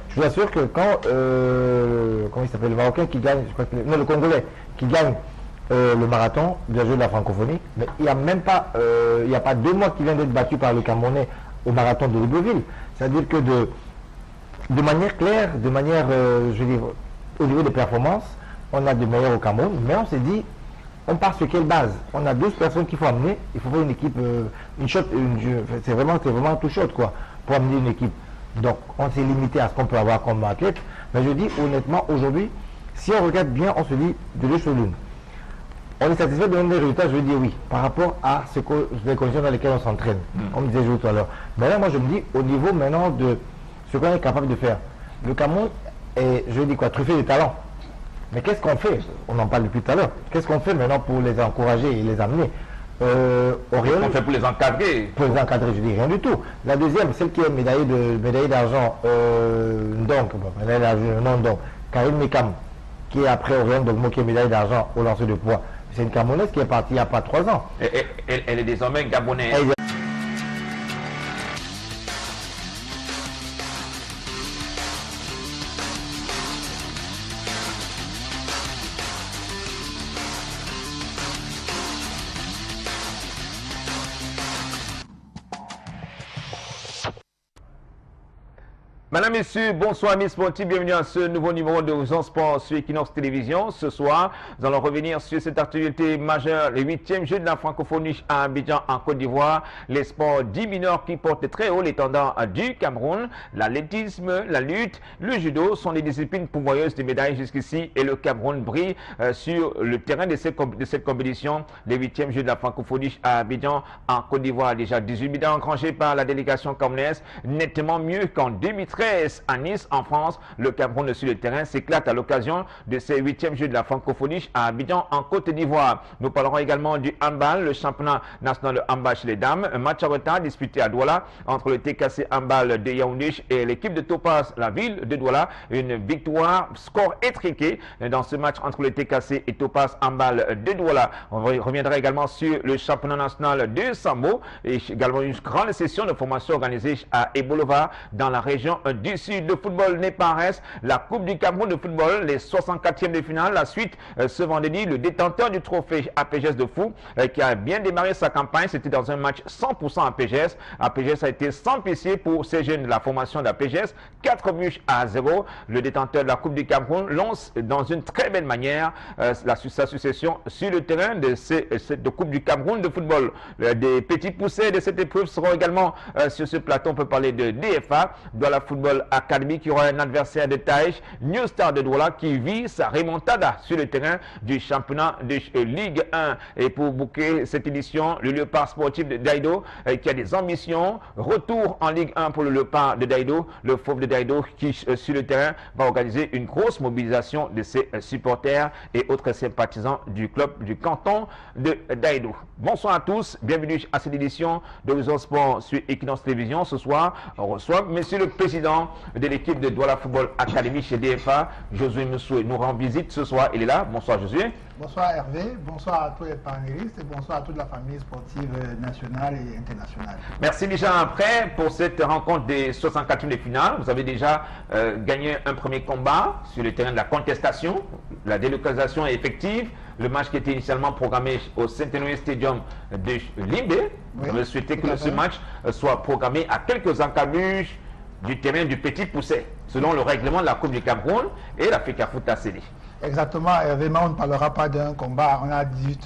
je vous assure que quand, comment il s'appelle, le Marocain qui gagne, je crois que, non, le Congolais qui gagne le marathon, bien joué de la francophonie, mais il n'y a même pas, il n'y a pas 2 mois qu'il vient d'être battu par le Camerounais au marathon de Libreville. C'est-à-dire que de manière claire, de manière, je veux dire, au niveau des performances, on a des meilleurs au Cameroun, mais on s'est dit, on part sur quelle base? On a 12 personnes qu'il faut amener, il faut faire une équipe, une shot, c'est vraiment tout shot quoi, pour amener une équipe. Donc on s'est limité à ce qu'on peut avoir comme athlète, mais je dis honnêtement, aujourd'hui, si on regarde bien, on se dit de deux sur l'une. On est satisfait de nos résultats, je veux dire oui, par rapport à les conditions dans lesquelles on s'entraîne. On me disait tout à l'heure. Mais là, moi je me dis, au niveau maintenant de ce qu'on est capable de faire, le Cameroun est, je veux dire quoi, truffé de talent. Mais qu'est-ce qu'on fait? On en parle depuis tout à l'heure. Qu'est-ce qu'on fait maintenant pour les encourager et les amener? Qu'est-ce qu'on fait pour les encadrer? Pour les encadrer, je dis rien du tout. La deuxième, celle qui est médaillée d'argent, donc, Karine Mekam, qui est après Oriane Dogmo, qui est médaille d'argent au lancer de poids. C'est une Camerounaise qui est partie il n'y a pas 3 ans. Elle est désormais gabonaise. Madame, Messieurs, bonsoir amis sportifs, bienvenue à ce nouveau numéro de Horizon Sport sur Equinox Télévision. Ce soir, nous allons revenir sur cette actualité majeure, les 8e Jeux de la francophonie à Abidjan en Côte d'Ivoire. Les sports dits mineurs qui portent très haut les tendances du Cameroun, l'athlétisme, la lutte, le judo sont des disciplines pourvoyeuses de médailles jusqu'ici et le Cameroun brille sur le terrain de cette compétition. Les 8e Jeux de la francophonie à Abidjan en Côte d'Ivoire, déjà 18 médailles engrangées par la délégation camerounaise, nettement mieux qu'en 2013. À Nice, en France, le Cameroun sur le terrain s'éclate à l'occasion de ces 8e Jeux de la francophonie à Abidjan en Côte d'Ivoire. Nous parlerons également du handball, le championnat national de handball chez les dames. Un match à retard disputé à Douala entre le TKC handball de Yaoundé et l'équipe de Topaz, la ville de Douala. Une victoire, score étriqué dans ce match entre le TKC et Topaz handball de Douala. On reviendra également sur le championnat national de Sambo et également une grande session de formation organisée à Ebolova dans la région du Sud. Le football n'est pas en reste. La Coupe du Cameroun de football, les 64e de finale. La suite, ce vendredi, le détenteur du trophée APGS de Fou, qui a bien démarré sa campagne, c'était dans un match 100% APGS. APGS a été sans pitié pour ces jeunes de la formation d'APGS. 4-0. Le détenteur de la Coupe du Cameroun lance dans une très belle manière sa succession sur le terrain de cette Coupe du Cameroun de football. Des petits poussés de cette épreuve seront également sur ce plateau. On peut parler de DFA, de la Football Academy, qui aura un adversaire de taille, New Star de Douala, qui vit sa remontada sur le terrain du championnat de Ligue 1. Et pour boucler cette édition, le Léopard sportif de Daïdo, qui a des ambitions, retour en Ligue 1 pour le Léopard de Daïdo, le Fauve de Daïdo, qui sur le terrain va organiser une grosse mobilisation de ses supporters et autres sympathisants du club du canton de Daïdo. Bonsoir à tous, bienvenue à cette édition de Horizon Sport sur Equinox Télévision. Ce soir, on reçoit Monsieur le Président de l'équipe de Douala Football Academy chez DFA, Josué Moussoué, nous rend visite ce soir. Il est là. Bonsoir Josué. Bonsoir Hervé, bonsoir à tous les panélistes et bonsoir à toute la famille sportive nationale et internationale. Merci déjà prêt pour cette rencontre des 64e de finale. Vous avez déjà gagné un premier combat sur le terrain de la contestation. La délocalisation est effective. Le match qui était initialement programmé au Centenary Stadium de Limbé. Vous avez souhaité que ce match soit programmé à quelques encablures du terrain du Petit Pousset, selon le règlement de la Coupe du Cameroun et la FECAFOOT ACD. Exactement, Hervé, on ne parlera pas d'un combat. On a dit,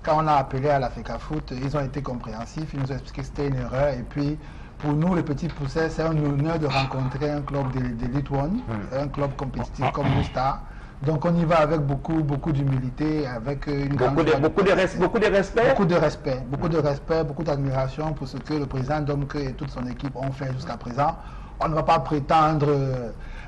quand on a appelé à la FECAFOOT, ils ont été compréhensifs, ils nous ont expliqué que c'était une erreur. Et puis, pour nous, les Petits Poussets, c'est un honneur de rencontrer un club d'Elite One, un club compétitif comme le Star. Donc on y va avec beaucoup d'humilité, avec une beaucoup de respect, beaucoup d'admiration pour ce que le président Domke et toute son équipe ont fait jusqu'à présent. on ne va pas prétendre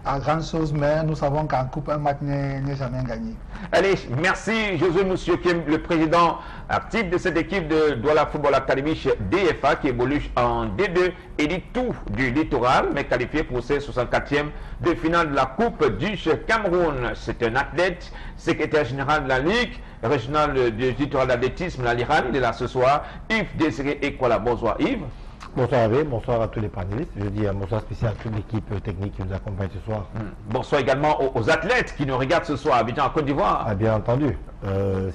à grande chose, mais nous savons qu'en coupe, un match n'est jamais gagné. Allez, merci Josué Monsieur Kim, le président actif de cette équipe de Douala Football Academy chez DFA qui évolue en D2 et dit tout du littoral, mais qualifié pour ses 64e de finale de la Coupe du Cameroun. C'est un athlète, secrétaire général de la Ligue régionale du littoral d'athlétisme, la LIRAN. Il est là ce soir. Yves Désiré Ekola. Bonsoir Yves. Bonsoir Hervé, bonsoir à tous les panélistes. Je dis un bonsoir spécial à toute l'équipe technique qui nous accompagne ce soir. Bonsoir également aux athlètes qui nous regardent ce soir à Abidjan, en Côte d'Ivoire. Ah, bien entendu,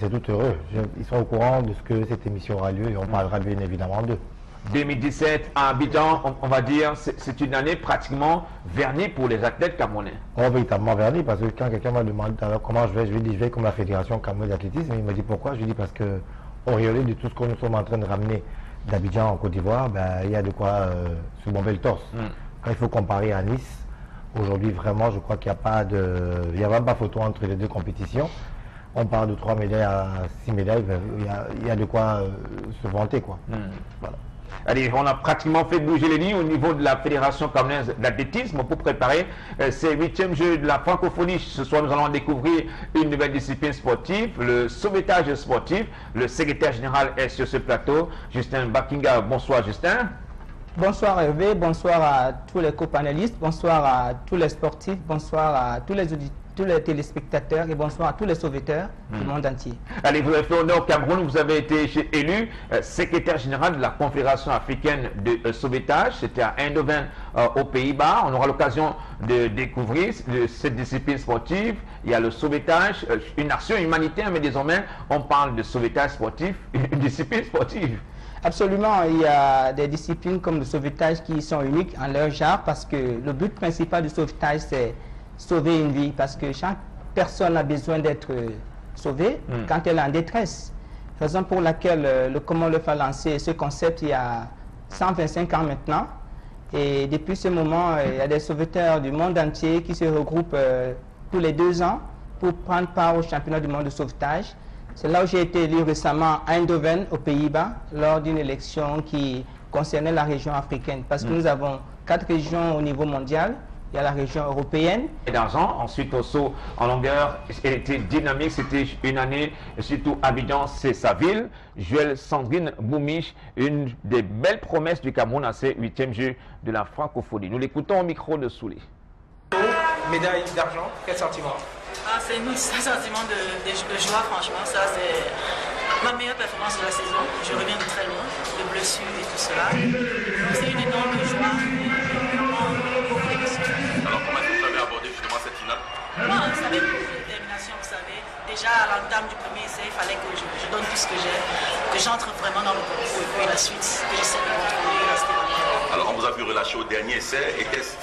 c'est tout heureux. Ils sont au courant de ce que cette émission aura lieu et on parlera bien évidemment d'eux. 2017 à Abidjan, on va dire, c'est une année pratiquement vernie pour les athlètes camerounais. Oh, véritablement vernie, parce que quand quelqu'un m'a demandé alors comment je vais, je lui dis je vais comme la Fédération Cameroun d'athlétisme. Il m'a dit pourquoi, je lui dis parce que auréolé de tout ce que nous sommes en train de ramener d'Abidjan en Côte d'Ivoire, ben, il y a de quoi se bomber le torse. Quand il faut comparer à Nice, aujourd'hui vraiment je crois qu'il n'y a pas de... Il n'y a même pas photo entre les deux compétitions. On parle de 3 médailles à 6 médailles, il y a de quoi se vanter quoi. Voilà. Allez, on a pratiquement fait bouger les lignes au niveau de la Fédération camerounaise d'athlétisme pour préparer ces 8e Jeux de la francophonie. Ce soir, nous allons découvrir une nouvelle discipline sportive, le sauvetage sportif. Le secrétaire général est sur ce plateau, Justin Bakinga. Bonsoir Justin. Bonsoir Hervé, bonsoir à tous les copanélistes, bonsoir à tous les sportifs, bonsoir à tous les auditeurs, tous les téléspectateurs et bonsoir à tous les sauveteurs du monde entier. Allez, vous avez fait honneur au Cameroun, vous avez été élu secrétaire général de la Confédération africaine de sauvetage. C'était à Eindhoven aux Pays-Bas. On aura l'occasion de découvrir cette discipline sportive. Il y a le sauvetage, une action humanitaire, mais désormais on parle de sauvetage sportif, une discipline sportive. Absolument, il y a des disciplines comme le sauvetage qui sont uniques en leur genre parce que le but principal du sauvetage c'est sauver une vie parce que chaque personne a besoin d'être sauvée quand elle est en détresse. Raison pour laquelle le Commonwealth a lancé ce concept il y a 125 ans maintenant. Et depuis ce moment, il y a des sauveteurs du monde entier qui se regroupent tous les 2 ans pour prendre part au championnat du monde de sauvetage. C'est là où j'ai été élu récemment à Eindhoven, aux Pays-Bas, lors d'une élection qui concernait la région africaine. Parce que nous avons 4 régions au niveau mondial. Il y a la région européenne. Et d'argent, ensuite au saut en longueur, elle était dynamique, c'était une année, et surtout Abidjan, c'est sa ville. Joël Sandrine Boumich, une des belles promesses du Cameroun à ces 8e Jeux de la francophonie. Nous l'écoutons au micro de Soulé. Médaille d'argent, quel sentiment? C'est un sentiment de joie, franchement. Ça, c'est ma meilleure performance de la saison. Je reviens de très loin, de blessures et tout cela. C'est une énorme joie. Alors, comment est-ce que vous avez abordé justement cette finale? Bon, ça avait beaucoup de détermination, vous savez. Déjà, à l'entame du premier essai, il fallait que je donne tout ce que j'ai, que j'entre vraiment dans le concours et puis la suite, que j'essaie de contrôler et rester dans le... Alors, on vous a vu relâcher au dernier essai. Était-ce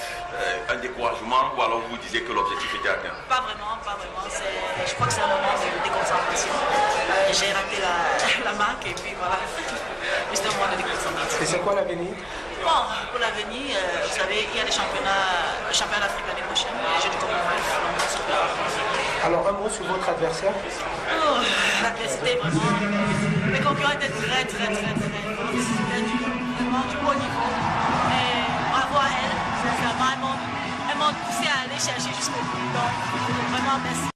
un découragement ou alors vous disiez que l'objectif était atteint? Pas vraiment, pas vraiment. Je crois que c'est un moment de déconcentration. J'ai raté la marque et puis voilà. Juste un moment de déconcentration. Et c'est quoi l'avenir? Bon, pour l'avenir, vous savez, il y a des championnats, le championnat d'Afrique l'année prochaine, les Jeux du Commonwealth. Alors, un mot sur votre adversaire? Oh, l'adversité, vraiment. Mes concurrents étaient très forts. C'était vraiment du haut niveau. Et bravo à elle, sincèrement, elles m'ont poussé à aller chercher jusqu'au bout. Donc, vraiment, merci.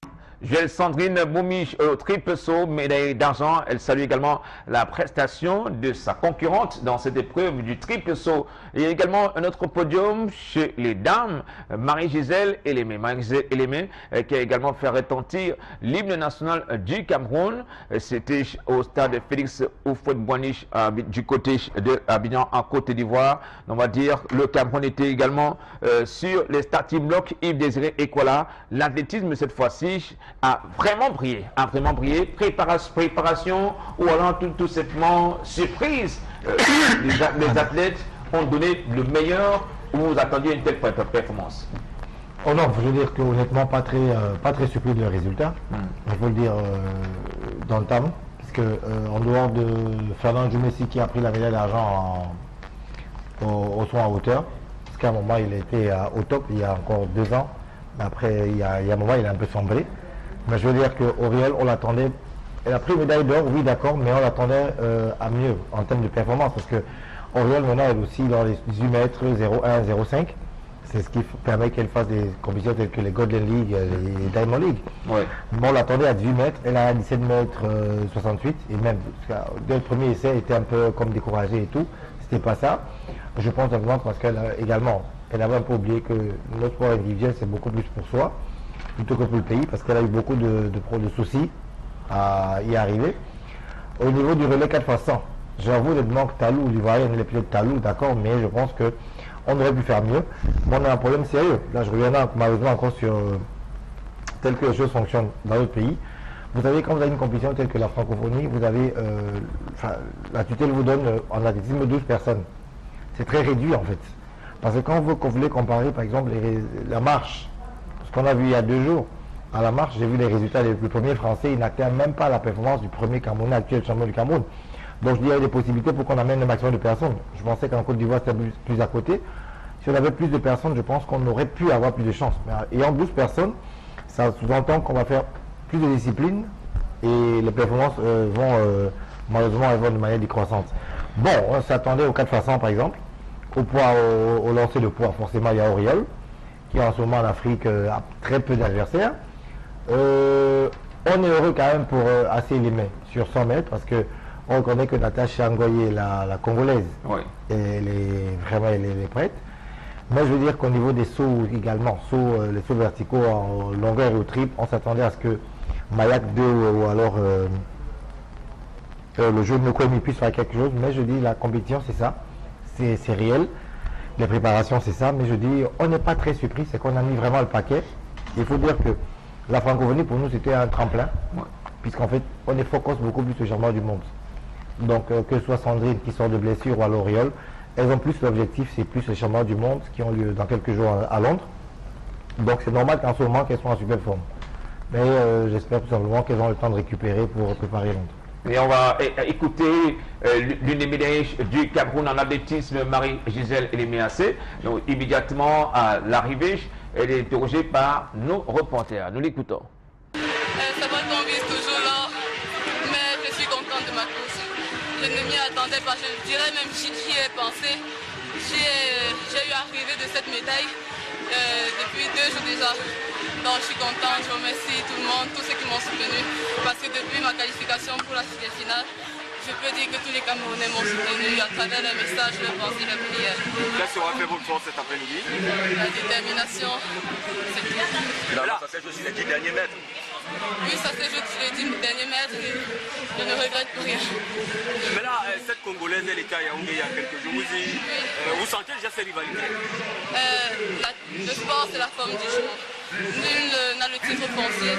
Joël Sandrine Boumich au triple saut, médaille d'argent. Elle salue également la prestation de sa concurrente dans cette épreuve du triple saut. Il y a également un autre podium chez les dames, Marie-Gisèle Elémé. Marie-Gisèle Elémé qui a également fait retentir l'hymne national du Cameroun. C'était au stade Félix Houphouët-Boigny du côté de Abidjan en Côte d'Ivoire. On va dire le Cameroun était également sur les starting blocks. Yves Désiré Ekola. L'athlétisme cette fois-ci a vraiment brillé, préparation ou alors tout simplement surprise. Les athlètes ont donné le meilleur ou vous attendiez une telle performance? Oh non, je veux dire que honnêtement pas très surpris de résultat. Il faut le dire dans le temps, parce que en dehors de Fernand Joumessi qui a pris la médaille d'argent au saut en hauteur, parce qu'à un moment il était au top il y a encore 2 ans, mais après il y a un moment il a un peu sombré. Mais je veux dire qu'Auriel, on l'attendait, elle a pris une médaille d'or, oui d'accord, mais on l'attendait à mieux en termes de performance, parce que Auriel maintenant elle aussi dans les 18 mètres, 0,1, 0,5, C'est ce qui permet qu'elle fasse des compétitions telles que les Golden League, les Diamond League. Ouais. Bon, on l'attendait à 18 mètres, elle a 17 mètres 68, et même, dès le premier essai, elle était un peu comme découragée et tout. C'était pas ça. Je pense simplement parce qu'elle a également, elle avait un peu oublié que notre sport individuel, c'est beaucoup plus pour soi, plutôt que pour le pays, parce qu'elle a eu beaucoup de soucis à y arriver. Au niveau du relais 4x100, j'avoue, le manque Talou, l'Ivoirien, les pilotes Talou, d'accord, mais je pense que on aurait pu faire mieux. Mais on a un problème sérieux. Là, je reviens malheureusement encore sur tel que les choses fonctionnent dans notre pays. Vous savez, quand vous avez une compétition telle que la francophonie, vous avez, la tutelle vous donne en athlétisme 12 personnes. C'est très réduit en fait. Parce que quand vous voulez comparer par exemple la marche, ce qu'on a vu il y a 2 jours, à la marche, j'ai vu les résultats, le premier français, il n'atteint même pas la performance du premier Camerounais actuel champion du Cameroun. Donc je dis, il y a des possibilités pour qu'on amène le maximum de personnes. Je pensais qu'en Côte d'Ivoire, c'était plus à côté. Si on avait plus de personnes, je pense qu'on aurait pu avoir plus de chance. Mais ayant 12 personnes, ça sous-entend qu'on va faire plus de disciplines et les performances vont malheureusement avoir de manière décroissante. Bon, on s'attendait au 4x100 par exemple, au poids, au lancer de poids, forcément il y a Auriol, qui en ce moment en Afrique a très peu d'adversaires. On est heureux quand même pour assez les mains sur 100 mètres parce que on reconnaît que Natacha Ngoye, la Congolaise, oui, elle est prête. Mais je veux dire qu'au niveau des sauts également, les sauts verticaux en longueur et au triple, on s'attendait à ce que Mayak 2 ou alors le jeu de Nokwemi puisse faire quelque chose. Mais je dis la compétition c'est ça, c'est réel. Les préparations c'est ça. Mais je dis on n'est pas très surpris, c'est qu'on a mis vraiment le paquet. Il faut dire que la francophonie pour nous c'était un tremplin, puisqu'en fait on est focus beaucoup plus au championnat du monde. Donc que ce soit Sandrine qui sort de blessure ou à l'Oriole, elles ont plus l'objectif, c'est plus les championnats du monde qui ont lieu dans quelques jours à Londres. Donc c'est normal qu'en ce moment qu'elles soient en super forme. Mais j'espère tout simplement qu'elles ont le temps de récupérer pour préparer Londres. Et on va écouter l'une des médailles du Cameroun en athlétisme, Marie-Gisèle Eléméacé. Donc immédiatement à l'arrivée, elle est interrogée par nos reporters. Nous l'écoutons. Ça va tomber toujours là, mais je suis contente de ma course. Je ne m'y attendais pas, je dirais même j'y ai pensé. J'ai eu arrivé de cette médaille depuis 2 jours déjà. Donc je suis contente, je remercie tout le monde, tous ceux qui m'ont soutenu. Parce que depuis ma qualification pour la finale, je peux dire que tous les Camerounais m'ont soutenu à travers les messages, les pensées, les prières. Qu'est-ce qui aura fait votre force cet après-midi? La détermination, c'est tout. Là, ça s'est joué sur les 10 derniers mètres. Oui, ça s'est joué sur les 10 derniers mètres et je ne regrette plus rien. Mais là, cette Congolaise, elle était à Yaoundé il y a quelques jours. Vous sentez déjà ces rivalités? Le sport, c'est la forme du jour. Nul n'a le titre foncier.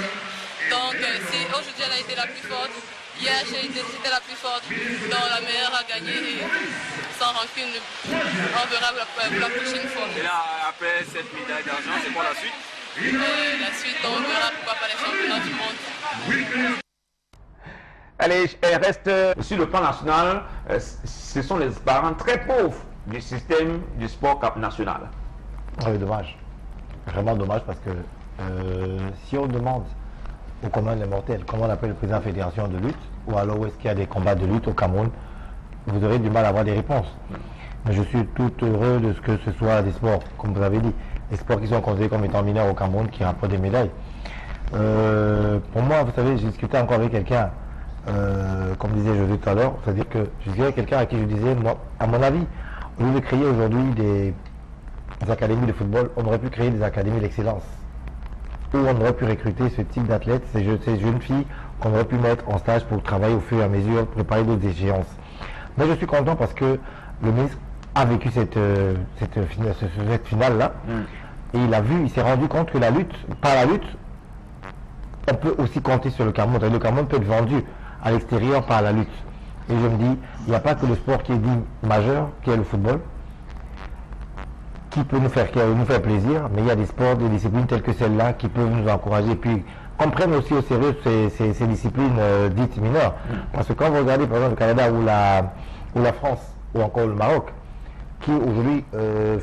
Donc, si aujourd'hui elle a été la plus forte, hier j'étais la plus forte, donc la meilleure a gagné et sans rancune, on verra la prochaine fois. Et là, après cette médaille d'argent, c'est quoi la suite? La suite, on verra pourquoi pas les championnats du monde. Allez, elle reste sur le plan national. Ce sont les parents très pauvres du système du sport national. Oui, dommage. Vraiment dommage parce que si on demande au commun des mortels comment on appelle le président de la fédération de lutte, ou alors où est-ce qu'il y a des combats de lutte au Cameroun, vous aurez du mal à avoir des réponses. Mais je suis tout heureux de ce que ce soit des sports, comme vous avez dit, des sports qui sont considérés comme étant mineurs au Cameroun, qui rapportent des médailles. Pour moi, vous savez, j'ai discuté encore avec quelqu'un, comme disait José tout à l'heure, c'est-à-dire que je disais à quelqu'un à qui je disais, moi, à mon avis, au lieu de créer aujourd'hui des académies de football, on aurait pu créer des académies d'excellence, où on aurait pu recruter ce type d'athlètes, ces jeunes filles qu'on aurait pu mettre en stage pour travailler au fur et à mesure, préparer d'autres échéances. Mais je suis content parce que le ministre a vécu cette finale-là, et il a vu, il s'est rendu compte que la lutte, par la lutte, on peut aussi compter sur le Cameroun. Le Cameroun peut être vendu à l'extérieur par la lutte. Et je me dis, il n'y a pas que le sport qui est dit majeur, qui est le football, qui peut nous faire plaisir, mais il y a des sports, des disciplines telles que celle-là qui peuvent nous encourager, puis qu'on prenne aussi au sérieux ces disciplines dites mineures. Parce que quand vous regardez par exemple le Canada ou la France ou encore le Maroc, qui aujourd'hui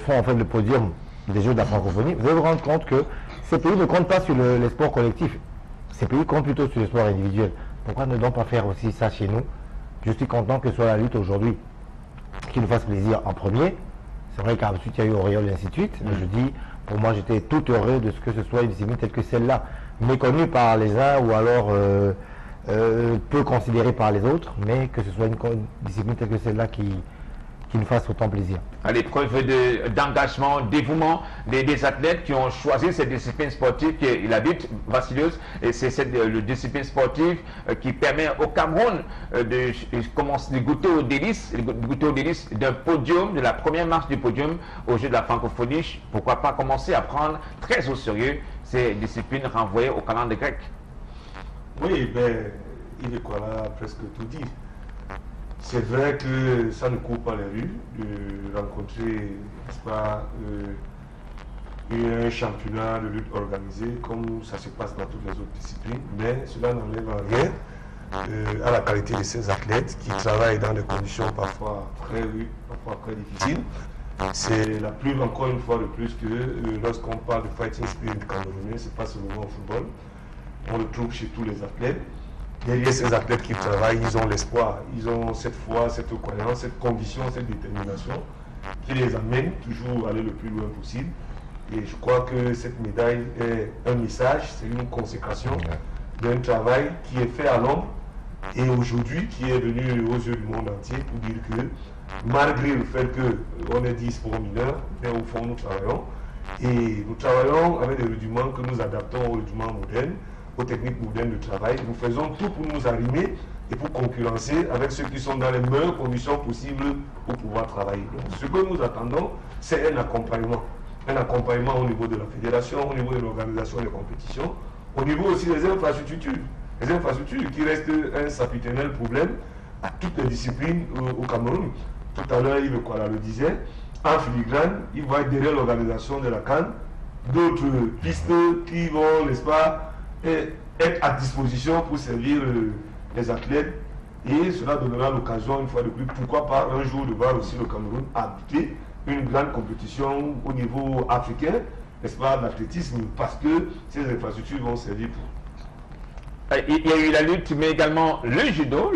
font en fait le podium des Jeux de la francophonie, vous allez vous rendre compte que ces pays ne comptent pas sur les sports collectifs, ces pays comptent plutôt sur les sports individuels. Pourquoi ne donc pas faire aussi ça chez nous? Je suis content que ce soit la lutte aujourd'hui qui nous fasse plaisir en premier. C'est vrai qu'ensuite il y a eu Auréole et ainsi de suite, mais je dis, pour moi j'étais tout heureux de ce que ce soit une discipline telle que celle-là, méconnue par les uns ou alors peu considérée par les autres, mais que ce soit une discipline telle que celle-là qui nous fasse autant plaisir. À l'épreuve d'engagement, dévouement des athlètes qui ont choisi cette discipline sportive qui est la lutte vacilleuse, et c'est cette discipline sportive qui permet au Cameroun de goûter aux délices d'un podium, de la première marche du podium au jeu de la francophonie. Pourquoi pas commencer à prendre très au sérieux ces disciplines renvoyées au calendrier grec. Oui, ben, il est quoi là, presque tout dit. C'est vrai que ça ne court pas les rues de rencontrer, n'est-ce pas, un championnat de lutte organisé comme ça se passe dans toutes les autres disciplines, mais cela n'enlève rien à la qualité de ces athlètes qui travaillent dans des conditions parfois très rudes, parfois très difficiles. C'est la preuve encore une fois de plus que lorsqu'on parle de fighting spirit camerounais, c'est pas seulement au football, on le trouve chez tous les athlètes. Derrière ces athlètes qui travaillent, ils ont l'espoir, ils ont cette foi, cette croyance, cette conviction, cette détermination qui les amène toujours à aller le plus loin possible. Et je crois que cette médaille est un message, c'est une consécration d'un travail qui est fait à l'ombre et aujourd'hui qui est venu aux yeux du monde entier pour dire que malgré le fait qu'on est 10 pour mineurs, mais au fond nous travaillons. Et nous travaillons avec des rudiments que nous adaptons aux rudiments modernes, aux techniques modernes de travail. Nous faisons tout pour nous arrimer et pour concurrencer avec ceux qui sont dans les meilleures conditions possibles pour pouvoir travailler. Donc, ce que nous attendons, c'est un accompagnement. Un accompagnement au niveau de la fédération, au niveau de l'organisation des compétitions, au niveau aussi des infrastructures. Les infrastructures qui restent un sapiternel problème à toutes les disciplines au Cameroun. Tout à l'heure, Yves Kwala le disait, en filigrane, il va être derrière l'organisation de la CAN, d'autres pistes qui vont, n'est-ce pas, être à disposition pour servir les athlètes, et cela donnera l'occasion une fois de plus, pourquoi pas un jour de voir aussi le Cameroun habiter une grande compétition au niveau africain, n'est-ce pas, d'athlétisme, parce que ces infrastructures vont servir pour. Il y a eu la lutte, mais également le judo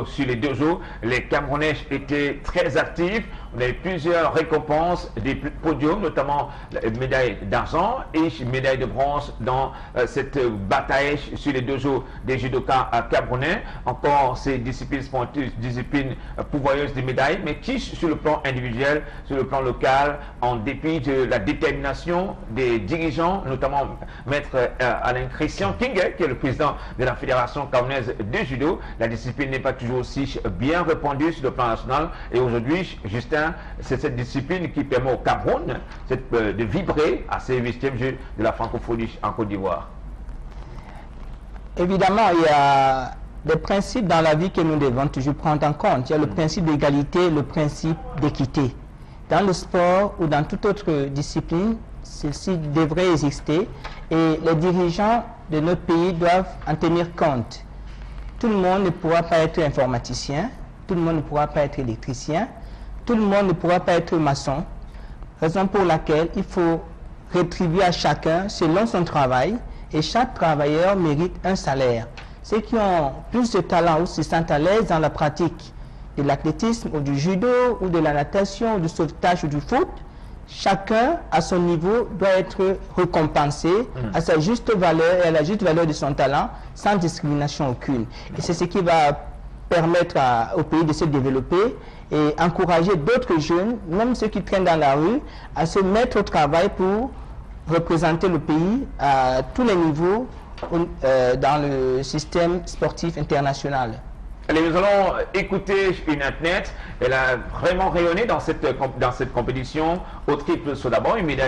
sur les 2 jours. Les Camerounais étaient très actifs. On a eu plusieurs récompenses, des podiums, notamment la médaille d'argent et médaille de bronze dans cette bataille sur les 2 jours des judokas camerounais. Encore ces disciplines sportives, disciplines pourvoyeuses de médailles, mais qui, sur le plan individuel, sur le plan local, en dépit de la détermination des dirigeants, notamment Maître Alain Christian Kinguet, qui est le président de la Fédération camerounaise de judo. La discipline n'est pas toujours aussi bien répandue sur le plan national. Et aujourd'hui, Justin, c'est cette discipline qui permet au Cameroun de vibrer à ces 8e Jeux de la francophonie en Côte d'Ivoire. Évidemment, il y a des principes dans la vie que nous devons toujours prendre en compte. Il y a le principe d'égalité, le principe d'équité. Dans le sport ou dans toute autre discipline, ceci devrait exister et les dirigeants de notre pays doivent en tenir compte. Tout le monde ne pourra pas être informaticien, tout le monde ne pourra pas être électricien, tout le monde ne pourra pas être maçon, raison pour laquelle il faut rétribuer à chacun selon son travail et chaque travailleur mérite un salaire. Ceux qui ont plus de talent ou se sentent à l'aise dans la pratique de l'athlétisme ou du judo ou de la natation ou du sauvetage ou du foot, chacun à son niveau doit être récompensé à sa juste valeur et à la juste valeur de son talent sans discrimination aucune. Et c'est ce qui va permettre au pays de se développer et encourager d'autres jeunes, même ceux qui traînent dans la rue, à se mettre au travail pour représenter le pays à tous les niveaux dans le système sportif international. Allez, nous allons écouter une athlète. Elle a vraiment rayonné dans cette compétition au triple saut d'abord, une médaille